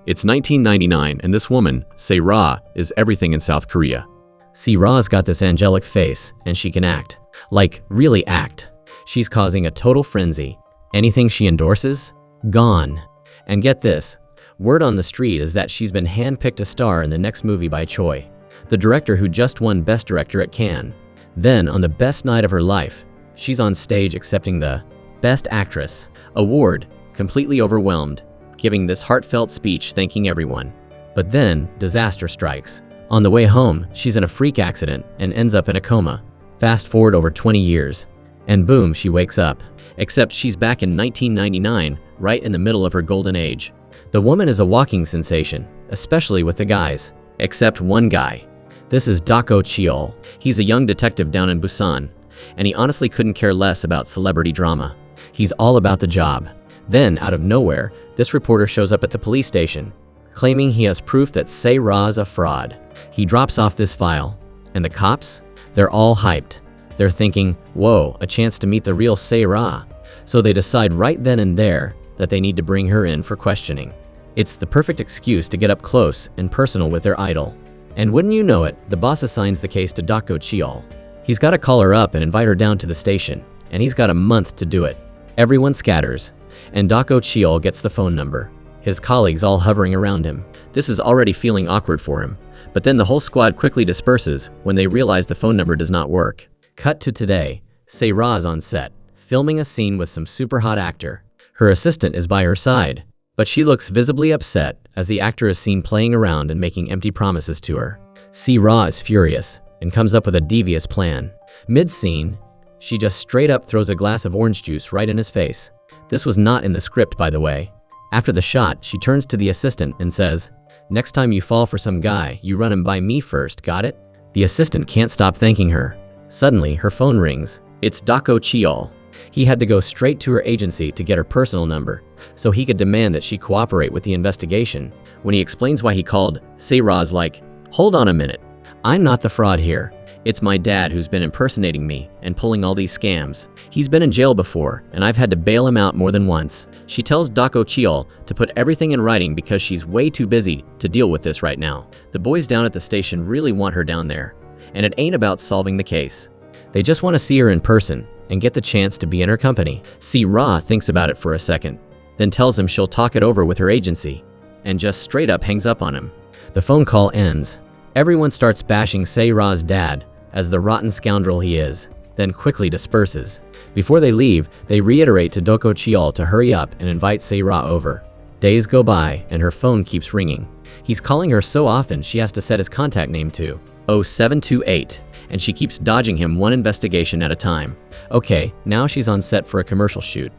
It's 1999 and this woman, Se-ra, is everything in South Korea. Se-ra's got this angelic face, and she can act. Like, really act. She's causing a total frenzy. Anything she endorses? Gone. And get this. Word on the street is that she's been handpicked a star in the next movie by Choi, the director who just won Best Director at Cannes. Then, on the best night of her life, she's on stage accepting the Best Actress award, completely overwhelmed, giving this heartfelt speech thanking everyone. But then, disaster strikes. On the way home, she's in a freak accident and ends up in a coma. Fast forward over 20 years, and boom, she wakes up. Except she's back in 1999, right in the middle of her golden age. The woman is a walking sensation, especially with the guys. Except one guy. This is Dako Cheol. He's a young detective down in Busan, and he honestly couldn't care less about celebrity drama. He's all about the job. Then, out of nowhere, this reporter shows up at the police station, claiming he has proof that Se-ra's a fraud. He drops off this file, and the cops? They're all hyped. They're thinking, whoa, a chance to meet the real Se-ra. So they decide right then and there that they need to bring her in for questioning. It's the perfect excuse to get up close and personal with their idol. And wouldn't you know it, the boss assigns the case to Dako Cheol. He's got to call her up and invite her down to the station, and he's got a month to do it. Everyone scatters, and Dako Cheol gets the phone number. His colleagues all hovering around him. This is already feeling awkward for him. But then the whole squad quickly disperses when they realize the phone number does not work. Cut to today. Se-ra's on set, filming a scene with some super hot actor. Her assistant is by her side, but she looks visibly upset as the actor is seen playing around and making empty promises to her. Se-ra is furious and comes up with a devious plan. Mid-scene, she just straight up throws a glass of orange juice right in his face. This was not in the script, by the way. After the shot, she turns to the assistant and says, "Next time you fall for some guy, you run him by me first, got it?" The assistant can't stop thanking her. Suddenly, her phone rings. It's Dako Cheol. He had to go straight to her agency to get her personal number, so he could demand that she cooperate with the investigation. When he explains why he called, Se-ra's like, "Hold on a minute. I'm not the fraud here. It's my dad who's been impersonating me and pulling all these scams. He's been in jail before, and I've had to bail him out more than once." She tells Dako Cheol to put everything in writing because she's way too busy to deal with this right now. The boys down at the station really want her down there, and it ain't about solving the case. They just want to see her in person and get the chance to be in her company. Se-ra thinks about it for a second, then tells him she'll talk it over with her agency, and just straight up hangs up on him. The phone call ends. Everyone starts bashing Se-ra's dad as the rotten scoundrel he is, then quickly disperses. Before they leave, they reiterate to Dako Cheol to hurry up and invite Se-ra over. Days go by, and her phone keeps ringing. He's calling her so often she has to set his contact name to 0728, and she keeps dodging him one investigation at a time. Okay, now she's on set for a commercial shoot.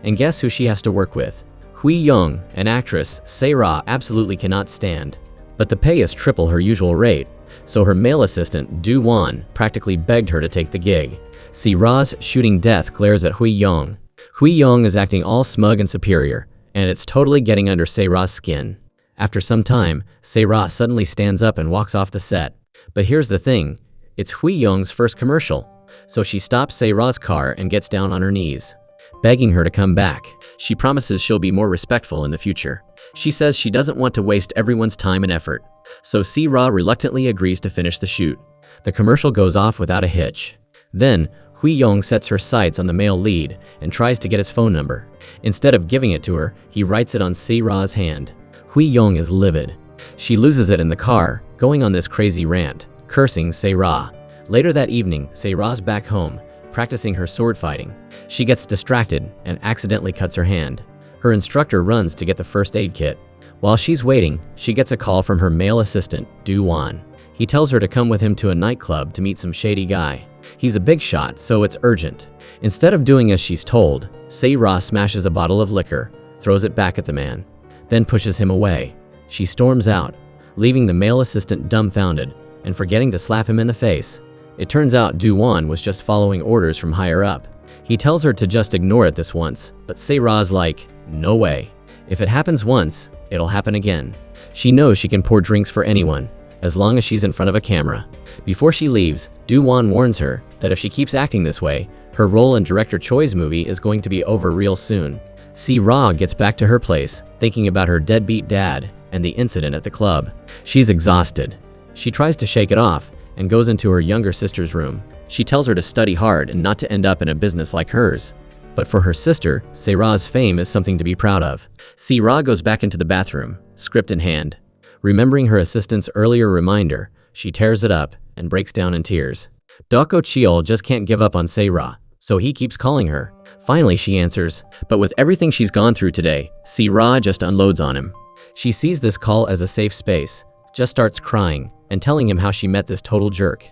And guess who she has to work with? Hui Young, an actress Se-ra absolutely cannot stand. But the pay is triple her usual rate, so her male assistant, Do-won, practically begged her to take the gig. Se-ra's shooting death glares at Hui Young. Hui Young is acting all smug and superior, and it's totally getting under Se-ra's skin. After some time, Se-ra suddenly stands up and walks off the set. But here's the thing, it's Hui Young's first commercial, so she stops Se-ra's car and gets down on her knees, begging her to come back. She promises she'll be more respectful in the future. She says she doesn't want to waste everyone's time and effort, so Se-ra reluctantly agrees to finish the shoot. The commercial goes off without a hitch. Then, Hui Young sets her sights on the male lead and tries to get his phone number. Instead of giving it to her, he writes it on Se-ra's hand. Hui Young is livid. She loses it in the car, going on this crazy rant, cursing Se-ra. Later that evening, Se-ra's back home, practicing her sword fighting. She gets distracted and accidentally cuts her hand. Her instructor runs to get the first aid kit. While she's waiting, she gets a call from her male assistant, Do-won. He tells her to come with him to a nightclub to meet some shady guy. He's a big shot, so it's urgent. Instead of doing as she's told, Se-ra smashes a bottle of liquor, throws it back at the man, then pushes him away. She storms out, leaving the male assistant dumbfounded and forgetting to slap him in the face. It turns out Do-won was just following orders from higher up. He tells her to just ignore it this once, but Se-ra's like, no way. If it happens once, it'll happen again. She knows she can pour drinks for anyone, as long as she's in front of a camera. Before she leaves, Do-won warns her that if she keeps acting this way, her role in director Choi's movie is going to be over real soon. Se-ra gets back to her place, thinking about her deadbeat dad, and the incident at the club. She's exhausted. She tries to shake it off and goes into her younger sister's room. She tells her to study hard and not to end up in a business like hers. But for her sister, Se-Ra's fame is something to be proud of. Se-Ra goes back into the bathroom, script in hand. Remembering her assistant's earlier reminder, she tears it up and breaks down in tears. Doko Cheol just can't give up on Se-Ra, so he keeps calling her. Finally, she answers, but with everything she's gone through today, Se-Ra just unloads on him. She sees this call as a safe space, just starts crying and telling him how she met this total jerk,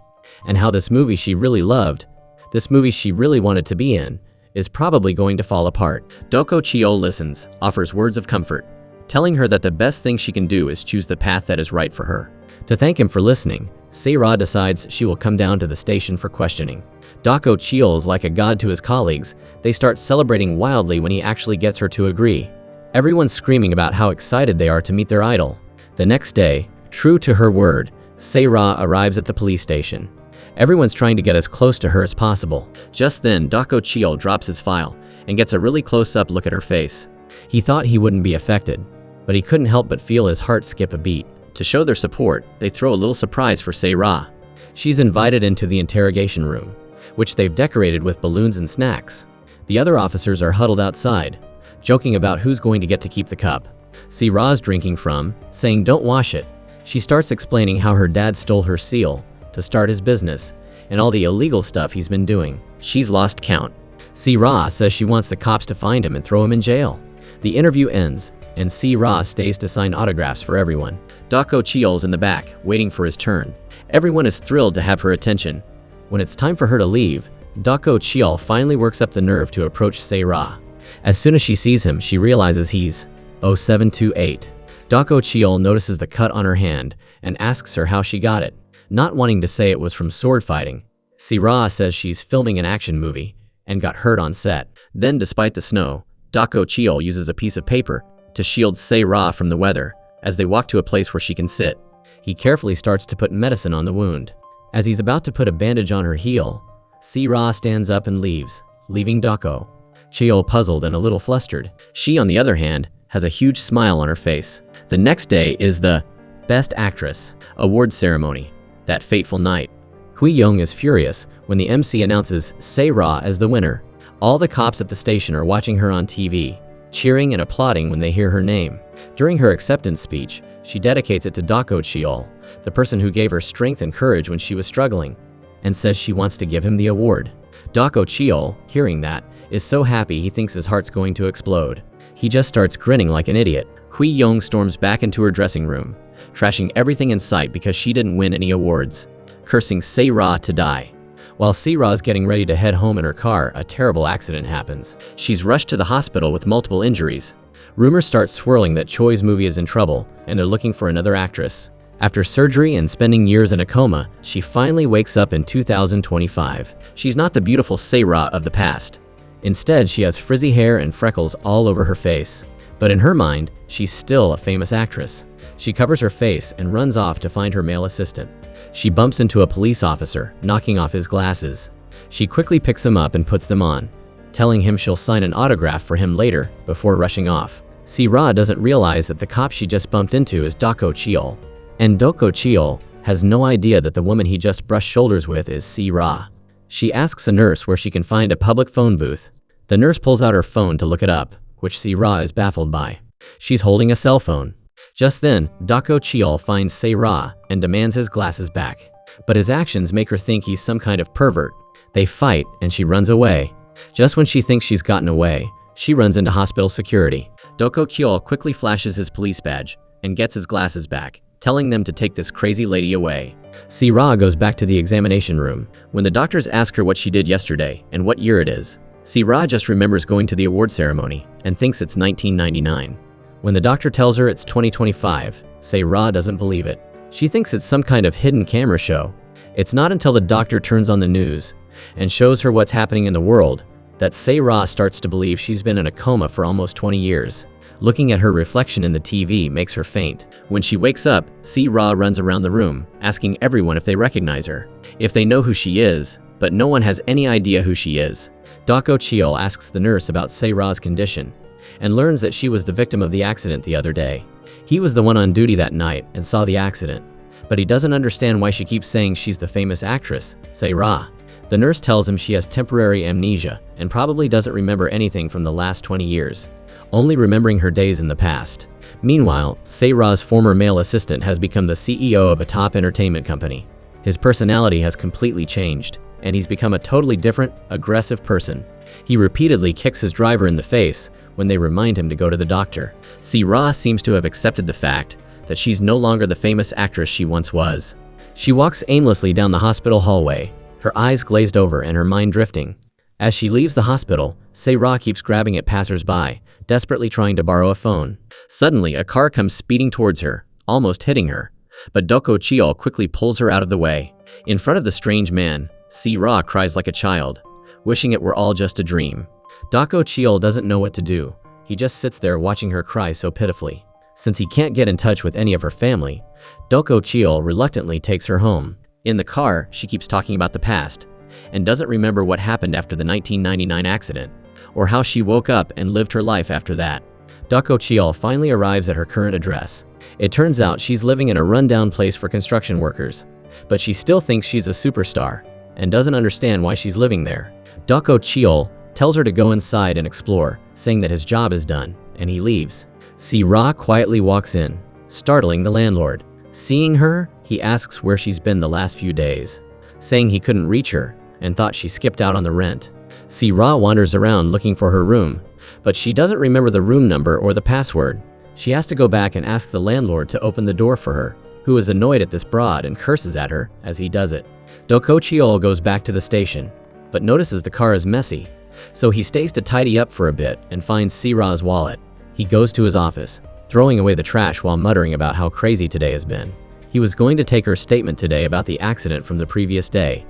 and how this movie she really loved, this movie she really wanted to be in, is probably going to fall apart. Doko Cheol listens, offers words of comfort, telling her that the best thing she can do is choose the path that is right for her. To thank him for listening, Se-Ra decides she will come down to the station for questioning. Doko Cheol's like a god to his colleagues. They start celebrating wildly when he actually gets her to agree. Everyone's screaming about how excited they are to meet their idol. The next day, true to her word, Se-Ra arrives at the police station. Everyone's trying to get as close to her as possible. Just then, Doko Cheol drops his file and gets a really close-up look at her face. He thought he wouldn't be affected, but he couldn't help but feel his heart skip a beat. To show their support, they throw a little surprise for Se-Ra. She's invited into the interrogation room, which they've decorated with balloons and snacks. The other officers are huddled outside, joking about who's going to get to keep the cup. Se-Ra's drinking from, saying don't wash it. She starts explaining how her dad stole her seal to start his business, and all the illegal stuff he's been doing. She's lost count. Se-Ra says she wants the cops to find him and throw him in jail. The interview ends, and Se-Ra stays to sign autographs for everyone. Doko Cheol's in the back, waiting for his turn. Everyone is thrilled to have her attention. When it's time for her to leave, Doko Cheol finally works up the nerve to approach Se-Ra. As soon as she sees him, she realizes he's 0728. Doko Cheol notices the cut on her hand and asks her how she got it. Not wanting to say it was from sword fighting, Se-Ra says she's filming an action movie and got hurt on set. Then, despite the snow, Doko Cheol uses a piece of paper to shield Se-Ra from the weather. As they walk to a place where she can sit, he carefully starts to put medicine on the wound. As he's about to put a bandage on her heel, Se-Ra stands up and leaves, leaving Doko Cheol puzzled and a little flustered. She, on the other hand, has a huge smile on her face. The next day is the Best Actress award ceremony. That fateful night, Hui Young is furious when the MC announces Se-Ra as the winner. All the cops at the station are watching her on TV, cheering and applauding when they hear her name. During her acceptance speech, she dedicates it to Doko Cheol, the person who gave her strength and courage when she was struggling, and says she wants to give him the award. Doko Cheol, hearing that, is so happy he thinks his heart's going to explode. He just starts grinning like an idiot. Hui Young storms back into her dressing room, trashing everything in sight because she didn't win any awards, cursing Se-Ra to die. While Se-Ra's getting ready to head home in her car, a terrible accident happens. She's rushed to the hospital with multiple injuries. Rumors start swirling that Choi's movie is in trouble, and they're looking for another actress. After surgery and spending years in a coma, she finally wakes up in 2025. She's not the beautiful Se-Ra of the past. Instead, she has frizzy hair and freckles all over her face. But in her mind, she's still a famous actress. She covers her face and runs off to find her male assistant. She bumps into a police officer, knocking off his glasses. She quickly picks them up and puts them on, telling him she'll sign an autograph for him later before rushing off. Se-Ra doesn't realize that the cop she just bumped into is Doko Cheol. And Doko Cheol has no idea that the woman he just brushed shoulders with is Se-Ra. She asks a nurse where she can find a public phone booth. The nurse pulls out her phone to look it up, which Se-Ra is baffled by. She's holding a cell phone. Just then, Doko Cheol finds Se-Ra and demands his glasses back. But his actions make her think he's some kind of pervert. They fight, and she runs away. Just when she thinks she's gotten away, she runs into hospital security. Doko Cheol quickly flashes his police badge and gets his glasses back, telling them to take this crazy lady away. Se-Ra goes back to the examination room. When the doctors ask her what she did yesterday and what year it is, Se-Ra just remembers going to the award ceremony and thinks it's 1999. When the doctor tells her it's 2025, Se-Ra doesn't believe it. She thinks it's some kind of hidden camera show. It's not until the doctor turns on the news and shows her what's happening in the world that Se-Ra starts to believe she's been in a coma for almost 20 years. Looking at her reflection in the TV makes her faint. When she wakes up, Se-Ra runs around the room, asking everyone if they recognize her, if they know who she is, but no one has any idea who she is. Doko Cheol asks the nurse about Se-Ra's condition, and learns that she was the victim of the accident the other day. He was the one on duty that night and saw the accident, but he doesn't understand why she keeps saying she's the famous actress, Se-ra. The nurse tells him she has temporary amnesia and probably doesn't remember anything from the last 20 years, only remembering her days in the past. Meanwhile, Se-ra's former male assistant has become the CEO of a top entertainment company. His personality has completely changed, and he's become a totally different, aggressive person. He repeatedly kicks his driver in the face when they remind him to go to the doctor. Se-ra seems to have accepted the fact that she's no longer the famous actress she once was. She walks aimlessly down the hospital hallway, her eyes glazed over and her mind drifting. As she leaves the hospital, Se-ra keeps grabbing at passers-by, desperately trying to borrow a phone. Suddenly, a car comes speeding towards her, almost hitting her, but Doko Cheol quickly pulls her out of the way. In front of the strange man, Se-ra cries like a child, wishing it were all just a dream. Doko Cheol doesn't know what to do. He just sits there watching her cry so pitifully. Since he can't get in touch with any of her family, Doko Cheol reluctantly takes her home. In the car, she keeps talking about the past, and doesn't remember what happened after the 1999 accident, or how she woke up and lived her life after that. Doko Cheol finally arrives at her current address. It turns out she's living in a rundown place for construction workers, but she still thinks she's a superstar, and doesn't understand why she's living there. Doko Cheol tells her to go inside and explore, saying that his job is done, and he leaves. Se-ra quietly walks in, startling the landlord. Seeing her, he asks where she's been the last few days, saying he couldn't reach her and thought she skipped out on the rent. Se-ra wanders around looking for her room, but she doesn't remember the room number or the password. She has to go back and ask the landlord to open the door for her, who is annoyed at this broad and curses at her as he does it. Doko Cheol goes back to the station, but notices the car is messy, so he stays to tidy up for a bit and finds Se-ra's wallet. He goes to his office, throwing away the trash while muttering about how crazy today has been. He was going to take her statement today about the accident from the previous day,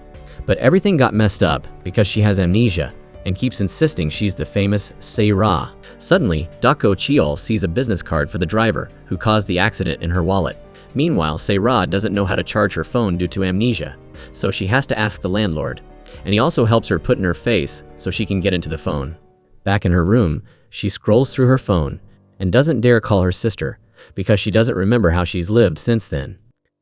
but everything got messed up because she has amnesia and keeps insisting she's the famous Se-ra. Suddenly, Doko Cheol sees a business card for the driver who caused the accident in her wallet. Meanwhile, Se-ra doesn't know how to charge her phone due to amnesia, so she has to ask the landlord, and he also helps her put in her face so she can get into the phone. Back in her room, she scrolls through her phone and doesn't dare call her sister because she doesn't remember how she's lived since then.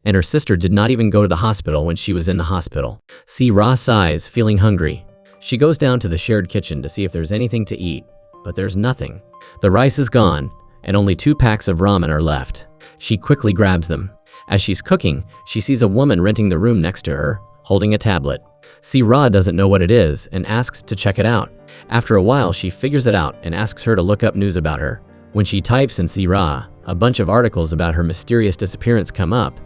And her sister did not even go to the hospital when she was in the hospital. Se-ra sighs, feeling hungry. She goes down to the shared kitchen to see if there's anything to eat, but there's nothing. The rice is gone, and only 2 packs of ramen are left. She quickly grabs them. As she's cooking, she sees a woman renting the room next to her, holding a tablet. Se-ra doesn't know what it is and asks to check it out. After a while, she figures it out and asks her to look up news about her. When she types in Se-ra, a bunch of articles about her mysterious disappearance come up,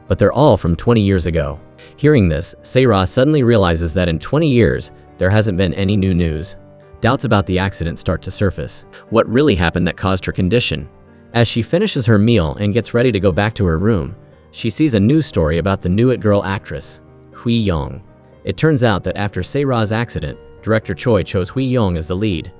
but they're all from 20 years ago. Hearing this, Se-ra suddenly realizes that in 20 years, there hasn't been any new news. Doubts about the accident start to surface. What really happened that caused her condition? As she finishes her meal and gets ready to go back to her room, she sees a news story about the new It-girl actress, Hui Yong. It turns out that after Se-ra's accident, director Choi chose Hui Yong as the lead,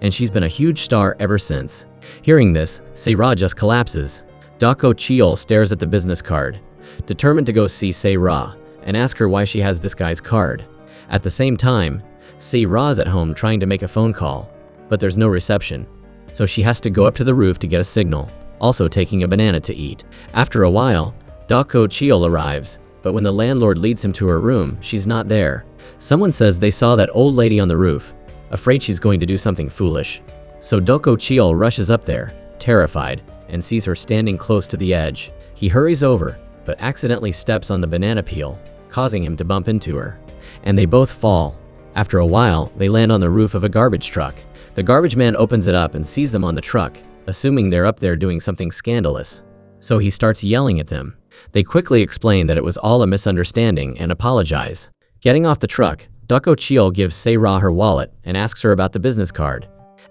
and she's been a huge star ever since. Hearing this, Se-ra just collapses. Doko Cheol stares at the business card, determined to go see Se-ra and ask her why she has this guy's card. At the same time, Se-ra's at home trying to make a phone call, but there's no reception, so she has to go up to the roof to get a signal, also taking a banana to eat. After a while, Doko Cheol arrives, but when the landlord leads him to her room, she's not there. Someone says they saw that old lady on the roof, afraid she's going to do something foolish. So Doko Cheol rushes up there, terrified, and sees her standing close to the edge. He hurries over, but accidentally steps on the banana peel, causing him to bump into her, and they both fall. After a while, they land on the roof of a garbage truck. The garbage man opens it up and sees them on the truck, assuming they're up there doing something scandalous. So he starts yelling at them. They quickly explain that it was all a misunderstanding and apologize. Getting off the truck, Doko Cheol gives Se-ra her wallet and asks her about the business card,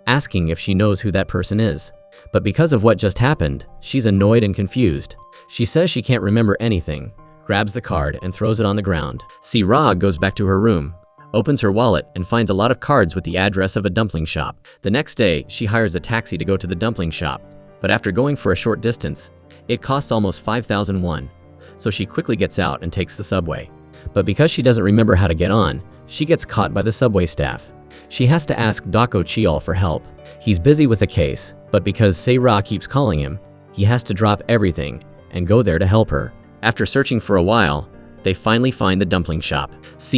asking if she knows who that person is. But because of what just happened, she's annoyed and confused. She says she can't remember anything, grabs the card and throws it on the ground. Se-ra goes back to her room, opens her wallet and finds a lot of cards with the address of a dumpling shop. The next day, she hires a taxi to go to the dumpling shop, but after going for a short distance, it costs almost 5,000 won, so she quickly gets out and takes the subway. But because she doesn't remember how to get on, she gets caught by the subway staff. She has to ask Doko Cheol for help. He's busy with a case, but because Se-ra keeps calling him, he has to drop everything and go there to help her. After searching for a while, they finally find the dumpling shop.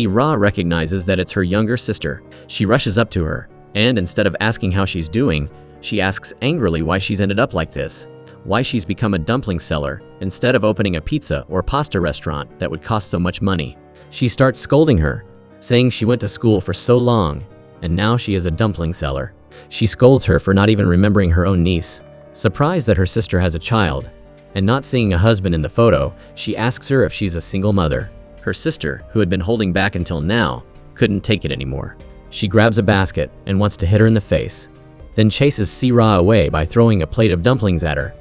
Ra recognizes that it's her younger sister. She rushes up to her, and instead of asking how she's doing, she asks angrily why she's ended up like this, why she's become a dumpling seller instead of opening a pizza or pasta restaurant that would cost so much money. She starts scolding her, saying she went to school for so long, and now she is a dumpling seller. She scolds her for not even remembering her own niece. Surprised that her sister has a child, and not seeing a husband in the photo, she asks her if she's a single mother. Her sister, who had been holding back until now, couldn't take it anymore. She grabs a basket and wants to hit her in the face, then chases Ra away by throwing a plate of dumplings at her.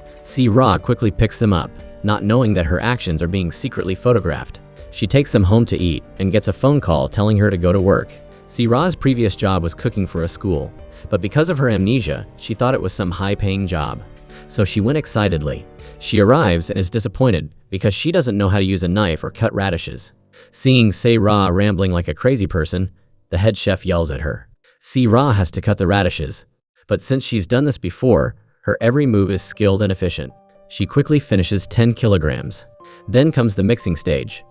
Ra quickly picks them up, not knowing that her actions are being secretly photographed. She takes them home to eat and gets a phone call telling her to go to work. Ra's previous job was cooking for a school, but because of her amnesia, she thought it was some high-paying job. So she went excitedly. She arrives and is disappointed because she doesn't know how to use a knife or cut radishes. Seeing Ra rambling like a crazy person, the head chef yells at her. Ra has to cut the radishes, but since she's done this before, her every move is skilled and efficient. She quickly finishes 10 kilograms. Then comes the mixing stage.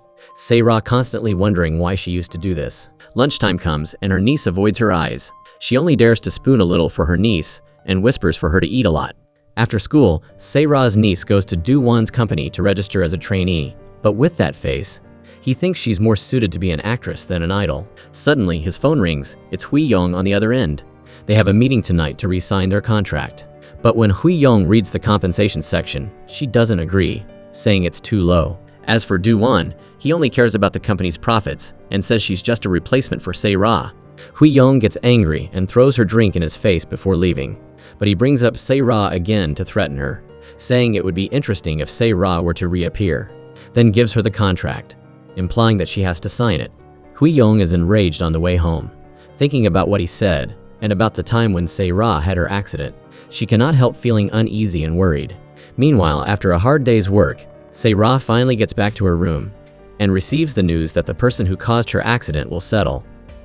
Ra constantly wondering why she used to do this. Lunchtime comes and her niece avoids her eyes. She only dares to spoon a little for her niece and whispers for her to eat a lot. After school, Ra's niece goes to Do-won's company to register as a trainee, but with that face, he thinks she's more suited to be an actress than an idol. Suddenly, his phone rings. It's Hui-yong on the other end. They have a meeting tonight to re-sign their contract. But when Hui-yong reads the compensation section, she doesn't agree, saying it's too low. As for Do-won, he only cares about the company's profits and says she's just a replacement for Ra. Hui-yong gets angry and throws her drink in his face before leaving, but he brings up Ra again to threaten her, saying it would be interesting if Ra were to reappear, then gives her the contract, implying that she has to sign it. Hui-yong is enraged on the way home, thinking about what he said and about the time when Ra had her accident. She cannot help feeling uneasy and worried. Meanwhile, after a hard day's work, Ra finally gets back to her room and receives the news that the person who caused her accident will settle,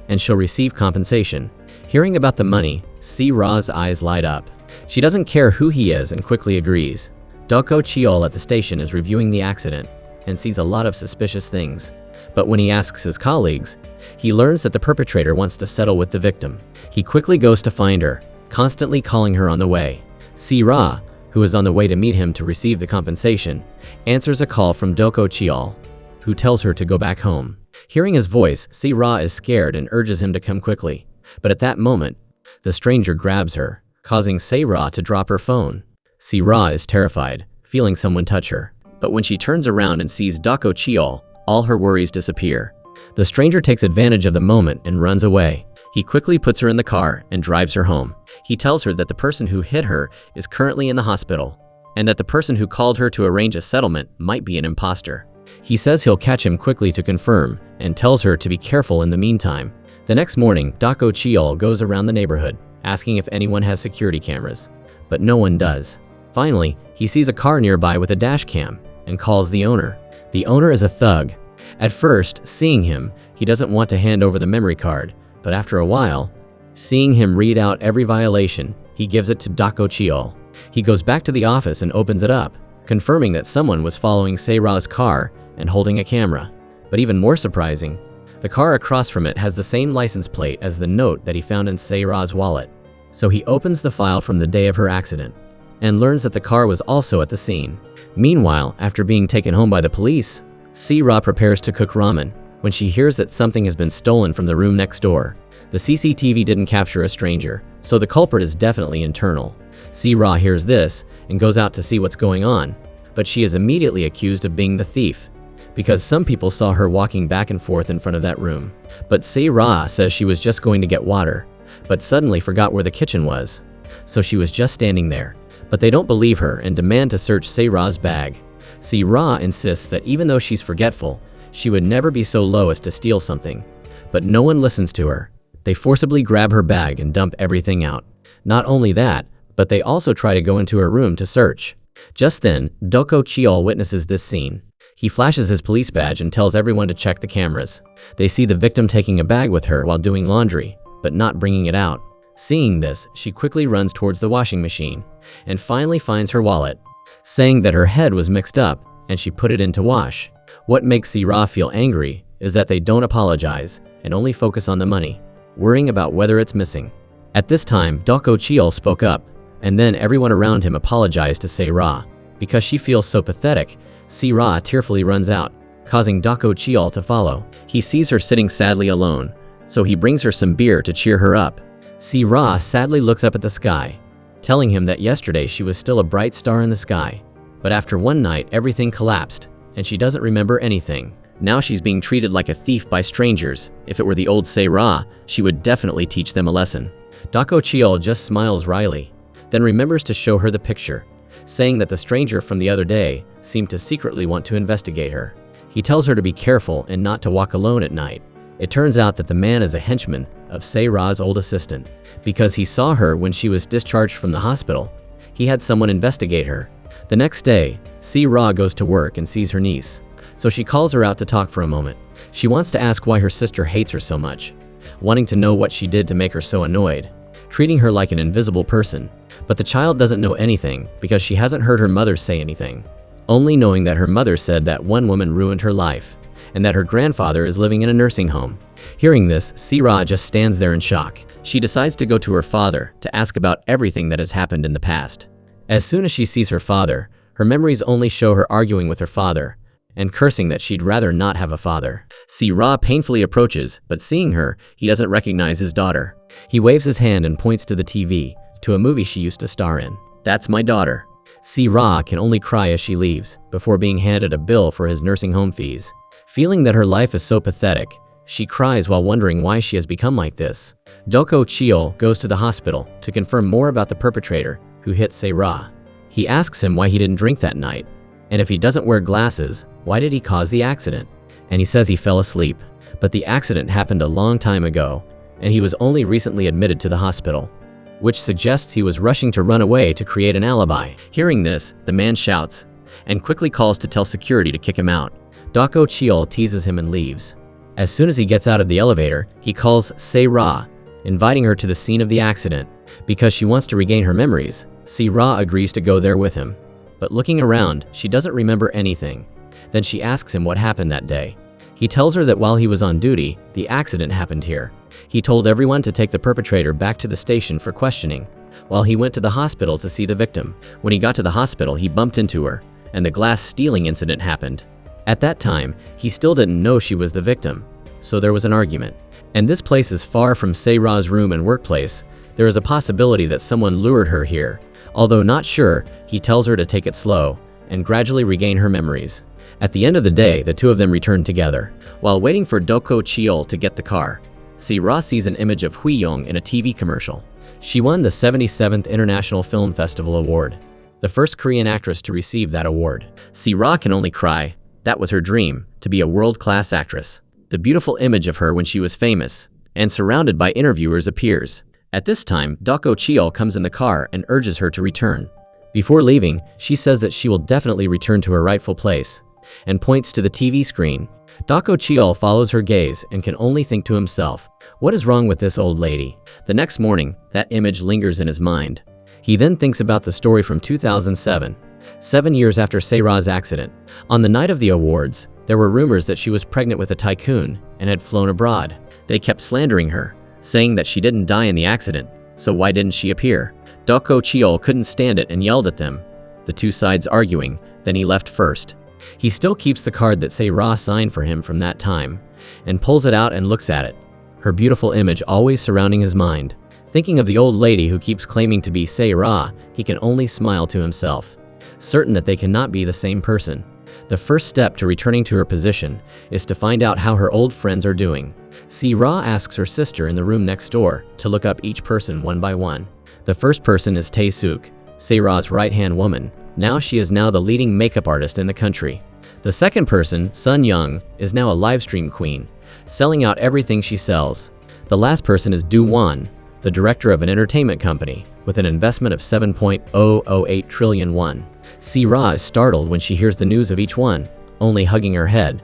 and she'll receive compensation. Hearing about the money, Ra's eyes light up. She doesn't care who he is and quickly agrees. Doko Cheol at the station is reviewing the accident and sees a lot of suspicious things. But when he asks his colleagues, he learns that the perpetrator wants to settle with the victim. He quickly goes to find her, constantly calling her on the way. Ra, who is on the way to meet him to receive the compensation, answers a call from Doko Cheol, who tells her to go back home. Hearing his voice, Ra is scared and urges him to come quickly. But at that moment, the stranger grabs her, causing Ra to drop her phone. Ra is terrified, feeling someone touch her. But when she turns around and sees Doko Cheol, all her worries disappear. The stranger takes advantage of the moment and runs away. He quickly puts her in the car and drives her home. He tells her that the person who hit her is currently in the hospital, and that the person who called her to arrange a settlement might be an imposter. He says he'll catch him quickly to confirm, and tells her to be careful in the meantime. The next morning, Doko Cheol goes around the neighborhood, asking if anyone has security cameras, but no one does. Finally, he sees a car nearby with a dash cam, and calls the owner. The owner is a thug. At first, seeing him, he doesn't want to hand over the memory card, but after a while, seeing him read out every violation, he gives it to Doko Cheol. He goes back to the office and opens it up, confirming that someone was following Ra's car and holding a camera. But even more surprising, the car across from it has the same license plate as the note that he found in Ra's wallet. So he opens the file from the day of her accident, and learns that the car was also at the scene. Meanwhile, after being taken home by the police, Ra prepares to cook ramen when she hears that something has been stolen from the room next door. The CCTV didn't capture a stranger, so the culprit is definitely internal. Ra hears this and goes out to see what's going on, but she is immediately accused of being the thief, because some people saw her walking back and forth in front of that room. But Ra says she was just going to get water, but suddenly forgot where the kitchen was, so she was just standing there. But they don't believe her and demand to search Ra's bag. Ra insists that even though she's forgetful, she would never be so low as to steal something. But no one listens to her. They forcibly grab her bag and dump everything out. Not only that, but they also try to go into her room to search. Just then, Doko Cheol witnesses this scene. He flashes his police badge and tells everyone to check the cameras. They see the victim taking a bag with her while doing laundry, but not bringing it out. Seeing this, she quickly runs towards the washing machine, and finally finds her wallet. saying that her head was mixed up and she put it in to wash. What makes Se-ra feel angry is that they don't apologize and only focus on the money, worrying about whether it's missing. At this time, Doko Cheol spoke up, and then everyone around him apologized to Se-ra. Because she feels so pathetic, Se-ra tearfully runs out, causing Doko Cheol to follow. He sees her sitting sadly alone, so he brings her some beer to cheer her up. Se-ra sadly looks up at the sky, telling him that yesterday she was still a bright star in the sky. But after one night, everything collapsed, and she doesn't remember anything. Now she's being treated like a thief by strangers. If it were the old Se-ra, she would definitely teach them a lesson. Doko Cheol just smiles wryly, then remembers to show her the picture, saying that the stranger from the other day seemed to secretly want to investigate her. He tells her to be careful and not to walk alone at night. It turns out that the man is a henchman of Se-ra's old assistant. Because he saw her when she was discharged from the hospital, he had someone investigate her. The next day, Se-ra goes to work and sees her niece, so she calls her out to talk for a moment. She wants to ask why her sister hates her so much, wanting to know what she did to make her so annoyed, treating her like an invisible person. But the child doesn't know anything because she hasn't heard her mother say anything, only knowing that her mother said that one woman ruined her life, and that her grandfather is living in a nursing home. Hearing this, Se-ra just stands there in shock. She decides to go to her father to ask about everything that has happened in the past. As soon as she sees her father, her memories only show her arguing with her father, and cursing that she'd rather not have a father. Se-ra painfully approaches, but seeing her, he doesn't recognize his daughter. He waves his hand and points to the TV, to a movie she used to star in. "That's my daughter." Se-ra can only cry as she leaves, before being handed a bill for his nursing home fees. Feeling that her life is so pathetic, she cries while wondering why she has become like this. Doko Cheol goes to the hospital to confirm more about the perpetrator who hit Se-ra. He asks him why he didn't drink that night, and if he doesn't wear glasses, why did he cause the accident? And he says he fell asleep, but the accident happened a long time ago, and he was only recently admitted to the hospital, which suggests he was rushing to run away to create an alibi. Hearing this, the man shouts, and quickly calls to tell security to kick him out. Doko Cheol teases him and leaves. As soon as he gets out of the elevator, he calls Se-ra, inviting her to the scene of the accident. Because she wants to regain her memories, Se-ra agrees to go there with him. But looking around, she doesn't remember anything. Then she asks him what happened that day. He tells her that while he was on duty, the accident happened here. He told everyone to take the perpetrator back to the station for questioning, while he went to the hospital to see the victim. When he got to the hospital, he bumped into her, and the glass stealing incident happened. At that time, he still didn't know she was the victim, so there was an argument. And this place is far from Se-ra's room and workplace. There is a possibility that someone lured her here. Although not sure, he tells her to take it slow and gradually regain her memories. At the end of the day, the two of them return together. While waiting for Doko Cheol to get the car, Se-ra sees an image of Hui-young in a TV commercial. She won the 77th International Film Festival Award, the first Korean actress to receive that award. Se-ra can only cry. That was her dream, to be a world-class actress. The beautiful image of her when she was famous and surrounded by interviewers appears. At this time, Doko Cheol comes in the car and urges her to return. Before leaving, she says that she will definitely return to her rightful place, and points to the TV screen. Doko Cheol follows her gaze and can only think to himself, what is wrong with this old lady? The next morning, that image lingers in his mind. He then thinks about the story from 2007, 7 years after Se-ra's accident. On the night of the awards, there were rumors that she was pregnant with a tycoon and had flown abroad. They kept slandering her, saying that she didn't die in the accident, so why didn't she appear? Doko Cheol couldn't stand it and yelled at them, the two sides arguing. Then he left first. He still keeps the card that Se-ra signed for him from that time, and pulls it out and looks at it, her beautiful image always surrounding his mind. Thinking of the old lady who keeps claiming to be Se-ra, he can only smile to himself, certain that they cannot be the same person. The first step to returning to her position is to find out how her old friends are doing. Se-ra asks her sister in the room next door to look up each person one by one. The first person is Tae-suk, Se-ra's right-hand woman. Now she is now the leading makeup artist in the country. The second person, Sun-young, is now a livestream queen, selling out everything she sells. The last person is Do-won, the director of an entertainment company, with an investment of 7.008 trillion won. Se-ra is startled when she hears the news of each one, only hugging her head,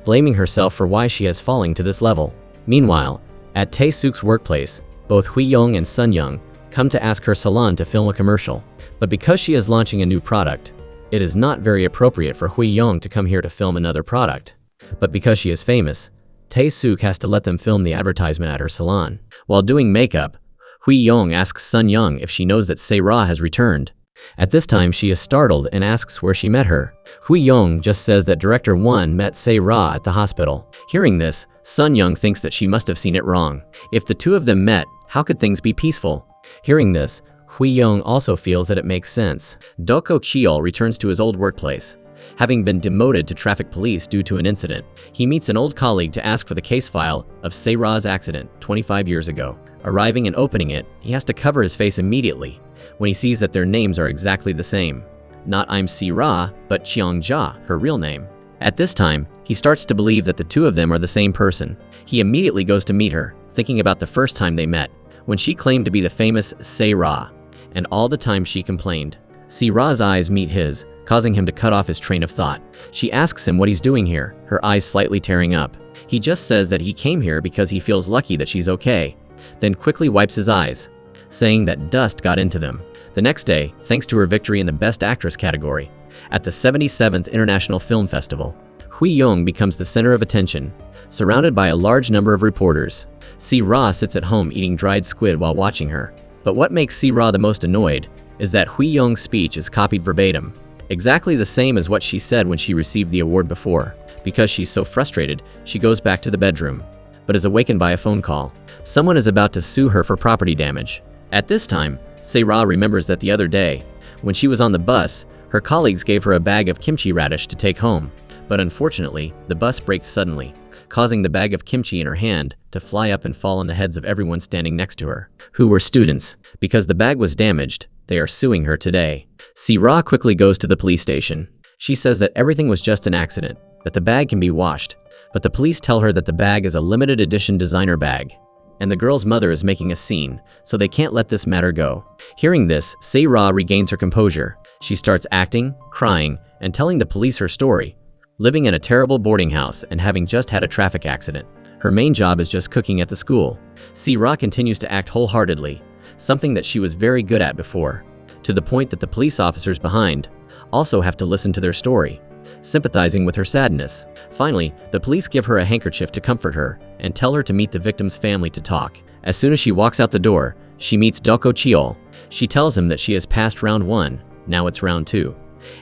blaming herself for why she is falling to this level. Meanwhile, at Tae-suk's workplace, both Hui-young and Sun-young come to ask her salon to film a commercial. But because she is launching a new product, It is not very appropriate for Hui Yong to come here to film another product. But because she is famous, Tae-suk has to let them film the advertisement at her salon. While doing makeup, Hui Yong asks Sun Young if she knows that Se-ra has returned. At this time, she is startled and asks where she met her. Hui Yong just says that Director Won met Se-ra at the hospital. Hearing this, Sun Young thinks that she must have seen it wrong. If the two of them met, how could things be peaceful? Hearing this, Hui Yong also feels that it makes sense. Doko Cheol returns to his old workplace. Having been demoted to traffic police due to an incident, he meets an old colleague to ask for the case file of Se-ra's accident 25 years ago. Arriving and opening it, he has to cover his face immediately when he sees that their names are exactly the same. Not I'm Se-ra, but Cheong Ja, her real name. At this time, he starts to believe that the two of them are the same person. He immediately goes to meet her, thinking about the first time they met, when she claimed to be the famous Se-ra, and all the time she complained. Se-ra's eyes meet his, causing him to cut off his train of thought. She asks him what he's doing here, her eyes slightly tearing up. He just says that he came here because he feels lucky that she's okay, then quickly wipes his eyes, saying that dust got into them. The next day, thanks to her victory in the Best Actress category, at the 77th International Film Festival, Hui Yong becomes the center of attention, surrounded by a large number of reporters. Se-ra sits at home eating dried squid while watching her. But what makes Se-ra the most annoyed is that Hui Yong's speech is copied verbatim, exactly the same as what she said when she received the award before. Because she's so frustrated, she goes back to the bedroom, but is awakened by a phone call. Someone is about to sue her for property damage. At this time, Se-ra remembers that the other day, when she was on the bus, her colleagues gave her a bag of kimchi radish to take home. But unfortunately, the bus brakes suddenly, causing the bag of kimchi in her hand to fly up and fall on the heads of everyone standing next to her, who were students. Because the bag was damaged, they are suing her today. Se-ra quickly goes to the police station. She says that everything was just an accident, that the bag can be washed, but the police tell her that the bag is a limited edition designer bag, and the girl's mother is making a scene, so they can't let this matter go. Hearing this, Se-ra regains her composure. She starts acting, crying, and telling the police her story, living in a terrible boarding house and having just had a traffic accident. Her main job is just cooking at the school. Se-ra continues to act wholeheartedly, something that she was very good at before, to the point that the police officers behind also have to listen to their story, sympathizing with her sadness. Finally, the police give her a handkerchief to comfort her and tell her to meet the victim's family to talk. As soon as she walks out the door, she meets Doko Cheol. She tells him that she has passed round 1, now it's round 2,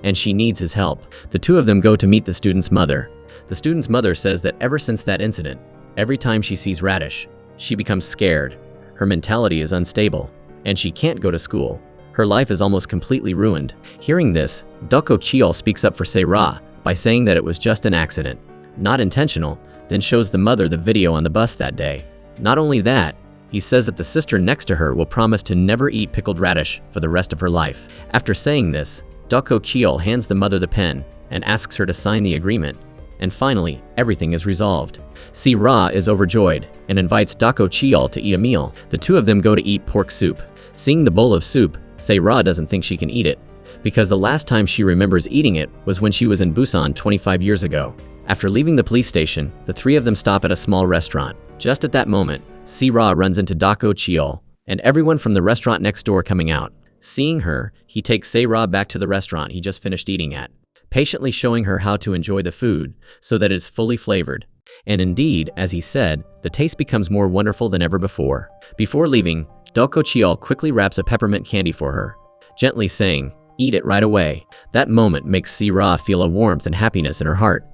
and she needs his help. The two of them go to meet the student's mother. The student's mother says that ever since that incident, every time she sees Radish, she becomes scared. Her mentality is unstable, and she can't go to school. Her life is almost completely ruined. Hearing this, Doko Cheol speaks up for Se-ra by saying that it was just an accident, not intentional, then shows the mother the video on the bus that day. Not only that, he says that the sister next to her will promise to never eat pickled radish for the rest of her life. After saying this, Doko Cheol hands the mother the pen and asks her to sign the agreement. And finally, everything is resolved. Se-ra is overjoyed and invites Doko Cheol to eat a meal. The two of them go to eat pork soup. Seeing the bowl of soup, Se-ra doesn't think she can eat it, because the last time she remembers eating it was when she was in Busan 25 years ago. After leaving the police station, the three of them stop at a small restaurant. Just at that moment, Se-ra runs into Doko Cheol and everyone from the restaurant next door coming out. Seeing her, he takes Se-ra back to the restaurant he just finished eating at, patiently showing her how to enjoy the food so that it is fully flavored. And indeed, as he said, the taste becomes more wonderful than ever before. Before leaving, Doko Cheol quickly wraps a peppermint candy for her, gently saying, "Eat it right away." That moment makes Se-ra feel a warmth and happiness in her heart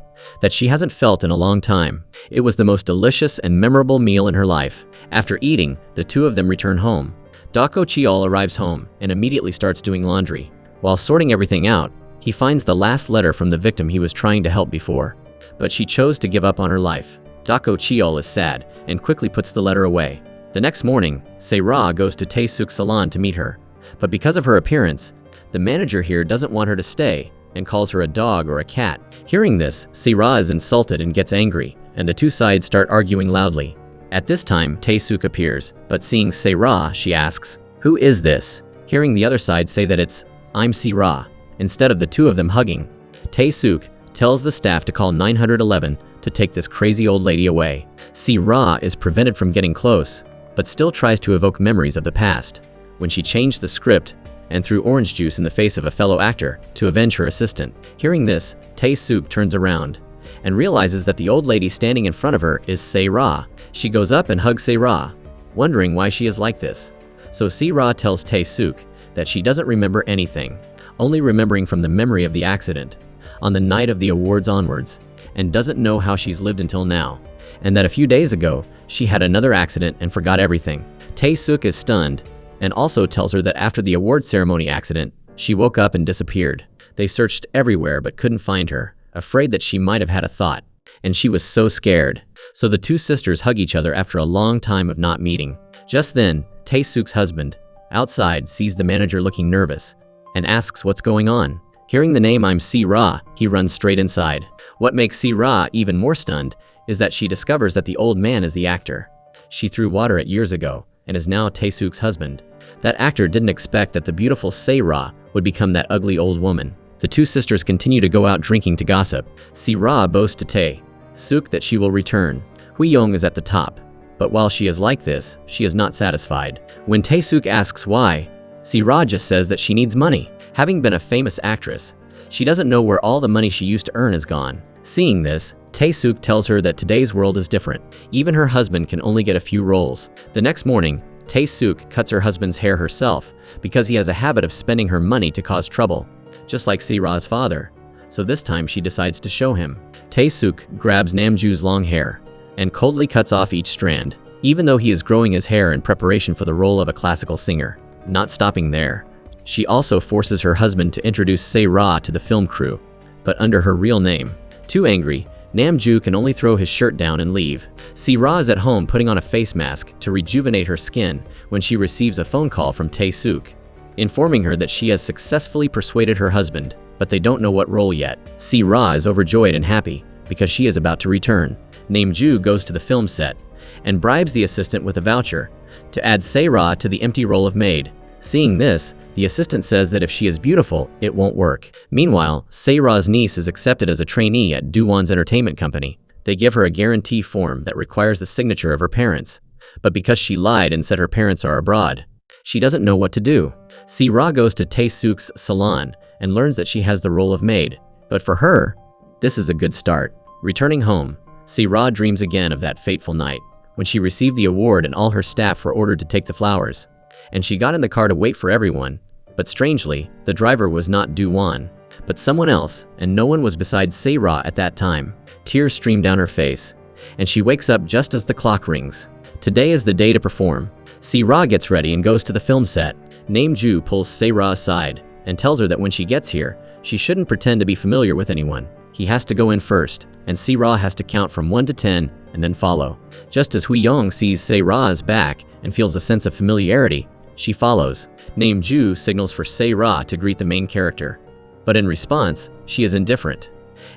that she hasn't felt in a long time. It was the most delicious and memorable meal in her life. After eating, the two of them return home. Doko Cheol arrives home and immediately starts doing laundry. While sorting everything out, he finds the last letter from the victim he was trying to help before, but she chose to give up on her life. Doko Cheol is sad and quickly puts the letter away. The next morning, Se-ra goes to Tae-suk's salon to meet her, but because of her appearance, the manager here doesn't want her to stay and calls her a dog or a cat. Hearing this, Se-ra is insulted and gets angry, and the two sides start arguing loudly. At this time, Tae-suk appears, but seeing Se-ra, she asks, "Who is this?" Hearing the other side say that it's, "I'm Se-ra," instead of the two of them hugging, Tae-suk tells the staff to call 911 to take this crazy old lady away. Se-ra is prevented from getting close, but still tries to evoke memories of the past. When she changed the script, and threw orange juice in the face of a fellow actor to avenge her assistant. Hearing this, Tae-suk turns around and realizes that the old lady standing in front of her is Se-ra. She goes up and hugs Se-ra, wondering why she is like this. So Se-ra tells Tae-suk that she doesn't remember anything, only remembering from the memory of the accident on the night of the awards onwards, and doesn't know how she's lived until now, and that a few days ago she had another accident and forgot everything. Tae-suk is stunned and also tells her that after the award ceremony accident, she woke up and disappeared. They searched everywhere but couldn't find her, afraid that she might have had a thought, and she was so scared. So the two sisters hug each other after a long time of not meeting. Just then, Tae-suk's husband, outside, sees the manager looking nervous and asks what's going on. Hearing the name "I'm Se-ra," he runs straight inside. What makes Se-ra even more stunned is that she discovers that the old man is the actor she threw water at years ago and is now Tae-suk's husband. That actor didn't expect that the beautiful Se-ra would become that ugly old woman. The two sisters continue to go out drinking to gossip. Se-ra boasts to Tae-suk that she will return. Hui-young is at the top, but while she is like this, she is not satisfied. When Tae-suk asks why, Se-ra just says that she needs money. Having been a famous actress, she doesn't know where all the money she used to earn is gone. Seeing this, Tae-suk tells her that today's world is different. Even her husband can only get a few roles. The next morning, Tae-suk cuts her husband's hair herself because he has a habit of spending her money to cause trouble, just like Se-ra's father. So this time she decides to show him. Tae-suk grabs Namju's long hair and coldly cuts off each strand, even though he is growing his hair in preparation for the role of a classical singer. Not stopping there, she also forces her husband to introduce Se-ra to the film crew, but under her real name. Too angry, Namju can only throw his shirt down and leave. Se-ra is at home putting on a face mask to rejuvenate her skin when she receives a phone call from Tae-suk, informing her that she has successfully persuaded her husband, but they don't know what role yet. Se-ra is overjoyed and happy because she is about to return. Namju goes to the film set and bribes the assistant with a voucher to add Se-ra to the empty role of maid. Seeing this, the assistant says that if she is beautiful, it won't work. Meanwhile, Se-ra's niece is accepted as a trainee at Doowan's entertainment company. They give her a guarantee form that requires the signature of her parents, but because she lied and said her parents are abroad, she doesn't know what to do. Se-ra goes to Tae-suk's salon and learns that she has the role of maid, but for her, this is a good start. Returning home, Se-ra dreams again of that fateful night when she received the award and all her staff were ordered to take the flowers, and she got in the car to wait for everyone. But strangely, the driver was not Doowan, but someone else, and no one was besides Se-ra at that time. Tears stream down her face, and she wakes up just as the clock rings. Today is the day to perform. Se-ra gets ready and goes to the film set. Namju pulls Se-ra aside and tells her that when she gets here, she shouldn't pretend to be familiar with anyone. He has to go in first, and Se-ra has to count from 1 to 10 and then follow. Just as Hui-young sees Se-ra's back and feels a sense of familiarity, she follows. Namju signals for Se-ra to greet the main character, but in response, she is indifferent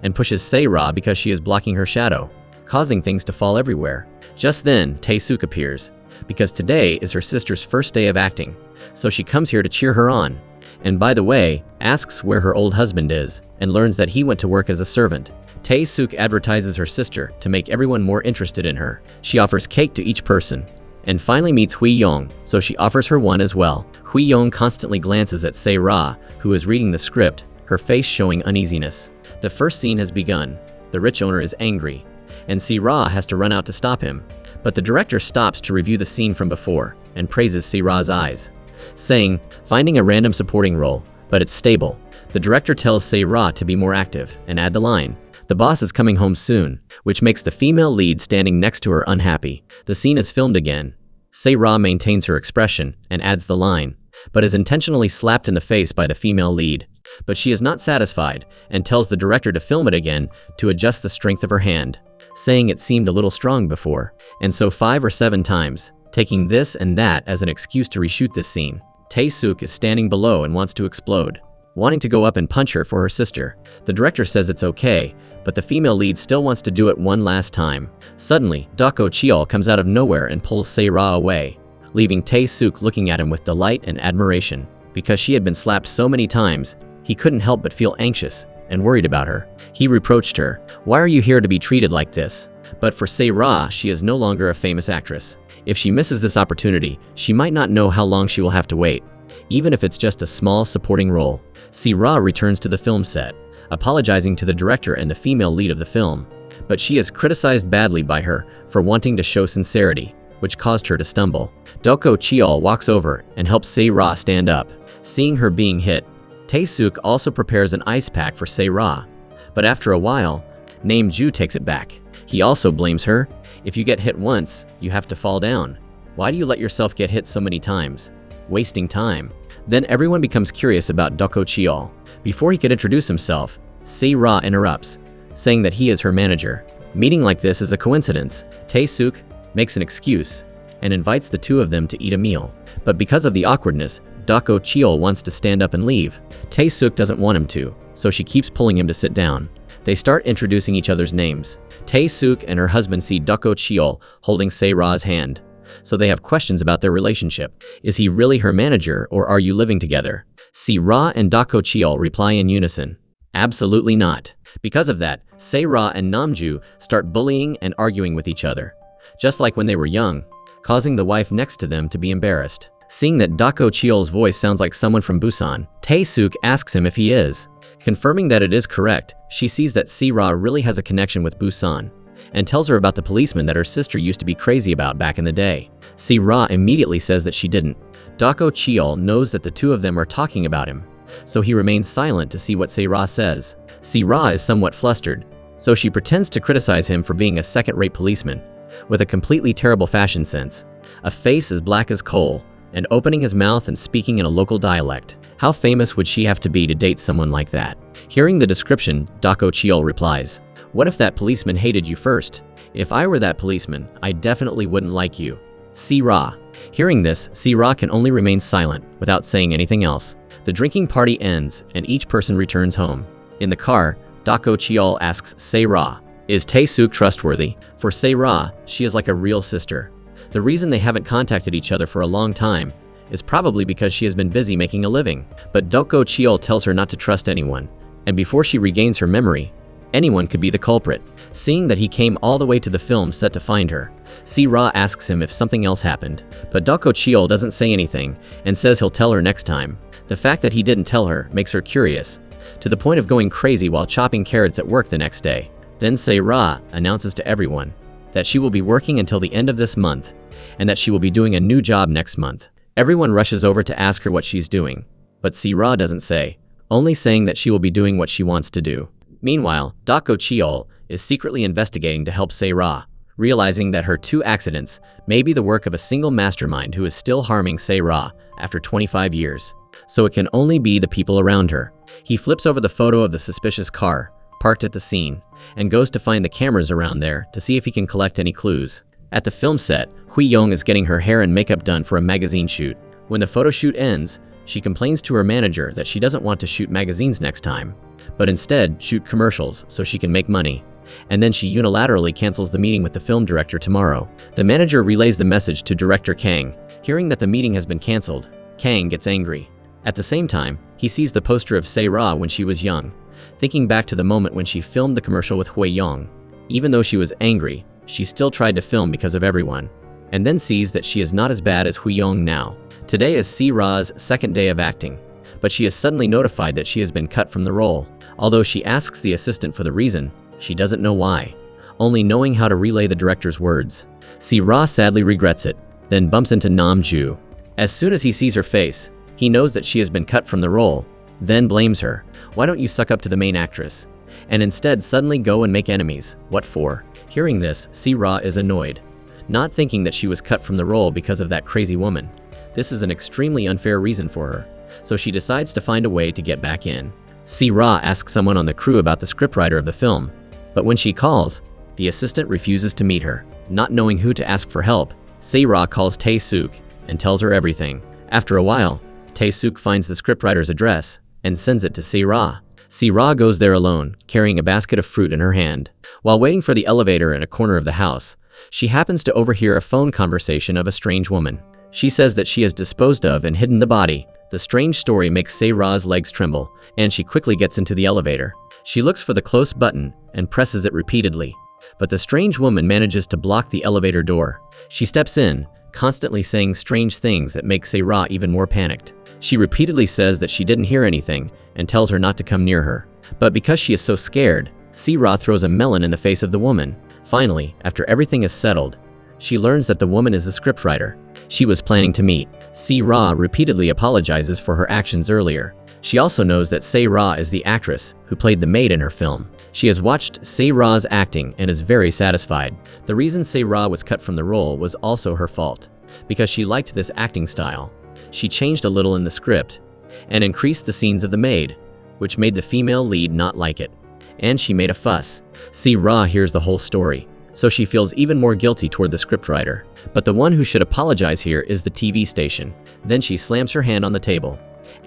and pushes Se-ra because she is blocking her shadow, causing things to fall everywhere. Just then, Tae-suk appears, because today is her sister's first day of acting, so she comes here to cheer her on, and by the way, asks where her old husband is, and learns that he went to work as a servant. Tae-suk advertises her sister to make everyone more interested in her. She offers cake to each person, and finally meets Hui-young, so she offers her one as well. Hui-young constantly glances at Se-ra, who is reading the script, her face showing uneasiness. The first scene has begun. The rich owner is angry, and Se-ra has to run out to stop him. But the director stops to review the scene from before, and praises Se-ra's eyes, saying, finding a random supporting role, but it's stable. The director tells Se-ra to be more active, and add the line, "The boss is coming home soon," which makes the female lead standing next to her unhappy. The scene is filmed again. Se-ra maintains her expression and adds the line, but is intentionally slapped in the face by the female lead. But she is not satisfied and tells the director to film it again to adjust the strength of her hand, saying it seemed a little strong before, and so 5 or 7 times, taking this and that as an excuse to reshoot this scene. Tae-suk is standing below and wants to explode, wanting to go up and punch her for her sister. The director says it's okay, but the female lead still wants to do it one last time. Suddenly, Dako Cheol comes out of nowhere and pulls Se-ra away, leaving Tae-suk looking at him with delight and admiration. Because she had been slapped so many times, he couldn't help but feel anxious and worried about her. He reproached her, "Why are you here to be treated like this?" But for Se-ra, she is no longer a famous actress. If she misses this opportunity, she might not know how long she will have to wait. even if it's just a small supporting role. Se-ra returns to the film set, apologizing to the director and the female lead of the film, but she is criticized badly by her for wanting to show sincerity, which caused her to stumble. Doko Cheol walks over and helps Se-ra stand up. Seeing her being hit, Tae-suk also prepares an ice pack for Se-ra, but after a while, Nam-ju takes it back. He also blames her. If you get hit once, you have to fall down. Why do you let yourself get hit so many times? Wasting time. Then everyone becomes curious about Doko Cheol. Before he could introduce himself, Se-ra interrupts, saying that he is her manager. Meeting like this is a coincidence. Tae-suk makes an excuse and invites the two of them to eat a meal. But because of the awkwardness, Doko Cheol wants to stand up and leave. Tae-suk doesn't want him to, so she keeps pulling him to sit down. They start introducing each other's names. Tae-suk and her husband see Doko Cheol holding Se-ra's hand, so they have questions about their relationship. Is he really her manager, or are you living together? Se-ra and Doko Cheol reply in unison, absolutely not. Because of that, Se-ra and Nam-ju start bullying and arguing with each other, just like when they were young, causing the wife next to them to be embarrassed. Seeing that Doko Cheol's voice sounds like someone from Busan, Tae-suk asks him if he is. Confirming that it is correct, she sees that Se-ra really has a connection with Busan, and tells her about the policeman that her sister used to be crazy about back in the day. Se-ra immediately says that she didn't. Doko Cheol knows that the two of them are talking about him, so he remains silent to see what Se-ra says. Se-ra is somewhat flustered, so she pretends to criticize him for being a second-rate policeman, with a completely terrible fashion sense, a face as black as coal, and opening his mouth and speaking in a local dialect. How famous would she have to be to date someone like that? Hearing the description, Doko Cheol replies, what if that policeman hated you first? If I were that policeman, I definitely wouldn't like you. Se-ra. Hearing this, Se-ra can only remain silent, without saying anything else. The drinking party ends, and each person returns home. In the car, Doko Cheol asks Se-ra, is Tae-suk trustworthy? For Se-ra, she is like a real sister. The reason they haven't contacted each other for a long time is probably because she has been busy making a living. But Doko Cheol tells her not to trust anyone, and before she regains her memory, anyone could be the culprit. Seeing that he came all the way to the film set to find her, Se-ra asks him if something else happened, but Doko Cheol doesn't say anything and says he'll tell her next time. The fact that he didn't tell her makes her curious, to the point of going crazy while chopping carrots at work the next day. Then Se-ra announces to everyone that she will be working until the end of this month, and that she will be doing a new job next month. Everyone rushes over to ask her what she's doing, but Se-ra doesn't say, only saying that she will be doing what she wants to do. Meanwhile, Doko Cheol is secretly investigating to help Se-ra, realizing that her two accidents may be the work of a single mastermind who is still harming Se-ra after 25 years. So it can only be the people around her. He flips over the photo of the suspicious car, parked at the scene, and goes to find the cameras around there to see if he can collect any clues. At the film set, Hui-young is getting her hair and makeup done for a magazine shoot. When the photo shoot ends, she complains to her manager that she doesn't want to shoot magazines next time, but instead shoot commercials so she can make money. And then she unilaterally cancels the meeting with the film director tomorrow. The manager relays the message to director Kang. Hearing that the meeting has been canceled, Kang gets angry. At the same time, he sees the poster of Se-ra when she was young, thinking back to the moment when she filmed the commercial with Hui-young. Even though she was angry, she still tried to film because of everyone, and then sees that she is not as bad as Hui-young now. Today is Se-ra's second day of acting, but she is suddenly notified that she has been cut from the role. Although she asks the assistant for the reason, she doesn't know why, only knowing how to relay the director's words. Se-ra sadly regrets it, then bumps into Nam-ju. As soon as he sees her face, he knows that she has been cut from the role, then blames her. Why don't you suck up to the main actress, and instead suddenly go and make enemies? What for? Hearing this, Se-ra is annoyed, not thinking that she was cut from the role because of that crazy woman. This is an extremely unfair reason for her, so she decides to find a way to get back in. Se-ra asks someone on the crew about the scriptwriter of the film, but when she calls, the assistant refuses to meet her. Not knowing who to ask for help, Se-ra calls Tae-suk and tells her everything. After a while, Tae-suk finds the scriptwriter's address and sends it to Se-ra. Se-ra goes there alone, carrying a basket of fruit in her hand. While waiting for the elevator in a corner of the house, she happens to overhear a phone conversation of a strange woman. She says that she has disposed of and hidden the body. The strange story makes Se-ra's legs tremble, and she quickly gets into the elevator. She looks for the close button and presses it repeatedly, but the strange woman manages to block the elevator door. She steps in, constantly saying strange things that make Se-ra even more panicked. She repeatedly says that she didn't hear anything and tells her not to come near her. But because she is so scared, Se-ra throws a melon in the face of the woman. Finally, after everything is settled, she learns that the woman is the scriptwriter she was planning to meet. Se-ra repeatedly apologizes for her actions earlier. She also knows that Se-ra is the actress who played the maid in her film. She has watched Se-ra's acting and is very satisfied. The reason Se-ra was cut from the role was also her fault, because she liked this acting style. She changed a little in the script and increased the scenes of the maid, which made the female lead not like it. And she made a fuss. Se-ra hears the whole story, so she feels even more guilty toward the scriptwriter. But the one who should apologize here is the TV station. Then she slams her hand on the table,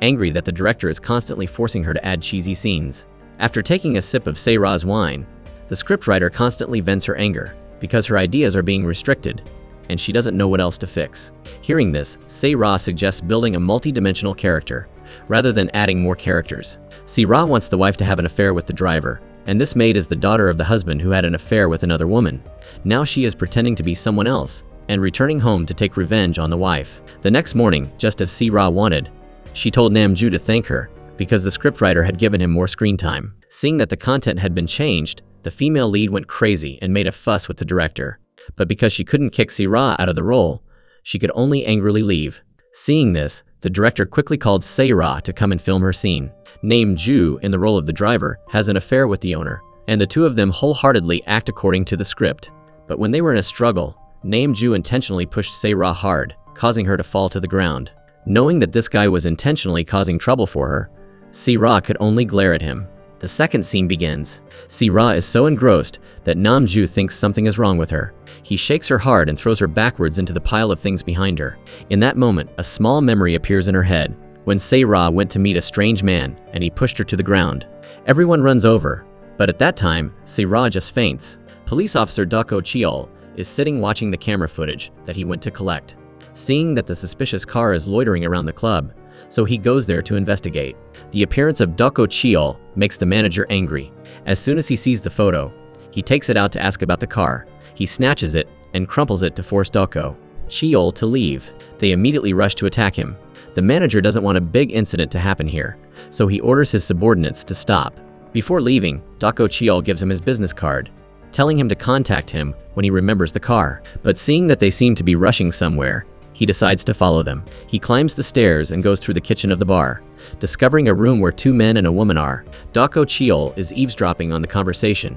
angry that the director is constantly forcing her to add cheesy scenes. After taking a sip of Se-ra's wine, the scriptwriter constantly vents her anger because her ideas are being restricted and she doesn't know what else to fix. Hearing this, Se-ra suggests building a multi-dimensional character rather than adding more characters. Se-ra wants the wife to have an affair with the driver, and this maid is the daughter of the husband who had an affair with another woman. Now she is pretending to be someone else and returning home to take revenge on the wife. The next morning, just as Se-ra wanted, she told Namju to thank her because the scriptwriter had given him more screen time. Seeing that the content had been changed, the female lead went crazy and made a fuss with the director. But because she couldn't kick Se-ra out of the role, she could only angrily leave. Seeing this, the director quickly called Se-ra to come and film her scene. Namju, in the role of the driver, has an affair with the owner, and the two of them wholeheartedly act according to the script. But when they were in a struggle, Namju intentionally pushed Se-ra hard, causing her to fall to the ground. Knowing that this guy was intentionally causing trouble for her, Se-ra could only glare at him. The second scene begins. Se-ra is so engrossed that Namju thinks something is wrong with her. He shakes her hard and throws her backwards into the pile of things behind her. In that moment, a small memory appears in her head when Se-ra went to meet a strange man and he pushed her to the ground. Everyone runs over, but at that time, Se-ra just faints. Police officer Dako Cheol is sitting watching the camera footage that he went to collect. Seeing that the suspicious car is loitering around the club, so he goes there to investigate. The appearance of Dako Cheol makes the manager angry. As soon as he sees the photo, he takes it out to ask about the car. He snatches it and crumples it to force Dako Cheol to leave. They immediately rush to attack him. The manager doesn't want a big incident to happen here, so he orders his subordinates to stop. Before leaving, Dako Cheol gives him his business card, telling him to contact him when he remembers the car. But seeing that they seem to be rushing somewhere, he decides to follow them. He climbs the stairs and goes through the kitchen of the bar, discovering a room where two men and a woman are. Dako Cheol is eavesdropping on the conversation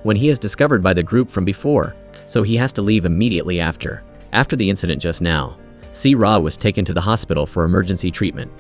when he is discovered by the group from before, so he has to leave immediately after. After the incident just now, Se-ra was taken to the hospital for emergency treatment,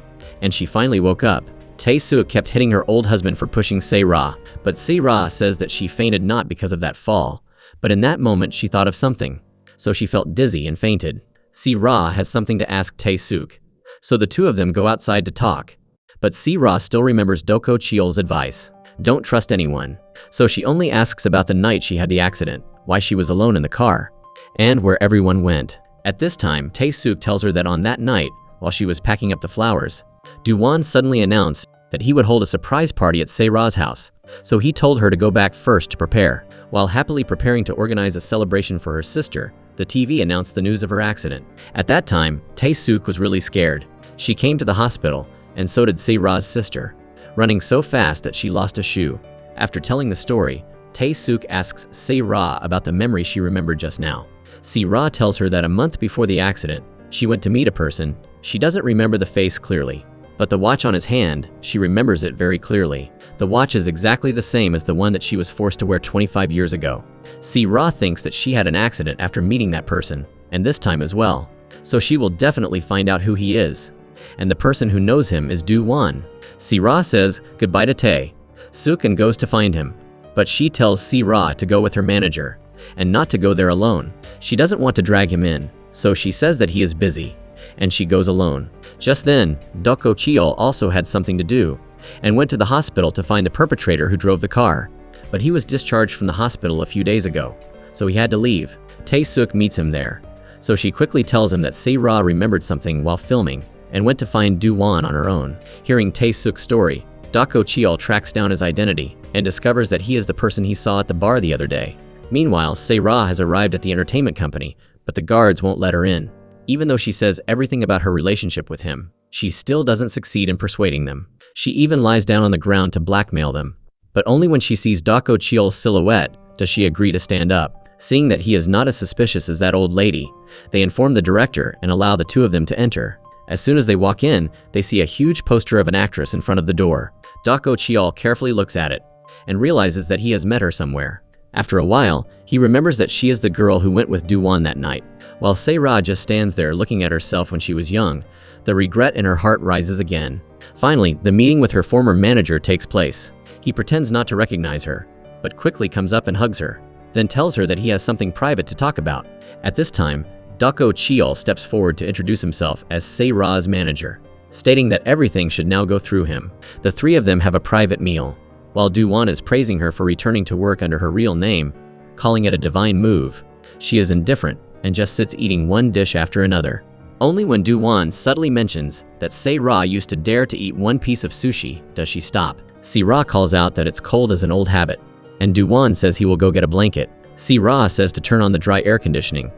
and she finally woke up. Tae-suk kept hitting her old husband for pushing Se-ra, but Se-ra says that she fainted not because of that fall, but in that moment she thought of something, so she felt dizzy and fainted. Se-ra has something to ask Tae-suk, so the two of them go outside to talk. But Se-ra still remembers Dako Cheol's advice. Don't trust anyone. So she only asks about the night she had the accident, why she was alone in the car, and where everyone went. At this time, Tae-suk tells her that on that night, while she was packing up the flowers, Do-won suddenly announced that he would hold a surprise party at Se-ra's house, so he told her to go back first to prepare. While happily preparing to organize a celebration for her sister, the TV announced the news of her accident. At that time, Tae-suk was really scared. She came to the hospital, and so did Se-ra's sister, running so fast that she lost a shoe. After telling the story, Tae-suk asks Se-ra about the memory she remembered just now. Se-ra tells her that a month before the accident, she went to meet a person. She doesn't remember the face clearly, but the watch on his hand, she remembers it very clearly. The watch is exactly the same as the one that she was forced to wear 25 years ago. Se-ra thinks that she had an accident after meeting that person, and this time as well, so she will definitely find out who he is. And the person who knows him is Do-won. Se-ra says goodbye to Tae-suk and goes to find him, but she tells Se-ra to go with her manager, and not to go there alone. She doesn't want to drag him in, so she says that he is busy, and she goes alone. Just then, Dako Cheol also had something to do, and went to the hospital to find the perpetrator who drove the car. But he was discharged from the hospital a few days ago, so he had to leave. Tae-suk meets him there, so she quickly tells him that Se-ra remembered something while filming, and went to find Do-won on her own. Hearing Tae-suk's story, Dako Cheol tracks down his identity, and discovers that he is the person he saw at the bar the other day. Meanwhile, Se-ra has arrived at the entertainment company, but the guards won't let her in. Even though she says everything about her relationship with him, she still doesn't succeed in persuading them. She even lies down on the ground to blackmail them. But only when she sees Dako Cheol's silhouette does she agree to stand up. Seeing that he is not as suspicious as that old lady, they inform the director and allow the two of them to enter. As soon as they walk in, they see a huge poster of an actress in front of the door. Dako Cheol carefully looks at it and realizes that he has met her somewhere. After a while, he remembers that she is the girl who went with Do-won that night. While Se-ra just stands there looking at herself when she was young, the regret in her heart rises again. Finally, the meeting with her former manager takes place. He pretends not to recognize her, but quickly comes up and hugs her, then tells her that he has something private to talk about. At this time, Dako Cheol steps forward to introduce himself as Se-ra's manager, stating that everything should now go through him. The three of them have a private meal. While Do-won is praising her for returning to work under her real name, calling it a divine move, she is indifferent and just sits eating one dish after another. Only when Do-won subtly mentions that Se-ra used to dare to eat one piece of sushi does she stop. Se-ra calls out that it's cold as an old habit, and Do-won says he will go get a blanket. Se-ra says to turn on the dry air conditioning,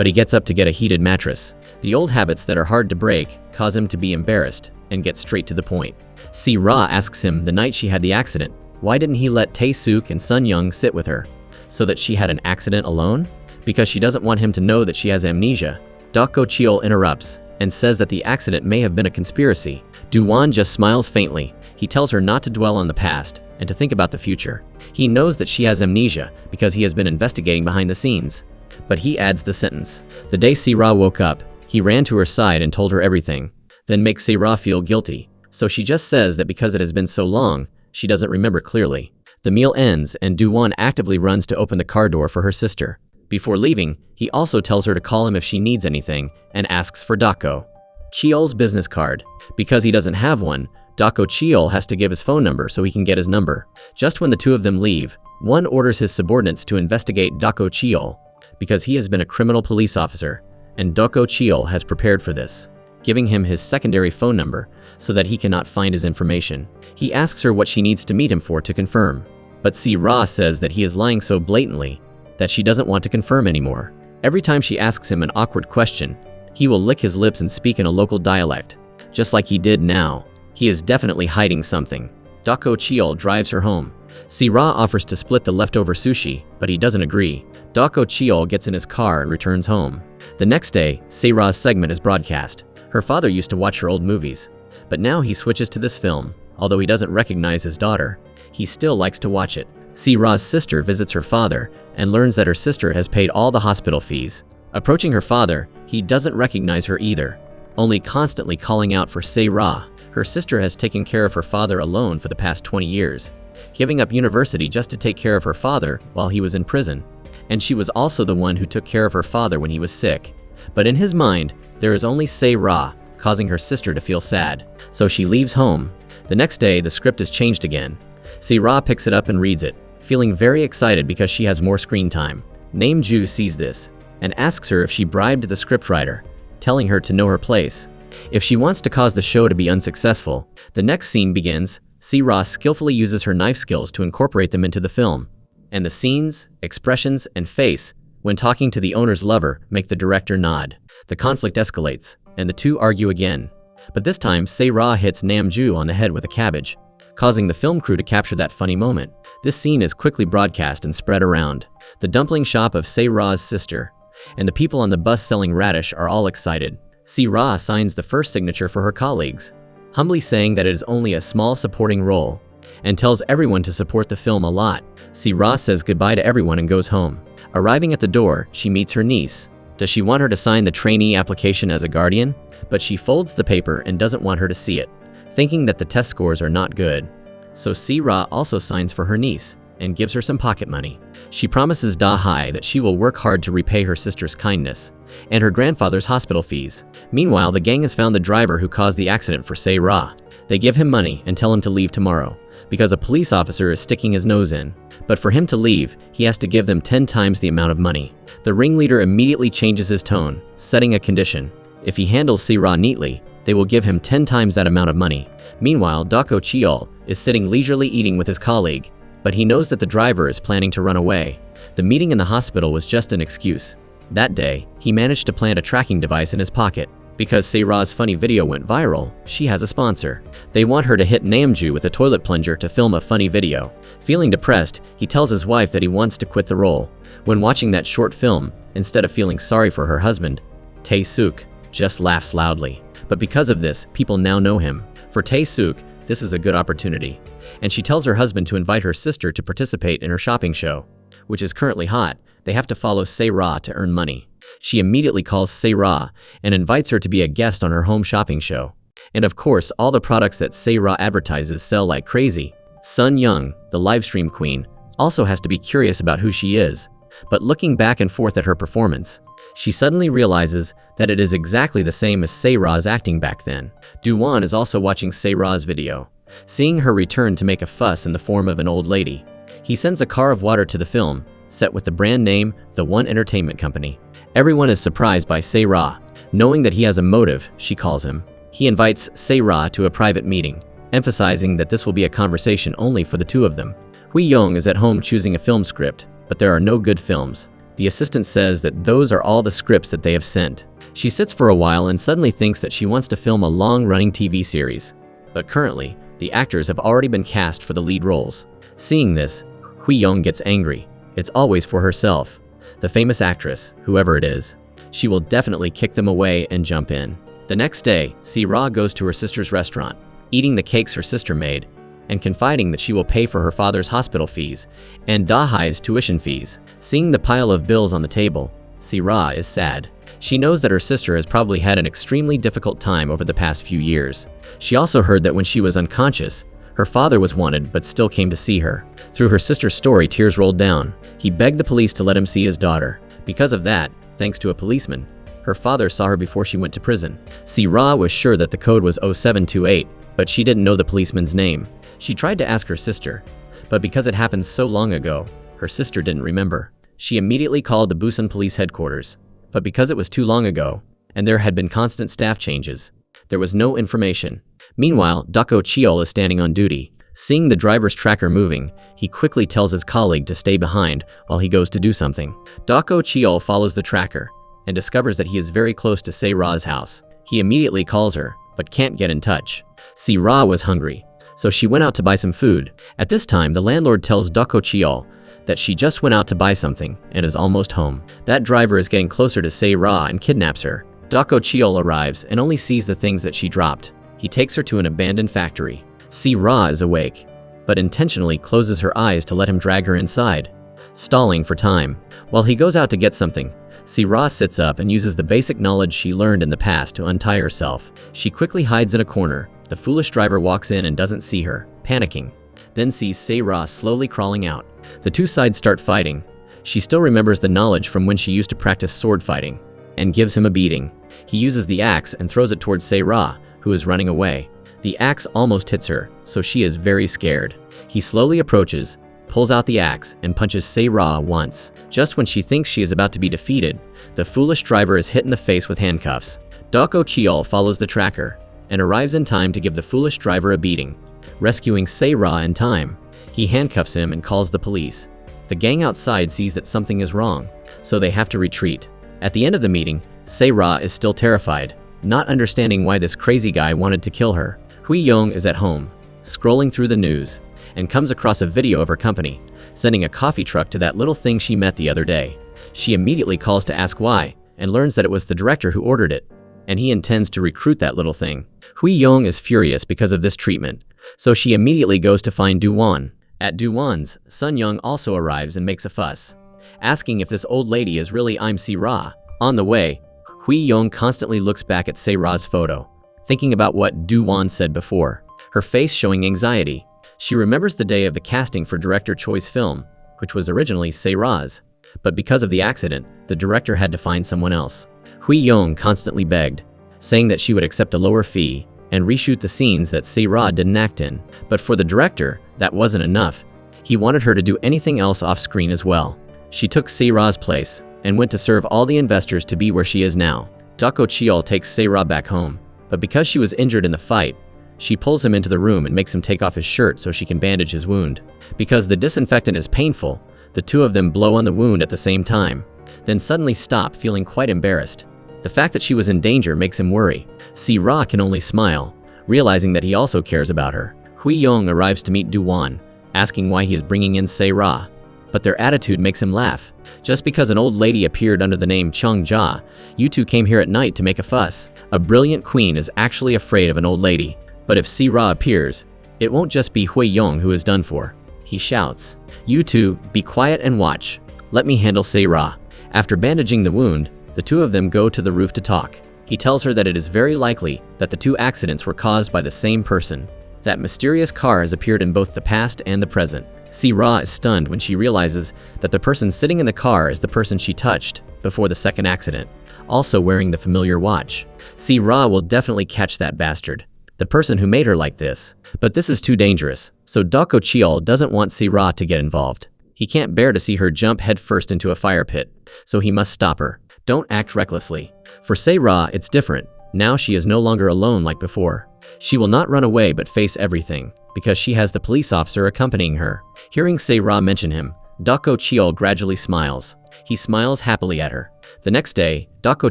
but he gets up to get a heated mattress. The old habits that are hard to break cause him to be embarrassed and get straight to the point. Se-ra asks him the night she had the accident, why didn't he let Tae-suk and Sun-young sit with her, so that she had an accident alone? Because she doesn't want him to know that she has amnesia. Dako Cheol interrupts and says that the accident may have been a conspiracy. Do-won just smiles faintly. He tells her not to dwell on the past and to think about the future. He knows that she has amnesia because he has been investigating behind the scenes. But he adds the sentence. The day Se-ra woke up, he ran to her side and told her everything, then makes Se-ra feel guilty. So she just says that because it has been so long, she doesn't remember clearly. The meal ends and Do-won actively runs to open the car door for her sister. Before leaving, he also tells her to call him if she needs anything and asks for Dako Cheol's business card. Because he doesn't have one, Dako Cheol has to give his phone number so he can get his number. Just when the two of them leave, one orders his subordinates to investigate Dako Cheol because he has been a criminal police officer, and Dako Cheol has prepared for this, giving him his secondary phone number so that he cannot find his information. He asks her what she needs to meet him for to confirm, but Se-ra says that he is lying so blatantly that she doesn't want to confirm anymore. Every time she asks him an awkward question, he will lick his lips and speak in a local dialect, just like he did now. He is definitely hiding something. Dako Cheol drives her home. Se-ra offers to split the leftover sushi, but he doesn't agree. Dako Cheol gets in his car and returns home. The next day, Se-ra's segment is broadcast. Her father used to watch her old movies, but now he switches to this film. Although he doesn't recognize his daughter, he still likes to watch it. Se-ra's sister visits her father and learns that her sister has paid all the hospital fees. Approaching her father, he doesn't recognize her either, only constantly calling out for Se-ra. Her sister has taken care of her father alone for the past 20 years, giving up university just to take care of her father while he was in prison. And she was also the one who took care of her father when he was sick. But in his mind, there is only Se-ra, causing her sister to feel sad. So she leaves home. The next day, the script is changed again. Se-ra picks it up and reads it, feeling very excited because she has more screen time. Namju sees this and asks her if she bribed the scriptwriter, telling her to know her place if she wants to cause the show to be unsuccessful. The next scene begins. Se-ra skillfully uses her knife skills to incorporate them into the film, and the scenes, expressions, and face when talking to the owner's lover make the director nod. The conflict escalates, and the two argue again. But this time, Se-ra hits Namju on the head with a cabbage, causing the film crew to capture that funny moment. This scene is quickly broadcast and spread around. The dumpling shop of Se-ra's sister and the people on the bus selling radish are all excited. Se-ra signs the first signature for her colleagues, humbly saying that it is only a small supporting role, and tells everyone to support the film a lot. Se-ra says goodbye to everyone and goes home. Arriving at the door, she meets her niece. Does she want her to sign the trainee application as a guardian? But she folds the paper and doesn't want her to see it, thinking that the test scores are not good. So Se-ra also signs for her niece and gives her some pocket money. She promises Da-hai that she will work hard to repay her sister's kindness and her grandfather's hospital fees. Meanwhile, the gang has found the driver who caused the accident for Se-ra. They give him money and tell him to leave tomorrow, because a police officer is sticking his nose in. But for him to leave, he has to give them 10 times the amount of money. The ringleader immediately changes his tone, setting a condition. If he handles Se-ra neatly, they will give him 10 times that amount of money. Meanwhile, Dako Cheol is sitting leisurely eating with his colleague, but he knows that the driver is planning to run away. The meeting in the hospital was just an excuse. That day, he managed to plant a tracking device in his pocket. Because Se-Ra's funny video went viral, she has a sponsor. They want her to hit Namju with a toilet plunger to film a funny video. Feeling depressed, he tells his wife that he wants to quit the role. When watching that short film, instead of feeling sorry for her husband, Tae-suk just laughs loudly. But because of this, people now know him. For Tae-suk, this is a good opportunity. And she tells her husband to invite her sister to participate in her shopping show, which is currently hot. They have to follow Se-Ra to earn money. She immediately calls Se-Ra and invites her to be a guest on her home shopping show. And of course, all the products that Se-Ra advertises sell like crazy. Sun Young, the livestream queen, also has to be curious about who she is. But looking back and forth at her performance, she suddenly realizes that it is exactly the same as Se-Ra's acting back then. Do-won is also watching Se-Ra's video, seeing her return to make a fuss in the form of an old lady. He sends a car of water to the film, set with the brand name, The One Entertainment Company. Everyone is surprised by Se-Ra. Knowing that he has a motive, she calls him. He invites Se-Ra to a private meeting, emphasizing that this will be a conversation only for the two of them. Hui-young is at home choosing a film script, but there are no good films. The assistant says that those are all the scripts that they have sent. She sits for a while and suddenly thinks that she wants to film a long-running TV series. But currently, the actors have already been cast for the lead roles. Seeing this, Hui-young gets angry. It's always for herself. The famous actress, whoever it is. She will definitely kick them away and jump in. The next day, Se-Ra goes to her sister's restaurant, eating the cakes her sister made, and confiding that she will pay for her father's hospital fees and Da-hai's tuition fees. Seeing the pile of bills on the table, Se-Ra is sad. She knows that her sister has probably had an extremely difficult time over the past few years. She also heard that when she was unconscious, her father was wanted but still came to see her. Through her sister's story, tears rolled down. He begged the police to let him see his daughter. Because of that, thanks to a policeman, her father saw her before she went to prison. Se-Ra was sure that the code was 0728, but she didn't know the policeman's name. She tried to ask her sister, but because it happened so long ago, her sister didn't remember. She immediately called the Busan police headquarters, but because it was too long ago, and there had been constant staff changes, there was no information. Meanwhile, Dako Cheol is standing on duty. Seeing the driver's tracker moving, he quickly tells his colleague to stay behind while he goes to do something. Dako Cheol follows the tracker and discovers that he is very close to Se-Ra's house. He immediately calls her, but can't get in touch. Se-Ra was hungry, so she went out to buy some food. At this time, the landlord tells Dako Cheol that she just went out to buy something and is almost home. That driver is getting closer to Se-Ra and kidnaps her. Dako Cheol arrives and only sees the things that she dropped. He takes her to an abandoned factory. Se-Ra is awake, but intentionally closes her eyes to let him drag her inside, stalling for time. While he goes out to get something, Se-Ra sits up and uses the basic knowledge she learned in the past to untie herself. She quickly hides in a corner. The foolish driver walks in and doesn't see her, panicking, then sees Se-Ra slowly crawling out. The two sides start fighting. She still remembers the knowledge from when she used to practice sword fighting, and gives him a beating. He uses the axe and throws it towards Se-Ra, who is running away. The axe almost hits her, so she is very scared. He slowly approaches, pulls out the axe, and punches Se-Ra once. Just when she thinks she is about to be defeated, the foolish driver is hit in the face with handcuffs. Dako Cheol follows the tracker, and arrives in time to give the foolish driver a beating, rescuing Se-Ra in time. He handcuffs him and calls the police. The gang outside sees that something is wrong, so they have to retreat. At the end of the meeting, Se-Ra is still terrified, not understanding why this crazy guy wanted to kill her. Hui-young is at home, scrolling through the news, and comes across a video of her company sending a coffee truck to that little thing she met the other day. She immediately calls to ask why, and learns that it was the director who ordered it, and he intends to recruit that little thing. Hui-young is furious because of this treatment, so she immediately goes to find Do-won. At Do-won's, Sun Young also arrives and makes a fuss, asking if this old lady is really Se-Ra. On the way, Hui-young constantly looks back at Se-Ra's photo, thinking about what Do-won said before, her face showing anxiety. She remembers the day of the casting for director Choi's film, which was originally Se-Ra's, but because of the accident, the director had to find someone else. Hui-young constantly begged, saying that she would accept a lower fee and reshoot the scenes that Se-Ra didn't act in. But for the director, that wasn't enough. He wanted her to do anything else off-screen as well. She took Se-Ra's place and went to serve all the investors to be where she is now. Dako Cheol takes Se-Ra back home, but because she was injured in the fight, she pulls him into the room and makes him take off his shirt so she can bandage his wound. Because the disinfectant is painful, the two of them blow on the wound at the same time. then suddenly stop, feeling quite embarrassed. The fact that she was in danger makes him worry. Se-ra can only smile, realizing that he also cares about her. Hui Yong arrives to meet Du-won, asking why he is bringing in Se-ra. But their attitude makes him laugh. Just because an old lady appeared under the name Chang-ja, you two came here at night to make a fuss. A brilliant queen is actually afraid of an old lady. But if Se-ra appears, it won't just be Hui Yong who is done for. He shouts, "You two, be quiet and watch. Let me handle Se-ra." After bandaging the wound, the two of them go to the roof to talk. He tells her that it is very likely that the two accidents were caused by the same person. That mysterious car has appeared in both the past and the present. Se-ra is stunned when she realizes that the person sitting in the car is the person she touched before the second accident, also wearing the familiar watch. Se-ra will definitely catch that bastard, the person who made her like this. But this is too dangerous, so Dako Cheol doesn't want Se-ra to get involved. He can't bear to see her jump headfirst into a fire pit, so he must stop her. Don't act recklessly. For Se-ra, it's different. Now she is no longer alone like before. She will not run away but face everything, because she has the police officer accompanying her. Hearing Se-ra mention him, Dako Cheol gradually smiles. He smiles happily at her. The next day, Dako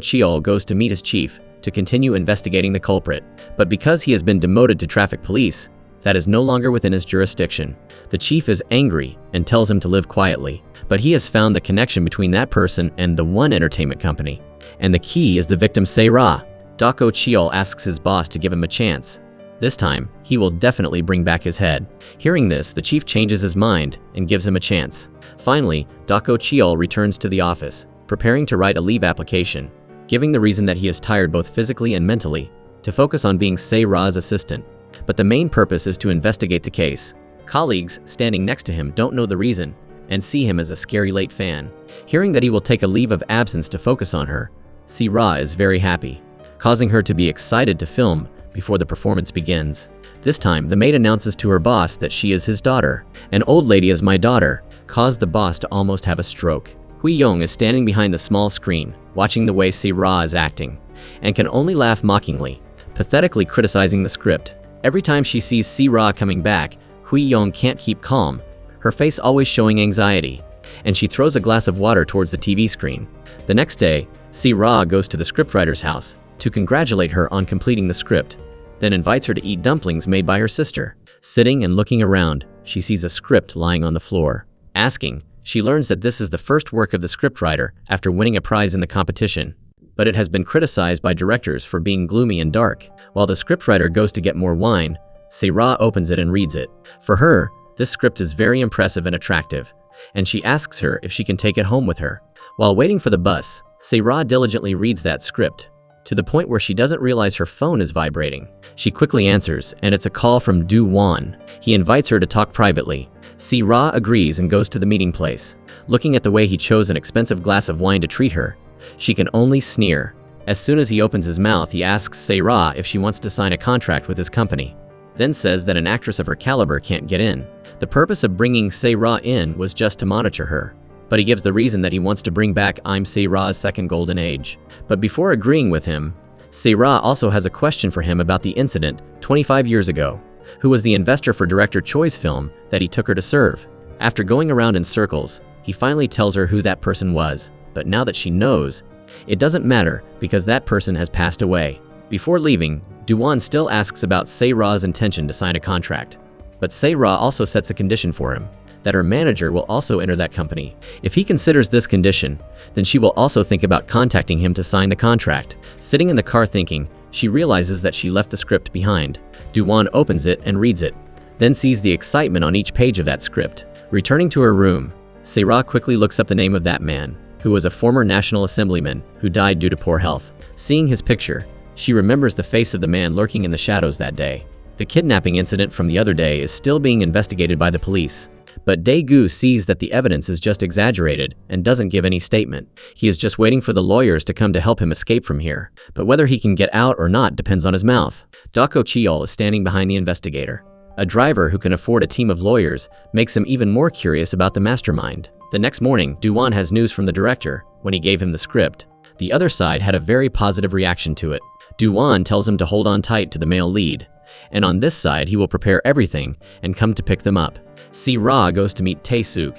Cheol goes to meet his chief to continue investigating the culprit. But because he has been demoted to traffic police, that is no longer within his jurisdiction. The chief is angry and tells him to live quietly. But he has found the connection between that person and the One Entertainment Company. And the key is the victim Se-ra. Dako Cheol asks his boss to give him a chance. This time, he will definitely bring back his head. Hearing this, the chief changes his mind and gives him a chance. Finally, Dako Cheol returns to the office, preparing to write a leave application, giving the reason that he is tired both physically and mentally, to focus on being Se-ra's assistant. But the main purpose is to investigate the case. Colleagues standing next to him don't know the reason, and see him as a scary late fan. Hearing that he will take a leave of absence to focus on her, Se-ra is very happy, causing her to be excited to film before the performance begins. This time, the maid announces to her boss that she is his daughter. "An old lady is my daughter," caused the boss to almost have a stroke. Hui Yong is standing behind the small screen, watching the way Se-ra is acting, and can only laugh mockingly, pathetically criticizing the script. Every time she sees Se-ra coming back, Hui Yong can't keep calm, her face always showing anxiety, and she throws a glass of water towards the TV screen. The next day, Se-ra goes to the scriptwriter's house to congratulate her on completing the script, then invites her to eat dumplings made by her sister. Sitting and looking around, she sees a script lying on the floor. Asking, she learns that this is the first work of the scriptwriter after winning a prize in the competition. But it has been criticized by directors for being gloomy and dark. While the scriptwriter goes to get more wine, Se-ra opens it and reads it. For her, this script is very impressive and attractive, and she asks her if she can take it home with her. While waiting for the bus, Se-ra diligently reads that script, to the point where she doesn't realize her phone is vibrating. She quickly answers, and it's a call from Du-won. He invites her to talk privately. Se-ra agrees and goes to the meeting place. Looking at the way he chose an expensive glass of wine to treat her, she can only sneer. As soon as he opens his mouth, he asks Se-ra if she wants to sign a contract with his company, then says that an actress of her caliber can't get in. The purpose of bringing Se-ra in was just to monitor her, but he gives the reason that he wants to bring back I'm Se-ra's second golden age. But before agreeing with him, Se-ra also has a question for him about the incident 25 years ago. Who was the investor for director Choi's film that he took her to serve? After going around in circles, he finally tells her who that person was, but now that she knows, it doesn't matter because that person has passed away. Before leaving, Du-won still asks about Se-ra's intention to sign a contract. But Se-ra also sets a condition for him, that her manager will also enter that company. If he considers this condition, then she will also think about contacting him to sign the contract. Sitting in the car thinking, she realizes that she left the script behind. Du-won opens it and reads it, then sees the excitement on each page of that script. Returning to her room, Se-ra quickly looks up the name of that man, who was a former National Assemblyman who died due to poor health. Seeing his picture, she remembers the face of the man lurking in the shadows that day. The kidnapping incident from the other day is still being investigated by the police. But Dae-gu sees that the evidence is just exaggerated and doesn't give any statement. He is just waiting for the lawyers to come to help him escape from here. But whether he can get out or not depends on his mouth. Dako Cheol is standing behind the investigator. A driver who can afford a team of lawyers makes him even more curious about the mastermind. The next morning, Du-won has news from the director when he gave him the script. The other side had a very positive reaction to it. Du-won tells him to hold on tight to the male lead, and on this side he will prepare everything and come to pick them up. Se-ra goes to meet Tae-suk,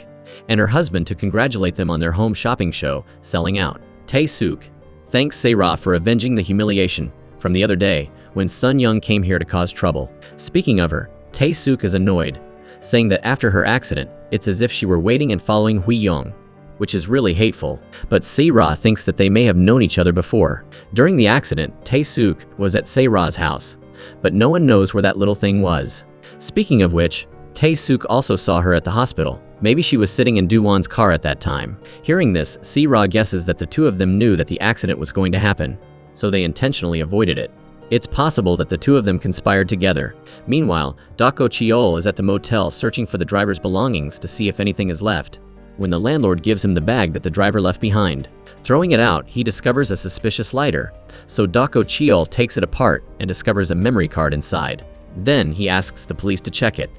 and her husband to congratulate them on their home shopping show selling out. Tae-suk thanks Se-ra for avenging the humiliation from the other day when Sun Young came here to cause trouble. Speaking of her, Tae-suk is annoyed, saying that after her accident, it's as if she were waiting and following Hui Young, which is really hateful. But Se-ra thinks that they may have known each other before. During the accident, Tae-suk was at Se-ra's house, but no one knows where that little thing was. Speaking of which, Tae-suk also saw her at the hospital. Maybe she was sitting in Do-won's car at that time. Hearing this, Se-ra guesses that the two of them knew that the accident was going to happen, so they intentionally avoided it. It's possible that the two of them conspired together. Meanwhile, Dako Cheol is at the motel searching for the driver's belongings to see if anything is left, when the landlord gives him the bag that the driver left behind. Throwing it out, he discovers a suspicious lighter, so Dako Cheol takes it apart and discovers a memory card inside. Then he asks the police to check it,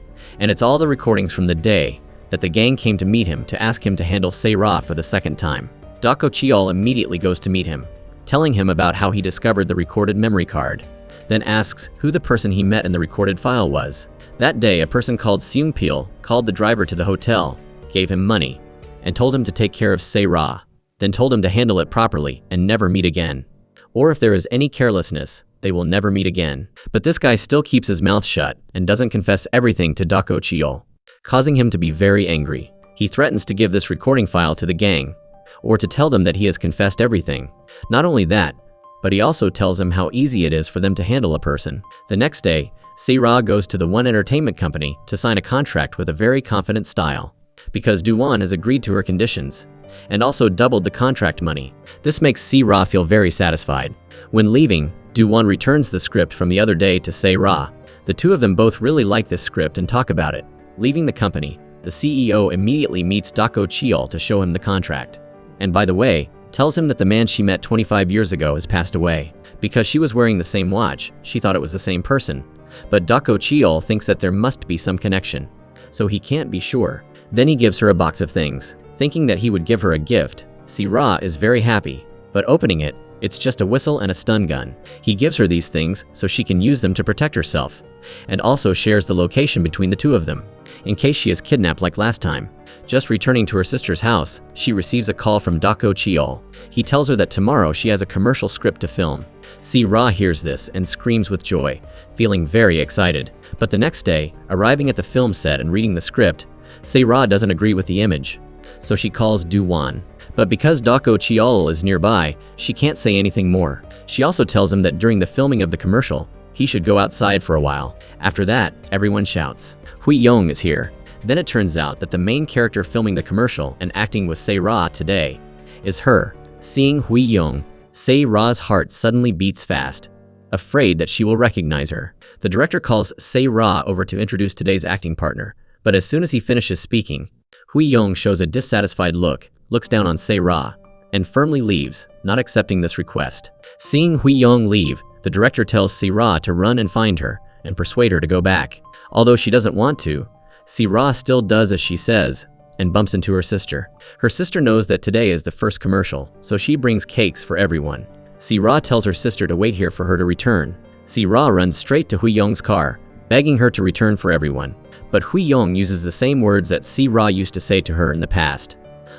and it's all the recordings from the day that the gang came to meet him to ask him to handle Se-ra for the second time. Dako Cheol immediately goes to meet him, telling him about how he discovered the recorded memory card, then asks who the person he met in the recorded file was. That day, a person called Seung-pil called the driver to the hotel, gave him money, and told him to take care of Se-ra, then told him to handle it properly and never meet again. Or if there is any carelessness, they will never meet again. But this guy still keeps his mouth shut and doesn't confess everything to Dako Cheol, causing him to be very angry. He threatens to give this recording file to the gang, or to tell them that he has confessed everything. Not only that, but he also tells them how easy it is for them to handle a person. The next day, Se-ra goes to the One Entertainment Company to sign a contract with a very confident style, because Do-won has agreed to her conditions, and also doubled the contract money. This makes Se-ra feel very satisfied. When leaving, Do-won returns the script from the other day to Se-ra. The two of them both really like this script and talk about it. Leaving the company, the CEO immediately meets Dako Cheol to show him the contract. And by the way, tells him that the man she met 25 years ago has passed away. Because she was wearing the same watch, she thought it was the same person. But Dako Cheol thinks that there must be some connection, so he can't be sure. Then he gives her a box of things, thinking that he would give her a gift. Se-ra is very happy, but opening it, it's just a whistle and a stun gun. He gives her these things so she can use them to protect herself, and also shares the location between the two of them, in case she is kidnapped like last time. Just returning to her sister's house, she receives a call from Dako Cheol. He tells her that tomorrow she has a commercial script to film. Se-ra hears this and screams with joy, feeling very excited. But the next day, arriving at the film set and reading the script, Se-ra doesn't agree with the image, so she calls Do-won. But because Dako Cheol is nearby, she can't say anything more. She also tells him that during the filming of the commercial, he should go outside for a while. After that, everyone shouts, Hui Young is here. Then it turns out that the main character filming the commercial and acting with Se-ra today is her. Seeing Hui Young, Se-ra's heart suddenly beats fast, afraid that she will recognize her. The director calls Se-ra over to introduce today's acting partner, but as soon as he finishes speaking, Hui Young shows a dissatisfied look, looks down on Se-ra, and firmly leaves, not accepting this request. Seeing Hui Young leave, the director tells Se-ra to run and find her, and persuade her to go back. Although she doesn't want to, Se-ra still does as she says, and bumps into her sister. Her sister knows that today is the first commercial, so she brings cakes for everyone. Se-ra tells her sister to wait here for her to return. Se-ra runs straight to Hui Young's car, begging her to return for everyone. But Hui Young uses the same words that Se-ra used to say to her in the past,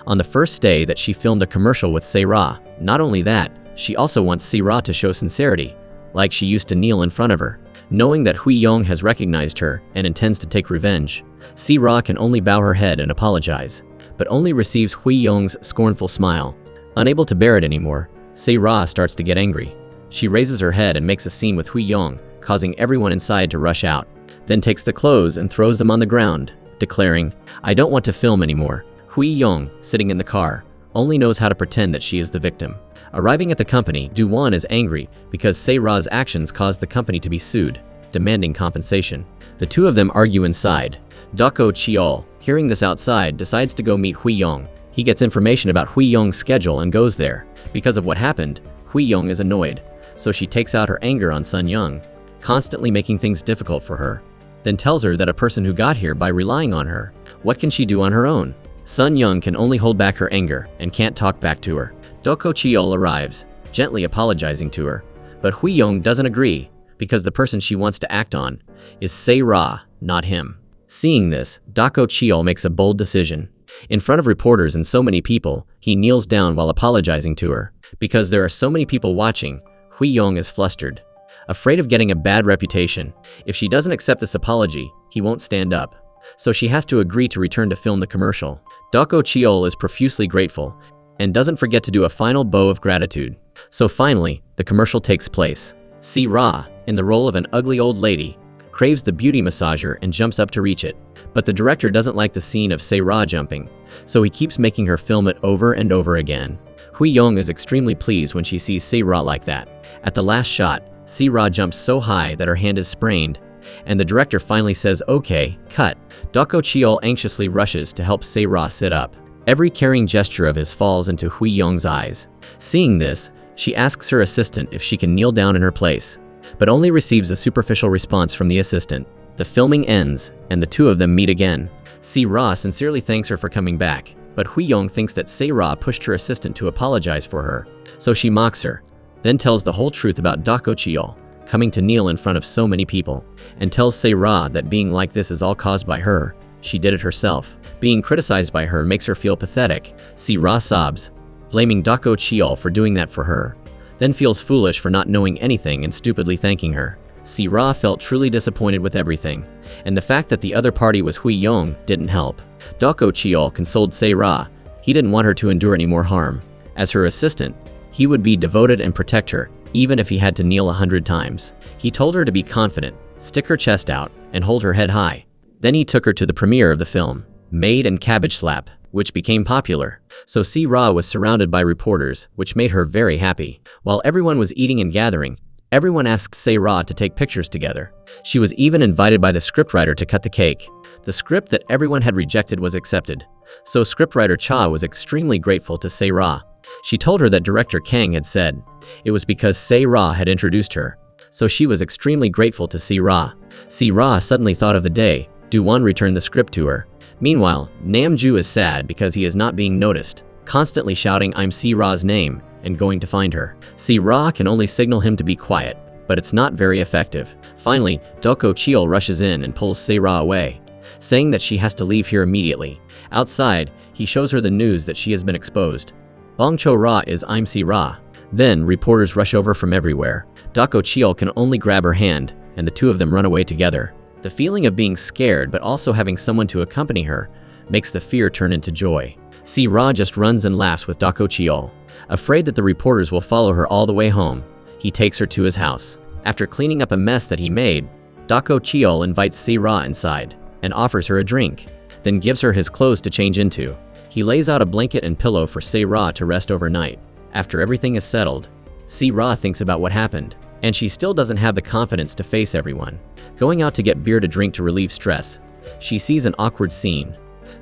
on the first day that she filmed a commercial with Se-ra. Not only that, she also wants Se-ra to show sincerity, like she used to kneel in front of her. Knowing that Hui Young has recognized her and intends to take revenge, Se-ra can only bow her head and apologize, but only receives Hui Young's scornful smile. Unable to bear it anymore, Se-ra starts to get angry. She raises her head and makes a scene with Hui Young, causing everyone inside to rush out, then takes the clothes and throws them on the ground, declaring, I don't want to film anymore. Hui Young, sitting in the car, only knows how to pretend that she is the victim. Arriving at the company, Do-won is angry because Se-ra's actions caused the company to be sued, demanding compensation. The two of them argue inside. Dako Cheol, hearing this outside, decides to go meet Hui Young. He gets information about Hui Young's schedule and goes there. Because of what happened, Hui Young is annoyed, so she takes out her anger on Sun Young, constantly making things difficult for her, then tells her that a person who got here by relying on her. What can she do on her own? Sun Young can only hold back her anger and can't talk back to her. Dako Cheol arrives, gently apologizing to her, but Hui Young doesn't agree, because the person she wants to act on is Se-ra, not him. Seeing this, Dako Cheol makes a bold decision. In front of reporters and so many people, he kneels down while apologizing to her. Because there are so many people watching, Hui Yong is flustered, afraid of getting a bad reputation. If she doesn't accept this apology, he won't stand up. So she has to agree to return to film the commercial. Dako Cheol is profusely grateful and doesn't forget to do a final bow of gratitude. So finally, the commercial takes place. Si Ra, in the role of an ugly old lady, craves the beauty massager and jumps up to reach it. But the director doesn't like the scene of Si Ra jumping, so he keeps making her film it over and over again. Hui Yong is extremely pleased when she sees Si Ra like that. At the last shot, Si Ra jumps so high that her hand is sprained, and the director finally says, "Okay, cut." Dako Cheol anxiously rushes to help Si Ra sit up. Every caring gesture of his falls into Hui Yong's eyes. Seeing this, she asks her assistant if she can kneel down in her place, but only receives a superficial response from the assistant. The filming ends, and the two of them meet again. Si Ra sincerely thanks her for coming back, but Hui Yong thinks that Si Ra pushed her assistant to apologize for her, so she mocks her, then tells the whole truth about Dako Cheol coming to kneel in front of so many people, and tells Si Ra that being like this is all caused by her. She did it herself. Being criticized by her makes her feel pathetic. Si Ra sobs, blaming Dako Cheol for doing that for her, then feels foolish for not knowing anything and stupidly thanking her. Si Ra felt truly disappointed with everything, and the fact that the other party was Hui Yong didn't help. Dako Cheol consoled Si Ra. He didn't want her to endure any more harm. As her assistant, he would be devoted and protect her, even if he had to kneel 100 times. He told her to be confident, stick her chest out, and hold her head high. Then he took her to the premiere of the film, Maid and Cabbage Slap, which became popular. So Si Ra was surrounded by reporters, which made her very happy. While everyone was eating and gathering, everyone asked Si Ra to take pictures together. She was even invited by the scriptwriter to cut the cake. The script that everyone had rejected was accepted, so scriptwriter Cha was extremely grateful to Si Ra. She told her that director Kang had said it was because Si Ra had introduced her, so she was extremely grateful to Si Ra. Si Ra suddenly thought of the day Do-won returned the script to her. Meanwhile, Namju is sad because he is not being noticed, constantly shouting I'm Si Ra's name and going to find her. Si Ra can only signal him to be quiet, but it's not very effective. Finally, Dako Cheol rushes in and pulls Si Ra away, saying that she has to leave here immediately. Outside, he shows her the news that she has been exposed. Bong Cho Ra is I'm Si Ra. Then, reporters rush over from everywhere. Dako Cheol can only grab her hand, and the two of them run away together. The feeling of being scared but also having someone to accompany her makes the fear turn into joy. Si Ra just runs and laughs with Dako Cheol. Afraid that the reporters will follow her all the way home, he takes her to his house. After cleaning up a mess that he made, Dako Cheol invites Si Ra inside and offers her a drink, then gives her his clothes to change into. He lays out a blanket and pillow for Si Ra to rest overnight. After everything is settled, Si Ra thinks about what happened, and she still doesn't have the confidence to face everyone. Going out to get beer to drink to relieve stress, she sees an awkward scene.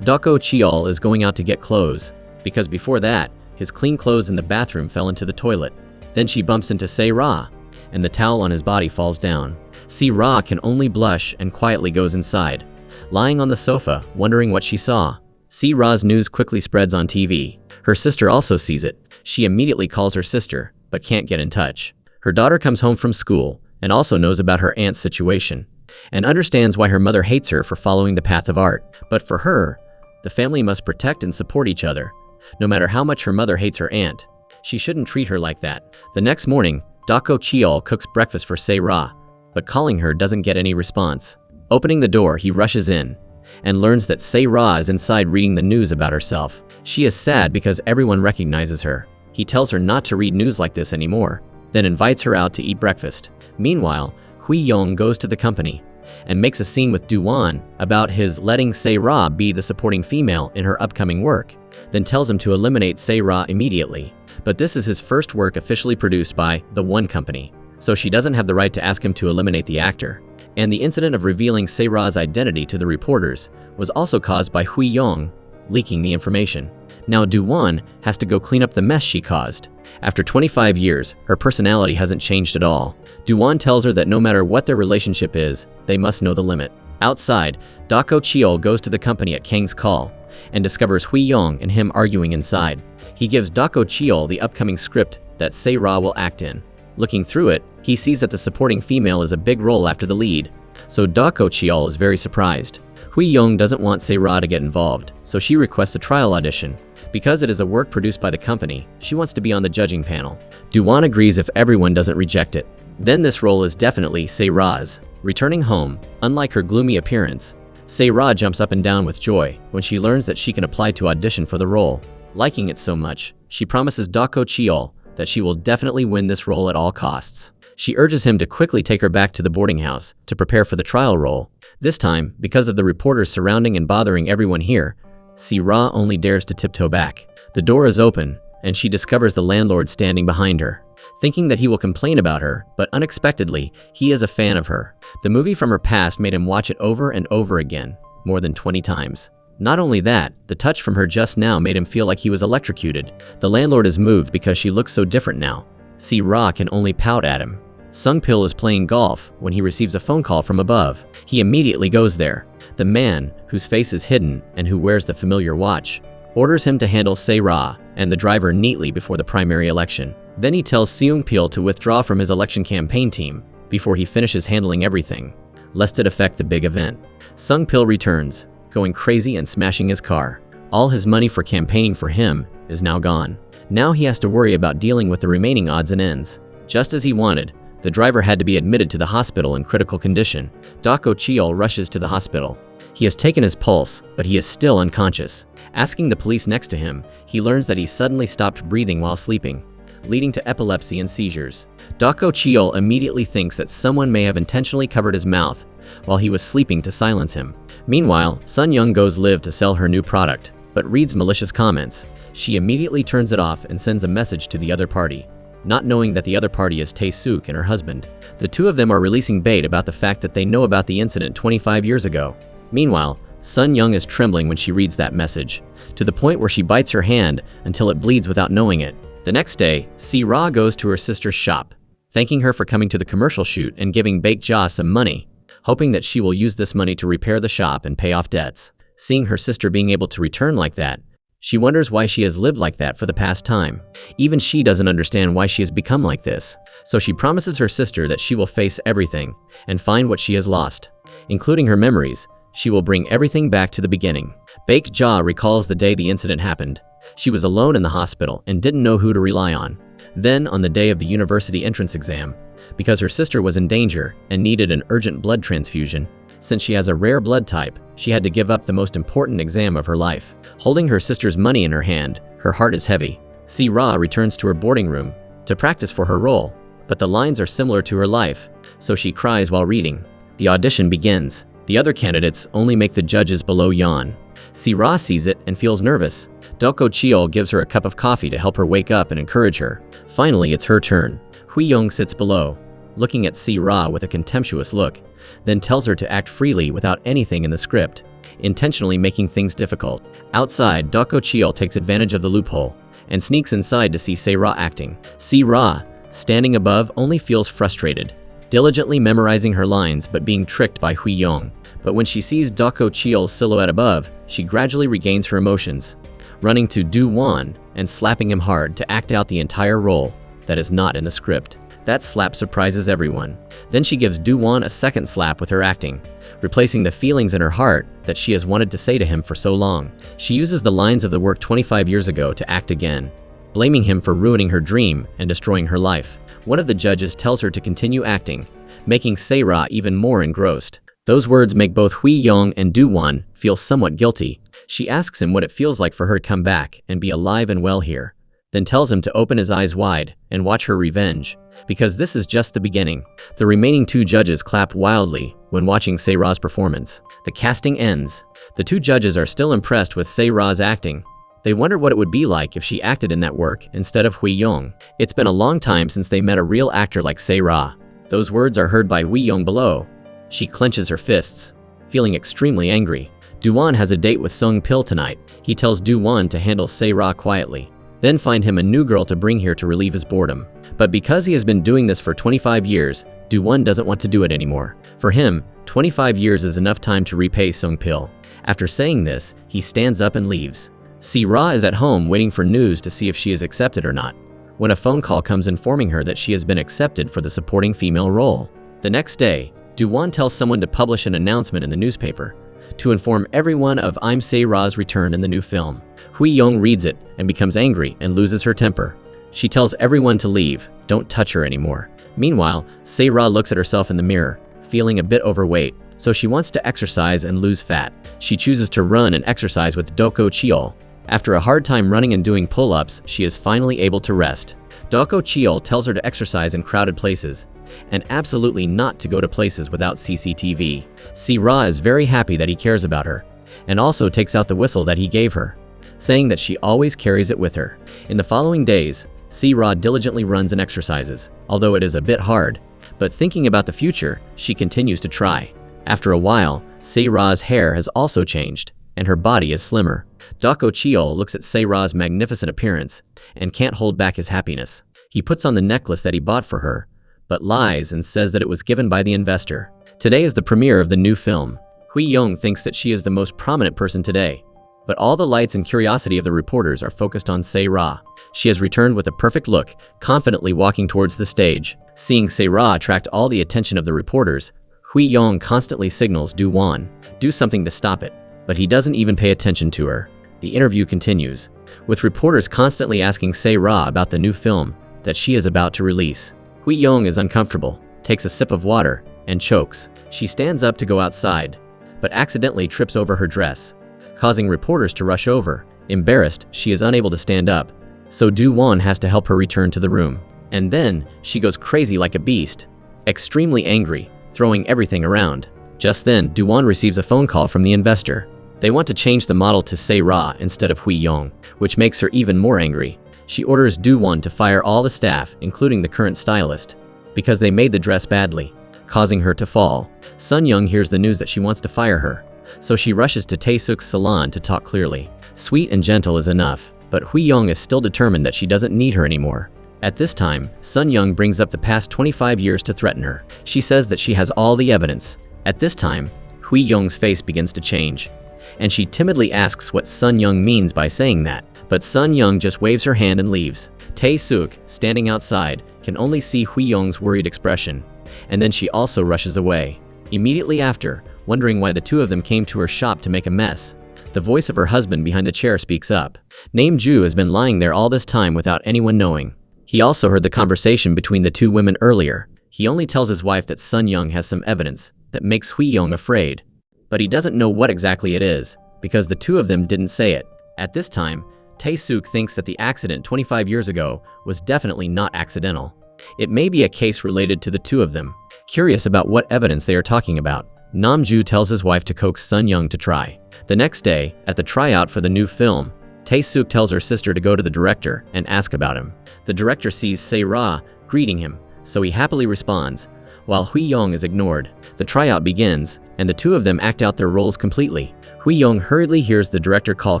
Dako Cheol is going out to get clothes, because before that, his clean clothes in the bathroom fell into the toilet. Then she bumps into Si Ra, and the towel on his body falls down. Si Ra can only blush and quietly goes inside, lying on the sofa, wondering what she saw. Si Ra's news quickly spreads on TV. Her sister also sees it. She immediately calls her sister, but can't get in touch. Her daughter comes home from school and also knows about her aunt's situation, and understands why her mother hates her for following the path of art. But for her, the family must protect and support each other. No matter how much her mother hates her aunt, she shouldn't treat her like that. The next morning, Dako Cheol cooks breakfast for Si Ra, but calling her doesn't get any response. Opening the door, he rushes in and learns that Si Ra is inside reading the news about herself. She is sad because everyone recognizes her. He tells her not to read news like this anymore, then invites her out to eat breakfast. Meanwhile, Hui Yong goes to the company and makes a scene with Do-won about his letting Si Ra be the supporting female in her upcoming work, then tells him to eliminate Si Ra immediately. But this is his first work officially produced by the One Company, so she doesn't have the right to ask him to eliminate the actor. And the incident of revealing Si Ra's identity to the reporters was also caused by Hui Yong leaking the information. Now Do-won has to go clean up the mess she caused. After 25 years, her personality hasn't changed at all. Do-won tells her that no matter what their relationship is, they must know the limit. Outside, Dako Cheol goes to the company at Kang's call and discovers Hui Yong and him arguing inside. He gives Dako Cheol the upcoming script that Si Ra will act in. Looking through it, he sees that the supporting female is a big role after the lead, so Dako Chiol is very surprised. Hui Yong doesn't want Se-ra to get involved, so she requests a trial audition. Because it is a work produced by the company, she wants to be on the judging panel. Do-won agrees if everyone doesn't reject it. Then this role is definitely Se-ra's. Returning home, unlike her gloomy appearance, Se-ra jumps up and down with joy when she learns that she can apply to audition for the role. Liking it so much, she promises Dako Chiol that she will definitely win this role at all costs. She urges him to quickly take her back to the boarding house to prepare for the trial role. This time, because of the reporters surrounding and bothering everyone here, Se-ra only dares to tiptoe back. The door is open, and she discovers the landlord standing behind her. Thinking that he will complain about her, but unexpectedly, he is a fan of her. The movie from her past made him watch it over and over again, more than 20 times. Not only that, the touch from her just now made him feel like he was electrocuted. The landlord is moved because she looks so different now. Se-ra can only pout at him. Sung-pil is playing golf when he receives a phone call from above. He immediately goes there. The man, whose face is hidden and who wears the familiar watch, orders him to handle Se-ra and the driver neatly before the primary election. Then he tells Seung-pil to withdraw from his election campaign team before he finishes handling everything, lest it affect the big event. Sung-pil returns, going crazy and smashing his car. All his money for campaigning for him is now gone. Now he has to worry about dealing with the remaining odds and ends. Just as he wanted, the driver had to be admitted to the hospital in critical condition. Dako Chiol rushes to the hospital. He has taken his pulse, but he is still unconscious. Asking the police next to him, he learns that he suddenly stopped breathing while sleeping, leading to epilepsy and seizures. Dako Chiol immediately thinks that someone may have intentionally covered his mouth while he was sleeping to silence him. Meanwhile, Sun Young goes live to sell her new product, but reads malicious comments. She immediately turns it off and sends a message to the other party, not knowing that the other party is Tae-suk and her husband. The two of them are releasing bait about the fact that they know about the incident 25 years ago. Meanwhile, Sun Young is trembling when she reads that message, to the point where she bites her hand until it bleeds without knowing it. The next day, Se-ra goes to her sister's shop, thanking her for coming to the commercial shoot and giving Baek-ja some money, hoping that she will use this money to repair the shop and pay off debts. Seeing her sister being able to return like that, she wonders why she has lived like that for the past time. Even she doesn't understand why she has become like this. So she promises her sister that she will face everything and find what she has lost, including her memories. She will bring everything back to the beginning. Baek-ja recalls the day the incident happened. She was alone in the hospital and didn't know who to rely on. Then, on the day of the university entrance exam, because her sister was in danger and needed an urgent blood transfusion, since she has a rare blood type, she had to give up the most important exam of her life. Holding her sister's money in her hand, her heart is heavy. Se-ra returns to her boarding room to practice for her role, but the lines are similar to her life, so she cries while reading. The audition begins. The other candidates only make the judges below yawn. Se-ra sees it and feels nervous. Dako Chiol gives her a cup of coffee to help her wake up and encourage her. Finally, it's her turn. Hui Yong sits below, looking at Se-ra with a contemptuous look, then tells her to act freely without anything in the script, intentionally making things difficult. Outside, Dako Chiol takes advantage of the loophole and sneaks inside to see Se-ra acting. Se-ra, standing above, only feels frustrated, diligently memorizing her lines but being tricked by Hui Yong. But when she sees Dako Chiol's silhouette above, she gradually regains her emotions, running to Do-won and slapping him hard to act out the entire role that is not in the script. That slap surprises everyone. Then she gives Do-won a second slap with her acting, replacing the feelings in her heart that she has wanted to say to him for so long. She uses the lines of the work 25 years ago to act again, blaming him for ruining her dream and destroying her life. One of the judges tells her to continue acting, making Se-ra even more engrossed. Those words make both Hui Yong and Do-won feel somewhat guilty. She asks him what it feels like for her to come back and be alive and well here, then tells him to open his eyes wide and watch her revenge, because this is just the beginning. The remaining two judges clap wildly when watching Se-ra's performance. The casting ends. The two judges are still impressed with Se-ra's acting. They wonder what it would be like if she acted in that work instead of Hui Yong. It's been a long time since they met a real actor like Se-ra. Those words are heard by Hui Yong below. She clenches her fists, feeling extremely angry. Do-won has a date with Sung-pil tonight. He tells Do-won to handle Se-ra quietly, then find him a new girl to bring here to relieve his boredom. But because he has been doing this for 25 years, Do-won doesn't want to do it anymore. For him, 25 years is enough time to repay Sung-pil. After saying this, he stands up and leaves. Se-ra is at home waiting for news to see if she is accepted or not, when a phone call comes informing her that she has been accepted for the supporting female role. The next day, Do-won tells someone to publish an announcement in the newspaper to inform everyone of I'm Se-ra's return in the new film. Hui-young reads it and becomes angry and loses her temper. She tells everyone to leave, don't touch her anymore. Meanwhile, Se-ra looks at herself in the mirror, feeling a bit overweight, so she wants to exercise and lose fat. She chooses to run and exercise with Doko Cheol. After a hard time running and doing pull-ups, she is finally able to rest. Doko Cheol tells her to exercise in crowded places, and absolutely not to go to places without CCTV. Se-ra is very happy that he cares about her, and also takes out the whistle that he gave her, saying that she always carries it with her. In the following days, Se-ra diligently runs and exercises, although it is a bit hard, but thinking about the future, she continues to try. After a while, Se-ra's hair has also changed, and her body is slimmer. Doko Cheol looks at Se-ra's magnificent appearance, and can't hold back his happiness. He puts on the necklace that he bought for her, but lies and says that it was given by the investor. Today is the premiere of the new film. Hui-young thinks that she is the most prominent person today, but all the lights and curiosity of the reporters are focused on Se-ra. She has returned with a perfect look, confidently walking towards the stage. Seeing Se-ra attract all the attention of the reporters, Hui-young constantly signals Do-won, do something to stop it, but he doesn't even pay attention to her. The interview continues, with reporters constantly asking Se-ra about the new film that she is about to release. Hui-young is uncomfortable, takes a sip of water, and chokes. She stands up to go outside, but accidentally trips over her dress, causing reporters to rush over. Embarrassed, she is unable to stand up, so Do-won has to help her return to the room. And then, she goes crazy like a beast, extremely angry, throwing everything around. Just then, Do-won receives a phone call from the investor. They want to change the model to Se-ra instead of Hui-young, which makes her even more angry. She orders Do-won to fire all the staff, including the current stylist, because they made the dress badly, causing her to fall. Sun-young hears the news that she wants to fire her, so she rushes to Tae-suk's salon to talk clearly. Sweet and gentle is enough, but Hui-young is still determined that she doesn't need her anymore. At this time, Sun-young brings up the past 25 years to threaten her. She says that she has all the evidence. At this time, Hui-young's face begins to change, and she timidly asks what Sun-young means by saying that, but Sun-young just waves her hand and leaves. Tae-suk, standing outside, can only see Hui-young's worried expression, and then she also rushes away. Immediately after, wondering why the two of them came to her shop to make a mess, the voice of her husband behind the chair speaks up. Nam-ju has been lying there all this time without anyone knowing. He also heard the conversation between the two women earlier. He only tells his wife that Sun-young has some evidence that makes Hui-young afraid, but he doesn't know what exactly it is, because the two of them didn't say it. At this time, Tae-suk thinks that the accident 25 years ago was definitely not accidental. It may be a case related to the two of them. Curious about what evidence they are talking about, Nam-ju tells his wife to coax Sun-young to try. The next day, at the tryout for the new film, Tae-suk tells her sister to go to the director and ask about him. The director sees Se-ra greeting him, so he happily responds, while Hui-young is ignored. The tryout begins, and the two of them act out their roles completely. Hui-young hurriedly hears the director call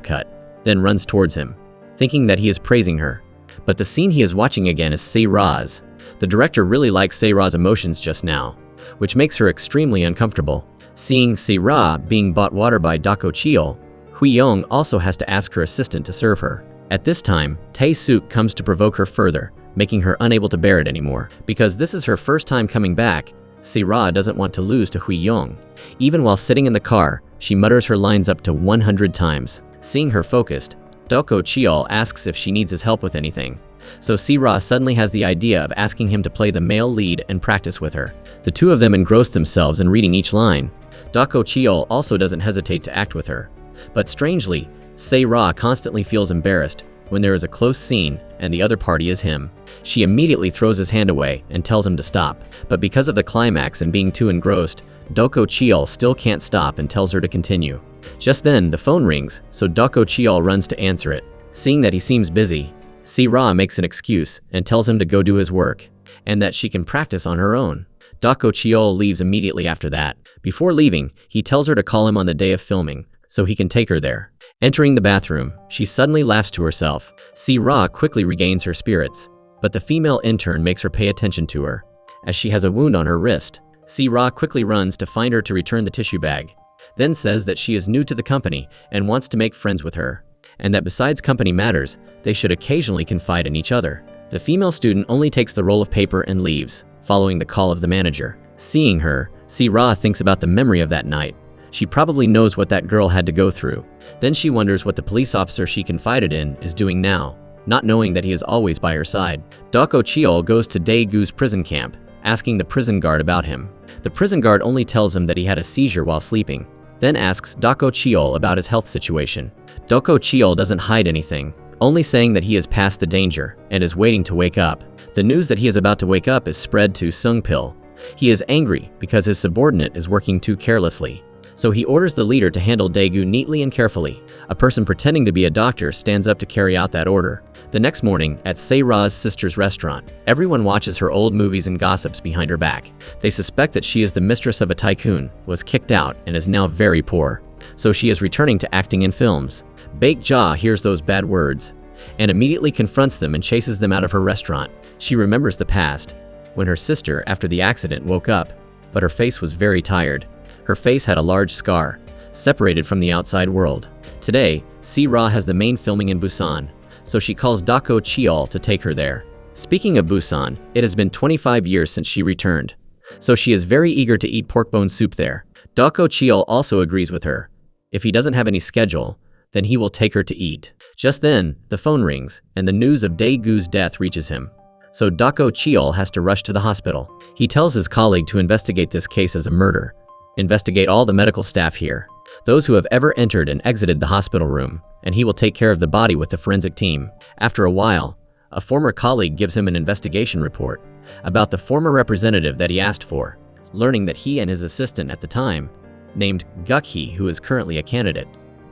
cut, then runs towards him, thinking that he is praising her. But the scene he is watching again is Se-ra's. The director really likes Se-ra's emotions just now, which makes her extremely uncomfortable. Seeing Se-ra being bought water by Doko Cheol, Hui-young also has to ask her assistant to serve her. At this time, Tae-suk comes to provoke her further, making her unable to bear it anymore. Because this is her first time coming back, Se-ra doesn't want to lose to Hui-young. Even while sitting in the car, she mutters her lines up to 100 times. Seeing her focused, Doko Cheol asks if she needs his help with anything. So Se-ra suddenly has the idea of asking him to play the male lead and practice with her. The two of them engross themselves in reading each line. Doko Cheol also doesn't hesitate to act with her. But strangely, Se-ra constantly feels embarrassed when there is a close scene and the other party is him. She immediately throws his hand away and tells him to stop. But because of the climax and being too engrossed, Doko Cheol still can't stop and tells her to continue. Just then, the phone rings, so Doko Cheol runs to answer it. Seeing that he seems busy, Se-ra makes an excuse and tells him to go do his work, and that she can practice on her own. Doko Cheol leaves immediately after that. Before leaving, he tells her to call him on the day of filming, so he can take her there. Entering the bathroom, she suddenly laughs to herself. Se-ra quickly regains her spirits, but the female intern makes her pay attention to her, as she has a wound on her wrist. Se-ra quickly runs to find her to return the tissue bag, then says that she is new to the company and wants to make friends with her, and that besides company matters, they should occasionally confide in each other. The female student only takes the roll of paper and leaves, following the call of the manager. Seeing her, Si-ra thinks about the memory of that night. She probably knows what that girl had to go through. Then she wonders what the police officer she confided in is doing now, not knowing that he is always by her side. Doko Cheol goes to Daegu's prison camp, asking the prison guard about him. The prison guard only tells him that he had a seizure while sleeping, then asks Doko Cheol about his health situation. Doko Cheol doesn't hide anything, only saying that he is past the danger and is waiting to wake up. The news that he is about to wake up is spread to Sung-pil. He is angry because his subordinate is working too carelessly, so he orders the leader to handle Daegu neatly and carefully. A person pretending to be a doctor stands up to carry out that order. The next morning, at Se-ra's sister's restaurant, everyone watches her old movies and gossips behind her back. They suspect that she is the mistress of a tycoon, was kicked out, and is now very poor. So she is returning to acting in films. Baek-ja hears those bad words, and immediately confronts them and chases them out of her restaurant. She remembers the past, when her sister, after the accident, woke up, but her face was very tired. Her face had a large scar, separated from the outside world. Today, Se-ra has the main filming in Busan, so she calls Doko Cheol to take her there. Speaking of Busan, it has been 25 years since she returned, so she is very eager to eat pork bone soup there. Doko Cheol also agrees with her. If he doesn't have any schedule, then he will take her to eat. Just then, the phone rings, and the news of Daegu's death reaches him. So Doko Cheol has to rush to the hospital. He tells his colleague to investigate this case as a murder. Investigate all the medical staff here, those who have ever entered and exited the hospital room, and he will take care of the body with the forensic team. After a while, a former colleague gives him an investigation report about the former representative that he asked for, learning that he and his assistant at the time, named Guk-hee, who is currently a candidate,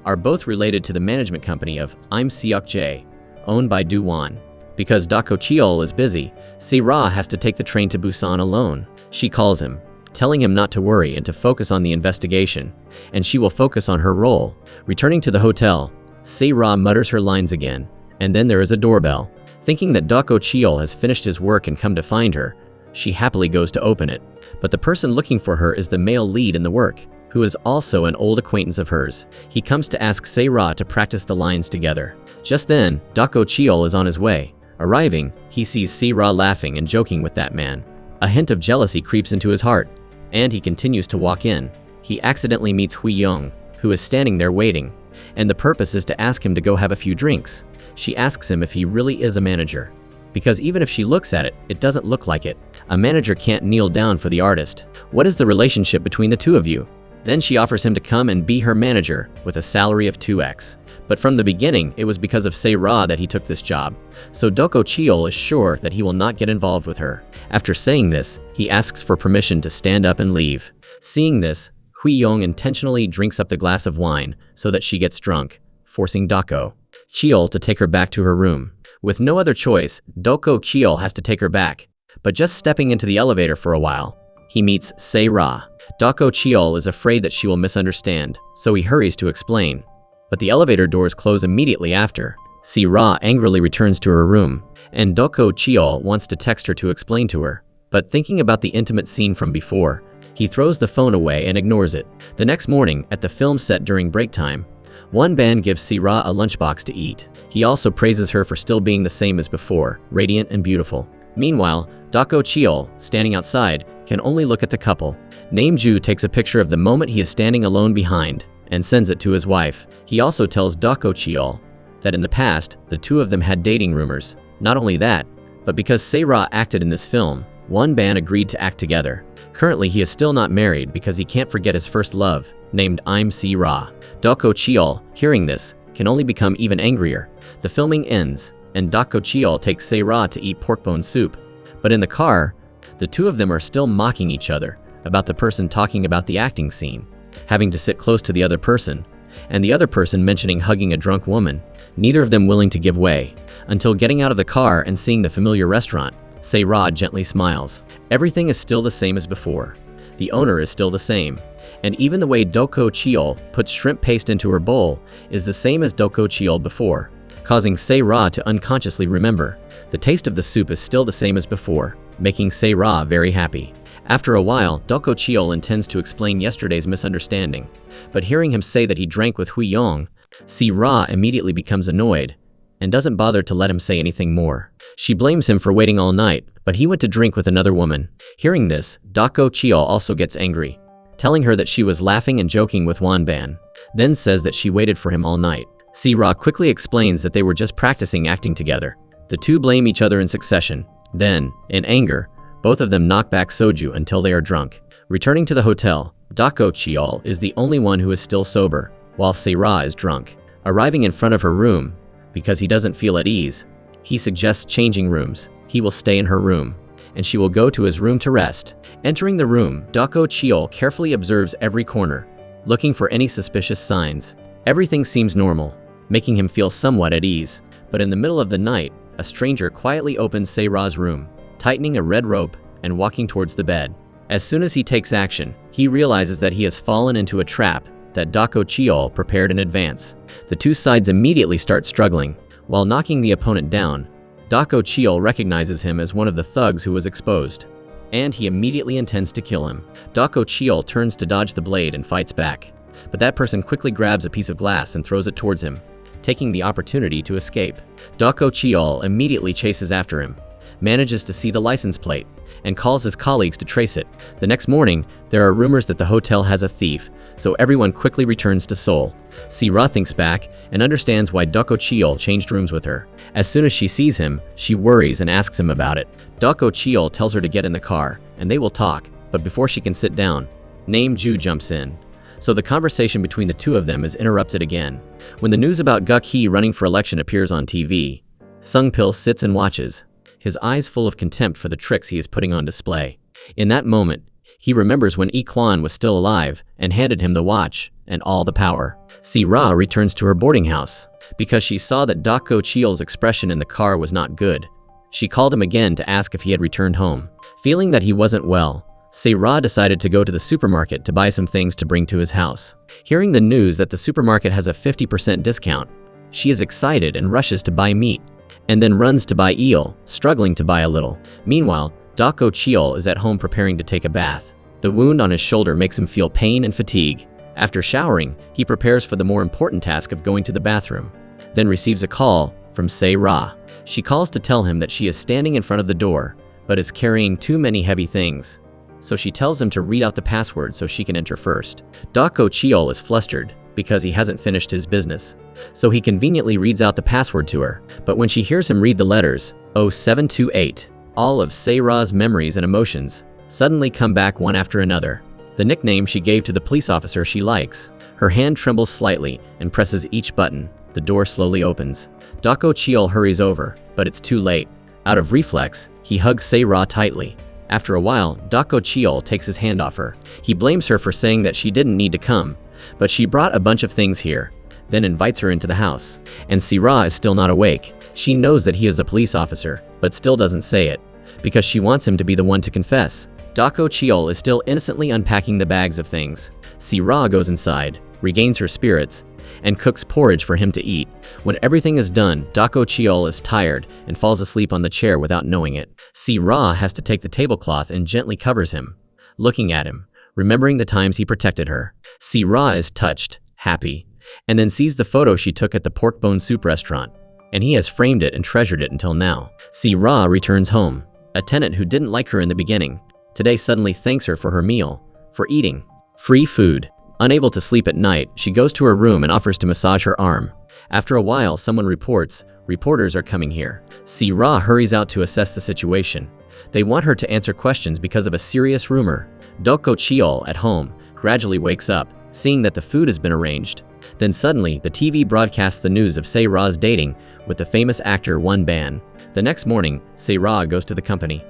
are both related to the management company of Im Seok-jae, owned by Do-won. Because Doko Cheol is busy, Se-ra has to take the train to Busan alone. She calls him, telling him not to worry and to focus on the investigation, and she will focus on her role. Returning to the hotel, Se-ra mutters her lines again, and then there is a doorbell. Thinking that Doko Cheol has finished his work and come to find her, she happily goes to open it. But the person looking for her is the male lead in the work, who is also an old acquaintance of hers. He comes to ask Se-ra to practice the lines together. Just then, Doko Cheol is on his way. Arriving, he sees Se-ra laughing and joking with that man. A hint of jealousy creeps into his heart, and he continues to walk in. He accidentally meets Hui-young, who is standing there waiting, and the purpose is to ask him to go have a few drinks. She asks him if he really is a manager, because even if she looks at it, it doesn't look like it. A manager can't kneel down for the artist. What is the relationship between the two of you? Then she offers him to come and be her manager with a salary of 2x. But from the beginning, it was because of Se-ra that he took this job, so Doko Cheol is sure that he will not get involved with her. After saying this, he asks for permission to stand up and leave. Seeing this, Hui-young intentionally drinks up the glass of wine so that she gets drunk, forcing Doko Cheol to take her back to her room. With no other choice, Doko Cheol has to take her back, but just stepping into the elevator for a while, he meets Se-ra. Doko Cheol is afraid that she will misunderstand, so he hurries to explain. But the elevator doors close immediately after. Se-ra angrily returns to her room, and Doko Cheol wants to text her to explain to her. But thinking about the intimate scene from before, he throws the phone away and ignores it. The next morning, at the film set during break time, one band gives Se-ra a lunchbox to eat. He also praises her for still being the same as before, radiant and beautiful. Meanwhile, Doko Cheol, standing outside, can only look at the couple. Namju takes a picture of the moment he is standing alone behind, and sends it to his wife. He also tells Doko Cheol that in the past, the two of them had dating rumors. Not only that, but because Se-ra acted in this film, one band agreed to act together. Currently, he is still not married because he can't forget his first love, named Im Se-ra. Doko Cheol, hearing this, can only become even angrier. The filming ends, and Doko Cheol takes Se-ra to eat pork bone soup. But in the car, the two of them are still mocking each other about the person talking about the acting scene, having to sit close to the other person, and the other person mentioning hugging a drunk woman, neither of them willing to give way, until getting out of the car and seeing the familiar restaurant. Se-ra gently smiles. Everything is still the same as before. The owner is still the same, and even the way Doko Cheol puts shrimp paste into her bowl is the same as Doko Cheol before, causing Se-ra to unconsciously remember. The taste of the soup is still the same as before, making Se-ra very happy. After a while, Doko Cheol intends to explain yesterday's misunderstanding, but hearing him say that he drank with Hui-young, Se-ra immediately becomes annoyed, and doesn't bother to let him say anything more. She blames him for waiting all night, but he went to drink with another woman. Hearing this, Dako Cheol also gets angry, telling her that she was laughing and joking with Wanban, then says that she waited for him all night. Se-ra quickly explains that they were just practicing acting together. The two blame each other in succession. Then, in anger, both of them knock back soju until they are drunk. Returning to the hotel, Dako Cheol is the only one who is still sober, while Se-ra is drunk. Arriving in front of her room, because he doesn't feel at ease, he suggests changing rooms. He will stay in her room, and she will go to his room to rest. Entering the room, Dako Cheol carefully observes every corner, looking for any suspicious signs. Everything seems normal, making him feel somewhat at ease. But in the middle of the night, a stranger quietly opens Se-ra's room, tightening a red rope and walking towards the bed. As soon as he takes action, he realizes that he has fallen into a trap that Dako Cheol prepared in advance. The two sides immediately start struggling. While knocking the opponent down, Dako Cheol recognizes him as one of the thugs who was exposed, and he immediately intends to kill him. Dako Cheol turns to dodge the blade and fights back, but that person quickly grabs a piece of glass and throws it towards him, taking the opportunity to escape. Dako Cheol immediately chases after him, manages to see the license plate, and calls his colleagues to trace it. The next morning, there are rumors that the hotel has a thief, so everyone quickly returns to Seoul. Se-ra thinks back and understands why Dako Cheol changed rooms with her. As soon as she sees him, she worries and asks him about it. Dako Cheol tells her to get in the car, and they will talk, but before she can sit down, Name Ju jumps in. So the conversation between the two of them is interrupted again. When the news about Guk Hee running for election appears on TV, Sung Pil sits and watches, his eyes full of contempt for the tricks he is putting on display. In that moment, he remembers when Yi Kwan was still alive and handed him the watch and all the power. Se-ra returns to her boarding house. Because she saw that Dako Cheol's expression in the car was not good, she called him again to ask if he had returned home. Feeling that he wasn't well, Se-ra decided to go to the supermarket to buy some things to bring to his house. Hearing the news that the supermarket has a 50% discount, she is excited and rushes to buy meat, and then runs to buy eel, struggling to buy a little. Meanwhile, Dako Cheol is at home preparing to take a bath. The wound on his shoulder makes him feel pain and fatigue. After showering, he prepares for the more important task of going to the bathroom, then receives a call from Se-ra. She calls to tell him that she is standing in front of the door, but is carrying too many heavy things. So she tells him to read out the password so she can enter first. Dako Cheol is flustered because he hasn't finished his business, so he conveniently reads out the password to her. But when she hears him read the letters 0728, all of Se-ra's memories and emotions suddenly come back one after another. The nickname she gave to the police officer she likes. Her hand trembles slightly and presses each button. The door slowly opens. Dako Cheol hurries over, but it's too late. Out of reflex, he hugs Se-ra tightly. After a while, Dako Cheol takes his hand off her. He blames her for saying that she didn't need to come, but she brought a bunch of things here, then invites her into the house. And Se-ra is still not awake. She knows that he is a police officer, but still doesn't say it, because she wants him to be the one to confess. Dako Cheol is still innocently unpacking the bags of things. Se-ra goes inside, regains her spirits, and cooks porridge for him to eat. When everything is done, Dako Cheol is tired and falls asleep on the chair without knowing it. Se-ra has to take the tablecloth and gently covers him, looking at him, remembering the times he protected her. Se-ra is touched, happy, and then sees the photo she took at the pork bone soup restaurant, and he has framed it and treasured it until now. Se-ra returns home. A tenant who didn't like her in the beginning, today suddenly thanks her for her meal, for eating free food. Unable to sleep at night, she goes to her room and offers to massage her arm. After a while, someone reports, reporters are coming here. Se-ra hurries out to assess the situation. They want her to answer questions because of a serious rumor. Dako Cheol, at home, gradually wakes up, seeing that the food has been arranged. Then suddenly, the TV broadcasts the news of Se-ra's dating with the famous actor Wanban. The next morning, Se-ra goes to the company,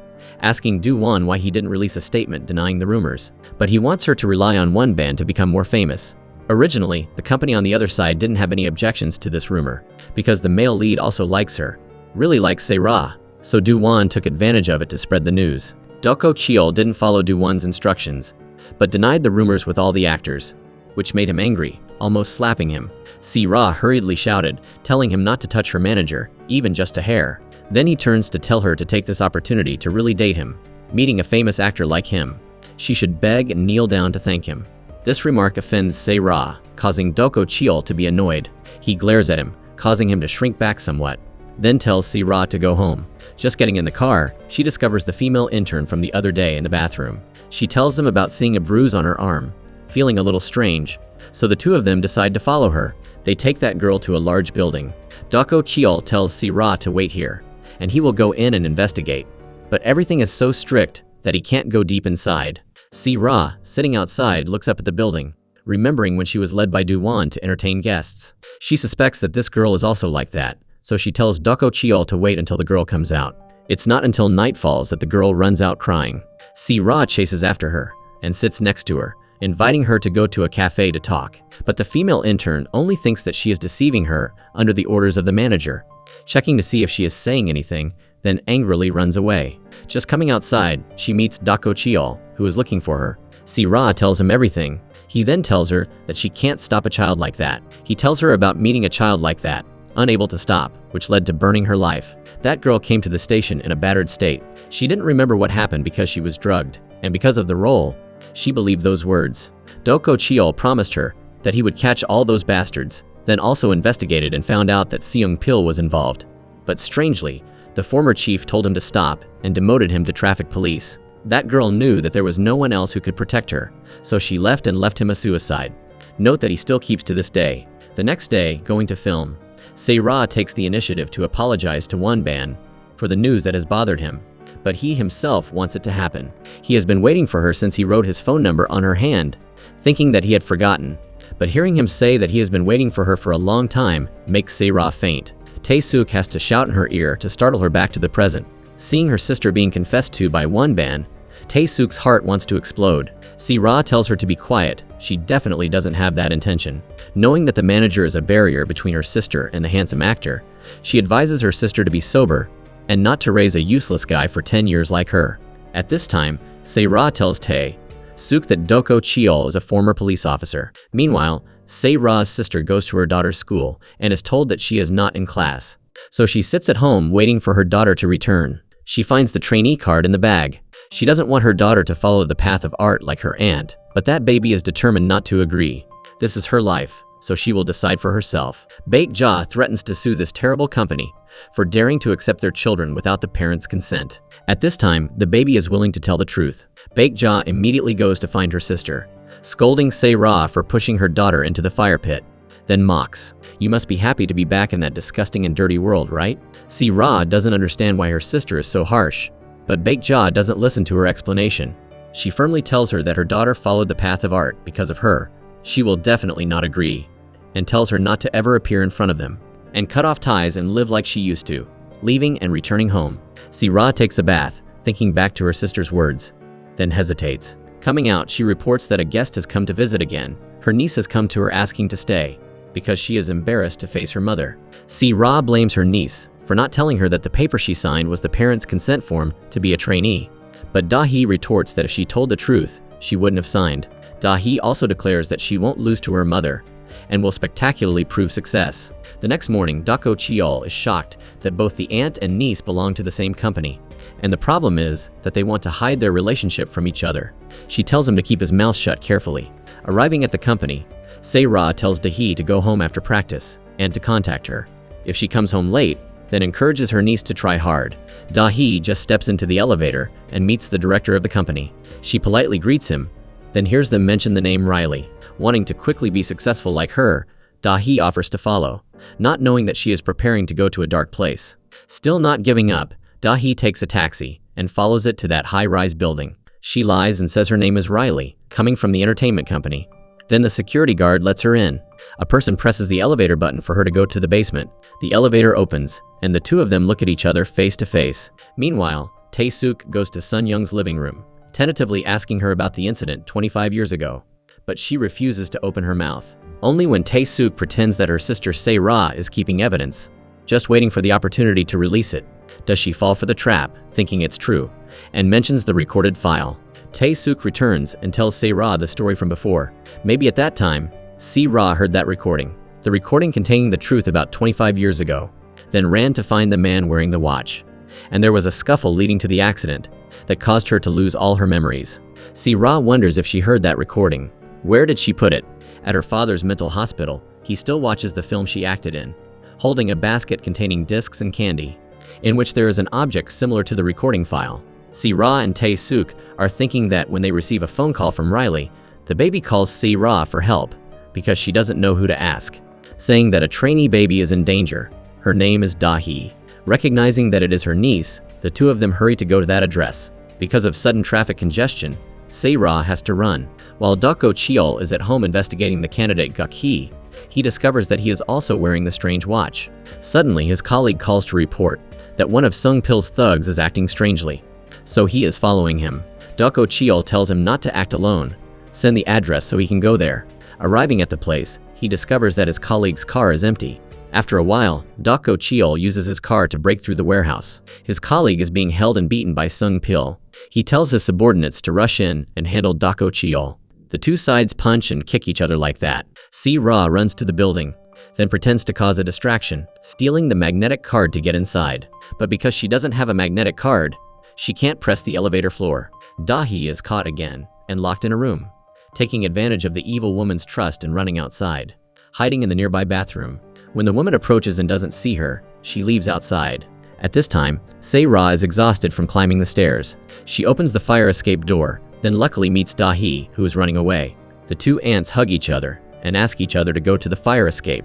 asking Do-won why he didn't release a statement denying the rumors. But he wants her to rely on Wanban to become more famous. Originally, the company on the other side didn't have any objections to this rumor, because the male lead also likes her, really likes Se-ra, so Do-won took advantage of it to spread the news. Dako Cheol didn't follow Do-won's instructions, but denied the rumors with all the actors, which made him angry, almost slapping him. Se-ra hurriedly shouted, telling him not to touch her manager, even just a hair. Then he turns to tell her to take this opportunity to really date him. Meeting a famous actor like him, she should beg and kneel down to thank him. This remark offends Se-ra, causing Dako Cheol to be annoyed. He glares at him, causing him to shrink back somewhat, then tells Si-ra to go home. Just getting in the car, she discovers the female intern from the other day in the bathroom. She tells them about seeing a bruise on her arm, feeling a little strange, so the two of them decide to follow her. They take that girl to a large building. Dako Cheol tells Si-ra to wait here, and he will go in and investigate. But everything is so strict that he can't go deep inside. Si-ra, sitting outside, looks up at the building, remembering when she was led by Du-won to entertain guests. She suspects that this girl is also like that, so she tells Dako Cheol to wait until the girl comes out. It's not until night falls that the girl runs out crying. Si-ra chases after her and sits next to her, inviting her to go to a cafe to talk. But the female intern only thinks that she is deceiving her under the orders of the manager. Checking to see if she is saying anything, then angrily runs away. Just coming outside, she meets Dako Cheol, who is looking for her. Si-ra tells him everything. He then tells her that she can't stop a child like that. He tells her about meeting a child like that, unable to stop, which led to burning her life. That girl came to the station in a battered state. She didn't remember what happened because she was drugged, and because of the role, she believed those words. Dako Cheol promised her that he would catch all those bastards, then also investigated and found out that Seung-pil was involved. But strangely, the former chief told him to stop and demoted him to traffic police. That girl knew that there was no one else who could protect her, so she left and left him a suicide. Note that he still keeps to this day. The next day, going to film, Se-ra takes the initiative to apologize to Won-ban for the news that has bothered him, but he himself wants it to happen. He has been waiting for her since he wrote his phone number on her hand, thinking that he had forgotten. But hearing him say that he has been waiting for her for a long time makes Se-ra faint. Tae-suk has to shout in her ear to startle her back to the present. Seeing her sister being confessed to by Won-ban, Tae-suk's heart wants to explode. Se-ra tells her to be quiet. She definitely doesn't have that intention. Knowing that the manager is a barrier between her sister and the handsome actor, she advises her sister to be sober and not to raise a useless guy for 10 years like her. At this time, Se-ra tells Tae-suk that Dako Cheol is a former police officer. Meanwhile, Se-ra's sister goes to her daughter's school and is told that she is not in class. So she sits at home waiting for her daughter to return. She finds the trainee card in the bag. She doesn't want her daughter to follow the path of art like her aunt, but that baby is determined not to agree. This is her life, so she will decide for herself. Baek-ja threatens to sue this terrible company for daring to accept their children without the parents' consent. At this time, the baby is willing to tell the truth. Baek-ja immediately goes to find her sister, scolding Se-ra for pushing her daughter into the fire pit, then mocks. "You must be happy to be back in that disgusting and dirty world, right?" Se-ra doesn't understand why her sister is so harsh, but Baek-ja doesn't listen to her explanation. She firmly tells her that her daughter followed the path of art because of her. She will definitely not agree, and tells her not to ever appear in front of them, and cut off ties and live like she used to, leaving and returning home. Se-ra takes a bath, thinking back to her sister's words, then hesitates. Coming out, she reports that a guest has come to visit again. Her niece has come to her asking to stay, because she is embarrassed to face her mother. Se-ra blames her niece for not telling her that the paper she signed was the parents' consent form to be a trainee. But Da-hee retorts that if she told the truth, she wouldn't have signed. Da-hee also declares that she won't lose to her mother, and will spectacularly prove success. The next morning, Dako Cheol is shocked that both the aunt and niece belong to the same company, and the problem is that they want to hide their relationship from each other. She tells him to keep his mouth shut carefully. Arriving at the company, Se-ra tells Da-hee to go home after practice, and to contact her. If she comes home late, then encourages her niece to try hard. Da-hee just steps into the elevator and meets the director of the company. She politely greets him, then hears them mention the name Riley. Wanting to quickly be successful like her, Da-hee offers to follow, not knowing that she is preparing to go to a dark place. Still not giving up, Da-hee takes a taxi and follows it to that high-rise building. She lies and says her name is Riley, coming from the entertainment company. Then the security guard lets her in. A person presses the elevator button for her to go to the basement. The elevator opens, and the two of them look at each other face to face. Meanwhile, Tae-suk goes to Sun Young's living room, tentatively asking her about the incident 25 years ago. But she refuses to open her mouth. Only when Tae-suk pretends that her sister Se-ra is keeping evidence, just waiting for the opportunity to release it, does she fall for the trap, thinking it's true, and mentions the recorded file. Tae-suk returns and tells Se-ra the story from before. Maybe at that time, Se-ra heard that recording, the recording containing the truth about 25 years ago, then ran to find the man wearing the watch. And there was a scuffle leading to the accident that caused her to lose all her memories. Se-ra wonders if she heard that recording. Where did she put it? At her father's mental hospital. He still watches the film she acted in. holding a basket containing discs and candy, in which there is an object similar to the recording file. Se-ra and Tae-suk are thinking that when they receive a phone call from Riley, the baby calls Se-ra for help because she doesn't know who to ask, saying that a trainee baby is in danger. Her name is Da-hee. Recognizing that it is her niece, the two of them hurry to go to that address. Because of sudden traffic congestion, Se-ra has to run. While Doko Cheol is at home investigating the candidate Guk-hee, he discovers that he is also wearing the strange watch. Suddenly, his colleague calls to report that one of Sung-pil's thugs is acting strangely, so he is following him. Doko Cheol tells him not to act alone, send the address so he can go there. Arriving at the place, he discovers that his colleague's car is empty. After a while, Doko Cheol uses his car to break through the warehouse. His colleague is being held and beaten by Sung-pil. He tells his subordinates to rush in and handle Doko Cheol. The two sides punch and kick each other like that. Se-ra runs to the building, then pretends to cause a distraction, stealing the magnetic card to get inside. But because she doesn't have a magnetic card, she can't press the elevator floor. Da-hee is caught again and locked in a room, taking advantage of the evil woman's trust and running outside, hiding in the nearby bathroom. When the woman approaches and doesn't see her, she leaves outside. At this time, Se-ra is exhausted from climbing the stairs. She opens the fire escape door, then luckily meets Da-hee, who is running away. The two aunts hug each other and ask each other to go to the fire escape,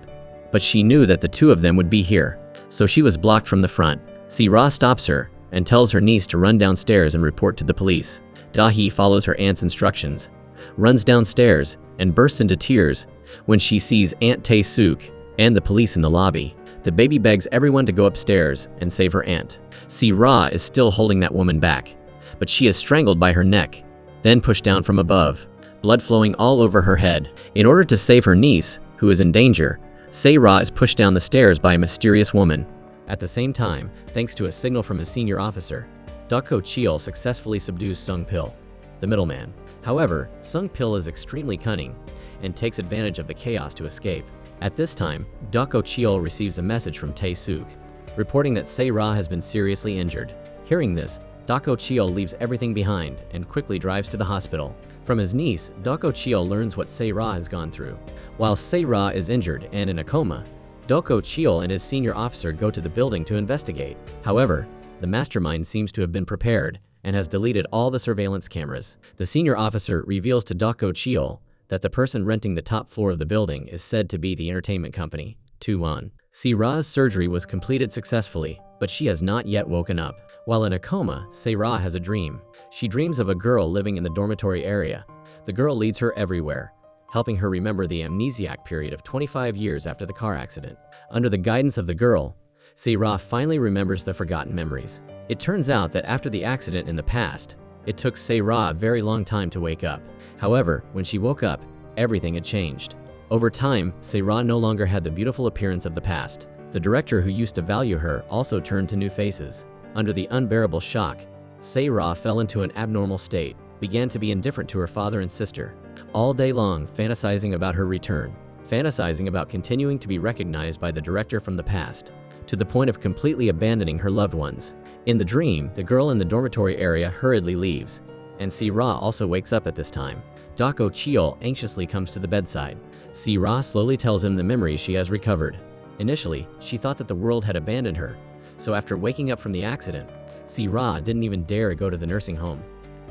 but she knew that the two of them would be here, so she was blocked from the front. Se-ra stops her and tells her niece to run downstairs and report to the police. Da-hee follows her aunt's instructions, runs downstairs, and bursts into tears when she sees Aunt Tae-suk and the police in the lobby. The baby begs everyone to go upstairs and save her aunt. Se-ra is still holding that woman back, but she is strangled by her neck, then pushed down from above, blood flowing all over her head. In order to save her niece, who is in danger, Se-ra is pushed down the stairs by a mysterious woman. At the same time, thanks to a signal from his senior officer, Doko Cheol successfully subdues Sung-pil, the middleman. However, Sung-pil is extremely cunning and takes advantage of the chaos to escape. At this time, Doko Cheol receives a message from Tae-suk, reporting that Se-ra has been seriously injured. Hearing this, Doko Cheol leaves everything behind and quickly drives to the hospital. From his niece, Doko Cheol learns what Se-ra has gone through. While Se-ra is injured and in a coma, Doko Cheol and his senior officer go to the building to investigate. However, the mastermind seems to have been prepared and has deleted all the surveillance cameras. The senior officer reveals to Doko Cheol that the person renting the top floor of the building is said to be the entertainment company, 2-1. Se-ra's surgery was completed successfully, but she has not yet woken up. While in a coma, Se-ra has a dream. She dreams of a girl living in the dormitory area. The girl leads her everywhere, helping her remember the amnesiac period of 25 years after the car accident. Under the guidance of the girl, Se-ra finally remembers the forgotten memories. It turns out that after the accident in the past, it took Se-ra a very long time to wake up. However, when she woke up, everything had changed. Over time, Se-ra no longer had the beautiful appearance of the past. The director who used to value her also turned to new faces. Under the unbearable shock, Se-ra fell into an abnormal state, began to be indifferent to her father and sister, all day long fantasizing about her return, fantasizing about continuing to be recognized by the director from the past, to the point of completely abandoning her loved ones. In the dream, the girl in the dormitory area hurriedly leaves, and Se-ra also wakes up at this time. Doko Cheol anxiously comes to the bedside. Se-ra slowly tells him the memories she has recovered. Initially, she thought that the world had abandoned her, so after waking up from the accident, Se-ra didn't even dare go to the nursing home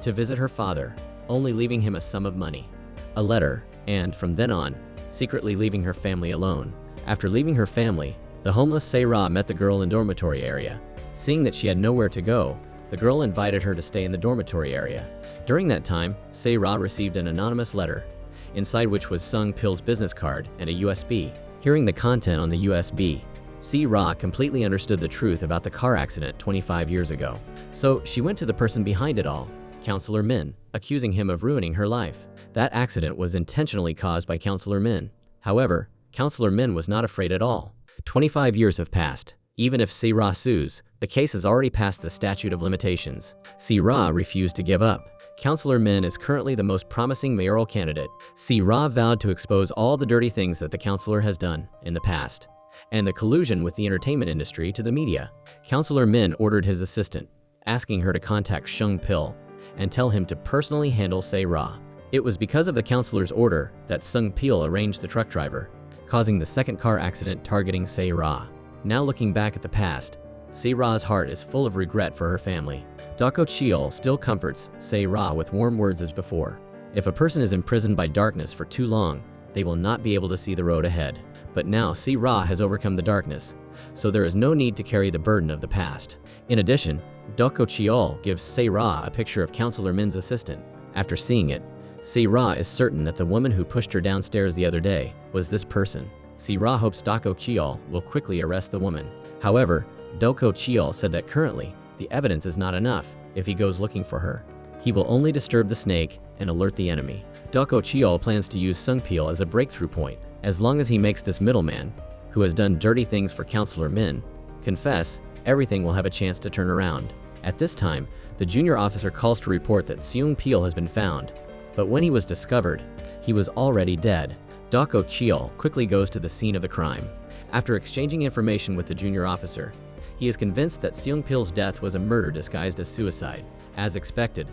to visit her father, only leaving him a sum of money, a letter, and from then on, secretly leaving her family alone. After leaving her family, the homeless Se-ra met the girl in the dormitory area. Seeing that she had nowhere to go, the girl invited her to stay in the dormitory area. During that time, Se-ra received an anonymous letter, inside which was Sung-pil's business card and a USB. Hearing the content on the USB, Se-ra completely understood the truth about the car accident 25 years ago. So she went to the person behind it all, Counselor Min, accusing him of ruining her life. That accident was intentionally caused by Counselor Min. However, Counselor Min was not afraid at all. 25 years have passed. Even if Se-ra sues, the case has already passed the statute of limitations. Se-ra refused to give up. Counselor Min is currently the most promising mayoral candidate. Se-ra vowed to expose all the dirty things that the counselor has done in the past, and the collusion with the entertainment industry to the media. Counselor Min ordered his assistant, asking her to contact Sung-pil and tell him to personally handle Se-ra. It was because of the counselor's order that Sung-pil arranged the truck driver, causing the second car accident targeting Se-ra. Now looking back at the past, Se-ra's heart is full of regret for her family. Dako Cheol still comforts Se-ra with warm words as before. If a person is imprisoned by darkness for too long, they will not be able to see the road ahead. But now Se-ra has overcome the darkness, so there is no need to carry the burden of the past. In addition, Dako Cheol gives Se-ra a picture of Counselor Min's assistant. After seeing it, Se-ra is certain that the woman who pushed her downstairs the other day was this person. Se-ra hopes Dako Cheol will quickly arrest the woman. However, Dako Cheol said that currently, the evidence is not enough if he goes looking for her. He will only disturb the snake and alert the enemy. Dako Cheol plans to use Sung-pil as a breakthrough point. As long as he makes this middleman, who has done dirty things for Counselor Min, confess, everything will have a chance to turn around. At this time, the junior officer calls to report that Seung-pil has been found. But when he was discovered, he was already dead. Dako Cheol quickly goes to the scene of the crime. After exchanging information with the junior officer, he is convinced that Seung-pil's death was a murder disguised as suicide. As expected,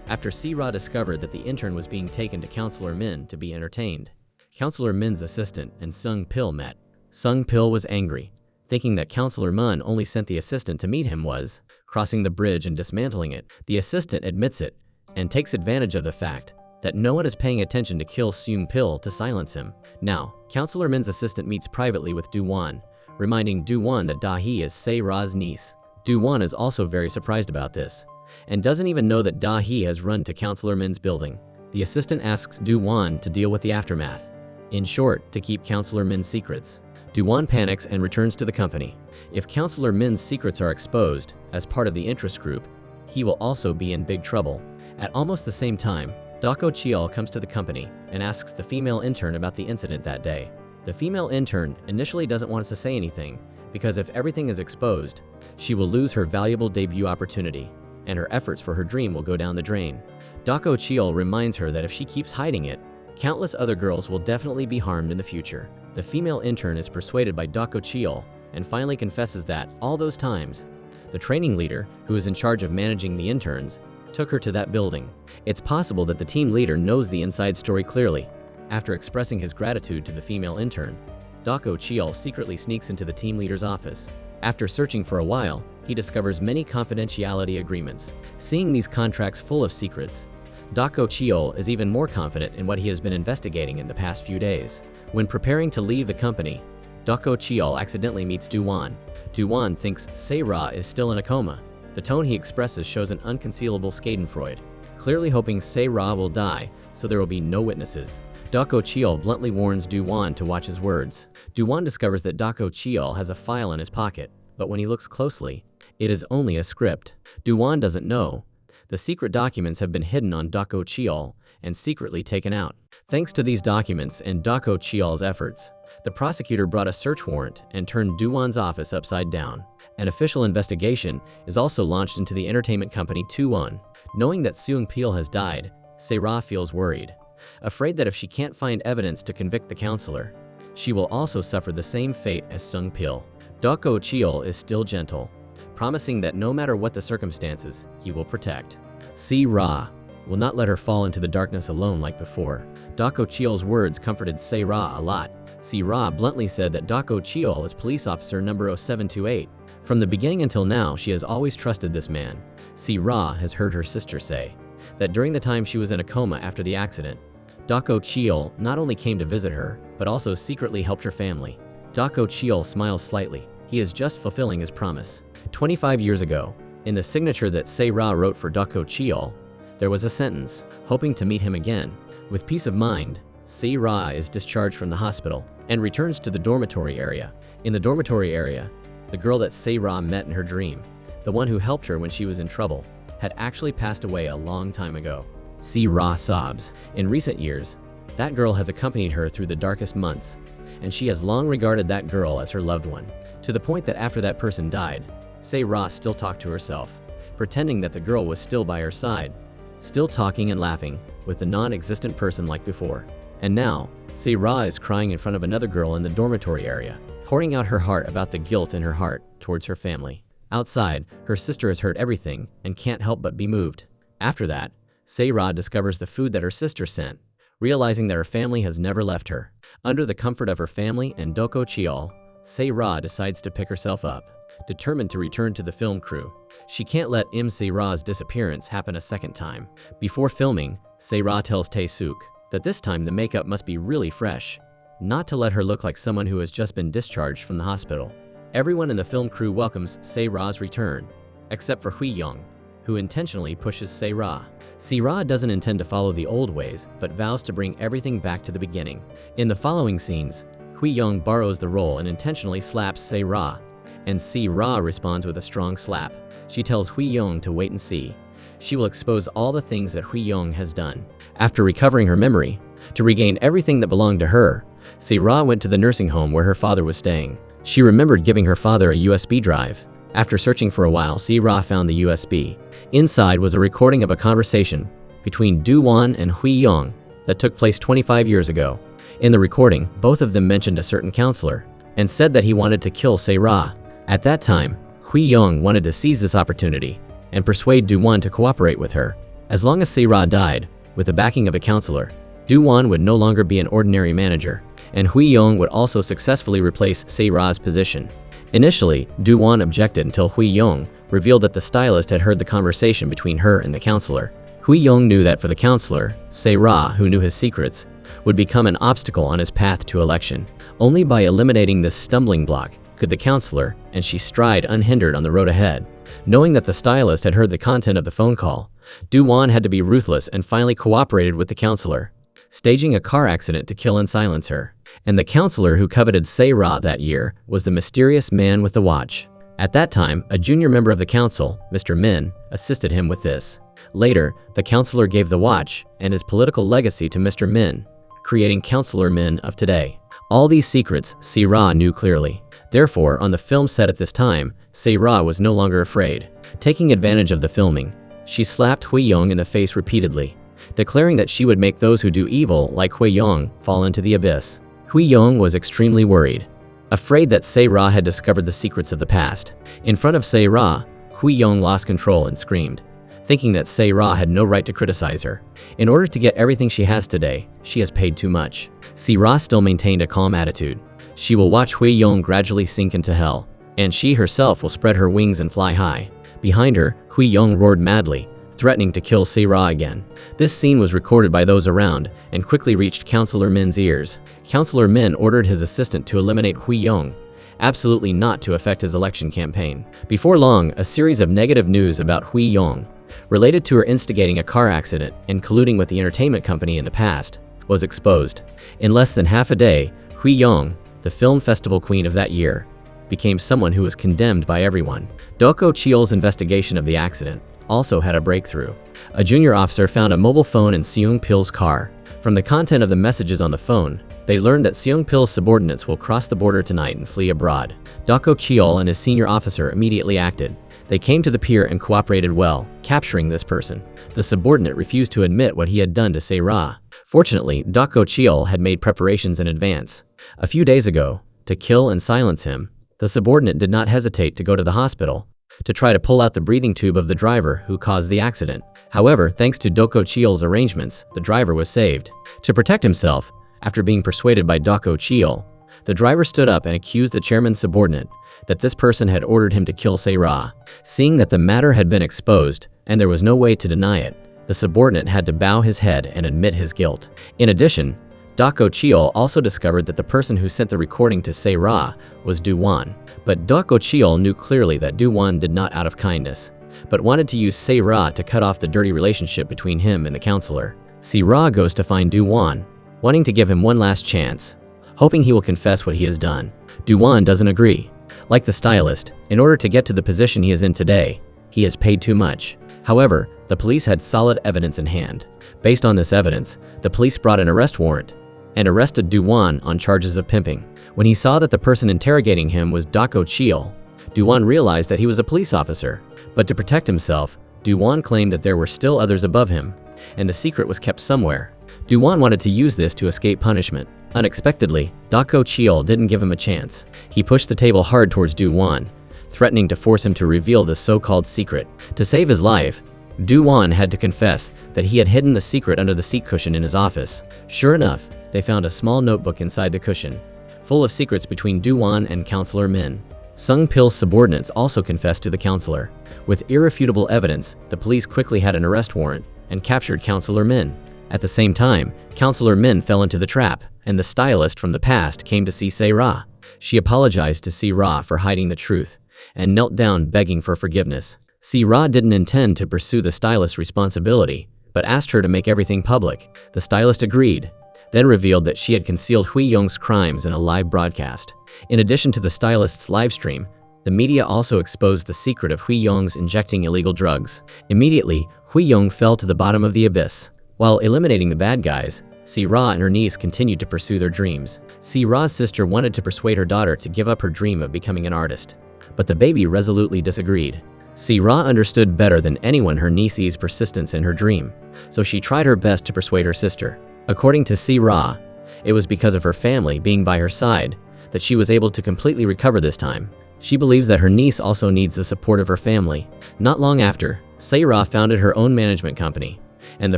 after Se-ra discovered that the intern was being taken to Counselor Min to be entertained, Counselor Min's assistant and Seung-pil met. Seung-pil was angry, thinking that Counselor Min only sent the assistant to meet him was crossing the bridge and dismantling it. The assistant admits it and takes advantage of the fact that no one is paying attention to kill Seung-pil to silence him. Now, Counselor Min's assistant meets privately with Do-won, reminding Do-won that Da-hee is Se-ra's niece. Do-won is also very surprised about this, and doesn't even know that Da-hee has run to Counselor Min's building. The assistant asks Do-won to deal with the aftermath. In short, to keep Counselor Min's secrets. Do-won panics and returns to the company. If Counselor Min's secrets are exposed as part of the interest group, he will also be in big trouble. At almost the same time, Dako Cheol comes to the company and asks the female intern about the incident that day. The female intern initially doesn't want us to say anything, because if everything is exposed, she will lose her valuable debut opportunity, and her efforts for her dream will go down the drain. Dako Cheol reminds her that if she keeps hiding it, countless other girls will definitely be harmed in the future. The female intern is persuaded by Dako Cheol and finally confesses that, all those times, the training leader, who is in charge of managing the interns, took her to that building. It's possible that the team leader knows the inside story clearly. After expressing his gratitude to the female intern, Dako Cheol secretly sneaks into the team leader's office. After searching for a while, he discovers many confidentiality agreements. Seeing these contracts full of secrets, Dako Cheol is even more confident in what he has been investigating in the past few days. When preparing to leave the company, Dako Cheol accidentally meets Do-won. Do-won thinks Se-ra is still in a coma. The tone he expresses shows an unconcealable schadenfreude, clearly hoping Se-ra will die so there will be no witnesses. Dako Cheol bluntly warns Do-won to watch his words. Do-won discovers that Dako Cheol has a file in his pocket, but when he looks closely, it is only a script. Do-won doesn't know. The secret documents have been hidden on Dako Cheol and secretly taken out. Thanks to these documents and Dako Cheol's efforts, the prosecutor brought a search warrant and turned Do-won's office upside down. An official investigation is also launched into the entertainment company Do-won. Knowing that Seung-pil has died, Se-ra feels worried, afraid that if she can't find evidence to convict the counselor, she will also suffer the same fate as Seung-pil. Dako Cheol is still gentle, promising that no matter what the circumstances, he will protect. Se-ra will not let her fall into the darkness alone like before. Dako Cheol's words comforted Se-ra a lot. Se-ra bluntly said that Dako Cheol is police officer number 0728. From the beginning until now, she has always trusted this man. Se-ra has heard her sister say that during the time she was in a coma after the accident, Dako Cheol not only came to visit her, but also secretly helped her family. Dako Cheol smiles slightly. He is just fulfilling his promise. 25 years ago, in the signature that Se-ra wrote for Dako Cheol, there was a sentence, hoping to meet him again. With peace of mind, Se-ra is discharged from the hospital and returns to the dormitory area. In the dormitory area, the girl that Se-ra met in her dream, the one who helped her when she was in trouble, had actually passed away a long time ago. Se-ra sobs. In recent years, that girl has accompanied her through the darkest months, and she has long regarded that girl as her loved one, to the point that after that person died, Se-ra still talked to herself, pretending that the girl was still by her side, still talking and laughing with the non-existent person like before. And now, Se-ra is crying in front of another girl in the dormitory area, pouring out her heart about the guilt in her heart towards her family. Outside, her sister has heard everything and can't help but be moved. After that, Se-ra discovers the food that her sister sent, realizing that her family has never left her. Under the comfort of her family and Doko Cheol, Se-ra decides to pick herself up, determined to return to the film crew. She can't let Se-ra's disappearance happen a second time. Before filming, Se-ra tells Tae-suk that this time the makeup must be really fresh, not to let her look like someone who has just been discharged from the hospital. Everyone in the film crew welcomes Se-ra's return, except for Hui-young, who intentionally pushes Se-ra. Se-ra doesn't intend to follow the old ways, but vows to bring everything back to the beginning. In the following scenes, Hui-young borrows the role and intentionally slaps Se-ra, and Se-ra responds with a strong slap. She tells Hui-young to wait and see. She will expose all the things that Hui-young has done. After recovering her memory, to regain everything that belonged to her, Se-ra went to the nursing home where her father was staying. She remembered giving her father a USB drive. After searching for a while, Se-ra found the USB. Inside was a recording of a conversation between Do-won and Hui-young that took place 25 years ago. In the recording, both of them mentioned a certain counselor and said that he wanted to kill Se-ra. At that time, Hui-young wanted to seize this opportunity and persuade Do-won to cooperate with her. As long as Se-ra died, with the backing of a counselor, Do-won would no longer be an ordinary manager, and Hui-young would also successfully replace Se-ra's position. Initially, Do-won objected until Hui-young revealed that the stylist had heard the conversation between her and the counselor. Hui-young knew that for the counselor, Se-ra, who knew his secrets, would become an obstacle on his path to election. Only by eliminating this stumbling block could the counselor and she stride unhindered on the road ahead. Knowing that the stylist had heard the content of the phone call, Do-won had to be ruthless and finally cooperated with the counselor, staging a car accident to kill and silence her. And the counselor who coveted Se-ra that year was the mysterious man with the watch. At that time, a junior member of the council, Mr. Min, assisted him with this. Later, the counselor gave the watch and his political legacy to Mr. Min, creating Counselor Min of today. All these secrets Se-ra knew clearly. Therefore, on the film set at this time, Se-ra was no longer afraid. Taking advantage of the filming, she slapped Hui-young in the face repeatedly, declaring that she would make those who do evil like Hui-young fall into the abyss. Hui-young was extremely worried, afraid that Se-ra had discovered the secrets of the past. In front of Se-ra, Hui-young lost control and screamed, thinking that Se-ra had no right to criticize her. In order to get everything she has today, she has paid too much. Se-ra still maintained a calm attitude. She will watch Hui-young gradually sink into hell, and she herself will spread her wings and fly high. Behind her, Hui-young roared madly, threatening to kill Se-ra again. This scene was recorded by those around and quickly reached Counselor Min's ears. Counselor Min ordered his assistant to eliminate Hui-young, absolutely not to affect his election campaign. Before long, a series of negative news about Hui-young, related to her instigating a car accident and colluding with the entertainment company in the past, was exposed. In less than half a day, Hui-young, the film festival queen of that year, became someone who was condemned by everyone. Doko Cheol's investigation of the accident also had a breakthrough. A junior officer found a mobile phone in Seung-pil's car. From the content of the messages on the phone, they learned that Seung-pil's subordinates will cross the border tonight and flee abroad. Doko Cheol and his senior officer immediately acted. They came to the pier and cooperated well, capturing this person. The subordinate refused to admit what he had done to Se-ra. Fortunately, Doko Cheol had made preparations in advance. A few days ago, to kill and silence him, the subordinate did not hesitate to go to the hospital to try to pull out the breathing tube of the driver who caused the accident. However, thanks to Doko Cheol's arrangements, the driver was saved. To protect himself, after being persuaded by Doko Cheol, the driver stood up and accused the chairman's subordinate that this person had ordered him to kill Se-ra. Seeing that the matter had been exposed and there was no way to deny it, the subordinate had to bow his head and admit his guilt. In addition, Doko Cheol also discovered that the person who sent the recording to Se-ra was Do-won. But Doko Cheol knew clearly that Do-won did not out of kindness, but wanted to use Se-ra to cut off the dirty relationship between him and the counselor. Se-ra goes to find Do-won, wanting to give him one last chance, hoping he will confess what he has done. Do-won doesn't agree. Like the stylist, in order to get to the position he is in today, he has paid too much. However, the police had solid evidence in hand. Based on this evidence, the police brought an arrest warrant and arrested Do-won on charges of pimping. When he saw that the person interrogating him was Doko Cheol, Do-won realized that he was a police officer. But to protect himself, Do-won claimed that there were still others above him, and the secret was kept somewhere. Do-won wanted to use this to escape punishment. Unexpectedly, Doko Cheol didn't give him a chance. He pushed the table hard towards Do-won, threatening to force him to reveal the so-called secret. To save his life, Du-won had to confess that he had hidden the secret under the seat cushion in his office. Sure enough, they found a small notebook inside the cushion, full of secrets between Du-won and Counselor Min. Sung-pil's subordinates also confessed to the counselor. With irrefutable evidence, the police quickly had an arrest warrant and captured Counselor Min. At the same time, Counselor Min fell into the trap, and the stylist from the past came to see Se-ra. She apologized to Se-ra for hiding the truth, and knelt down begging for forgiveness. Se-ra didn't intend to pursue the stylist's responsibility, but asked her to make everything public. The stylist agreed, then revealed that she had concealed Hui Yong's crimes in a live broadcast. In addition to the stylist's livestream, the media also exposed the secret of Hui Yong's injecting illegal drugs. Immediately, Hui Yong fell to the bottom of the abyss. While eliminating the bad guys, Se-ra and her niece continued to pursue their dreams. Se-ra's sister wanted to persuade her daughter to give up her dream of becoming an artist, but the baby resolutely disagreed. Se-ra understood better than anyone her niece's persistence in her dream, so she tried her best to persuade her sister. According to Se-ra, it was because of her family being by her side that she was able to completely recover this time. She believes that her niece also needs the support of her family. Not long after, Se-ra founded her own management company, and the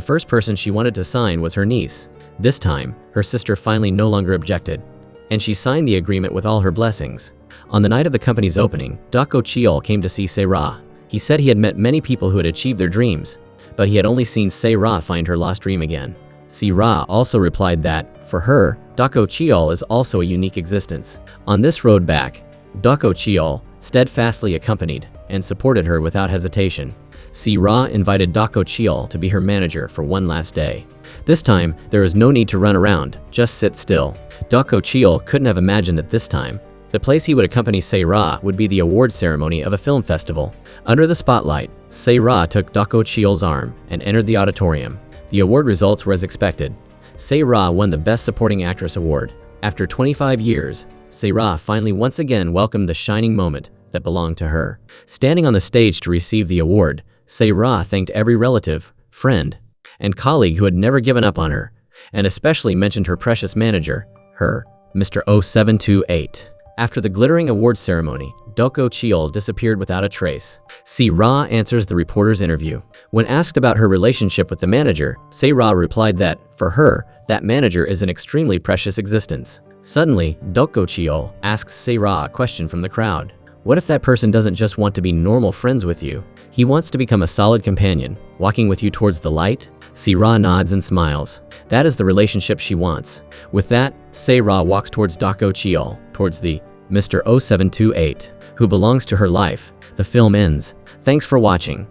first person she wanted to sign was her niece. This time, her sister finally no longer objected, and she signed the agreement with all her blessings. On the night of the company's opening, Dako Cheol came to see Se-ra. He said he had met many people who had achieved their dreams, but he had only seen Se-ra find her lost dream again. Se-ra also replied that, for her, Dako Cheol is also a unique existence. On this road back, Dako Cheol steadfastly accompanied and supported her without hesitation. Se-ra invited Dako Cheol to be her manager for one last day. This time, there is no need to run around, just sit still. Dako Cheol couldn't have imagined that this time, the place he would accompany Se-ra would be the award ceremony of a film festival. Under the spotlight, Se-ra took Dako Cheol's arm and entered the auditorium. The award results were as expected. Se-ra won the Best Supporting Actress award. After 25 years, Se-ra finally once again welcomed the shining moment that belonged to her. Standing on the stage to receive the award, Se-ra thanked every relative, friend, and colleague who had never given up on her, and especially mentioned her precious manager, Mr. 0728. After the glittering award ceremony, Dako Cheol disappeared without a trace. Se-ra answers the reporter's interview. When asked about her relationship with the manager, Se-ra replied that, for her, that manager is an extremely precious existence. Suddenly, Dako Cheol asks Se-ra a question from the crowd. What if that person doesn't just want to be normal friends with you? He wants to become a solid companion, walking with you towards the light? Se-ra nods and smiles. That is the relationship she wants. With that, Se-ra walks towards Dako Cheol, towards the Mr. 0728, who belongs to her life. The film ends. Thanks for watching.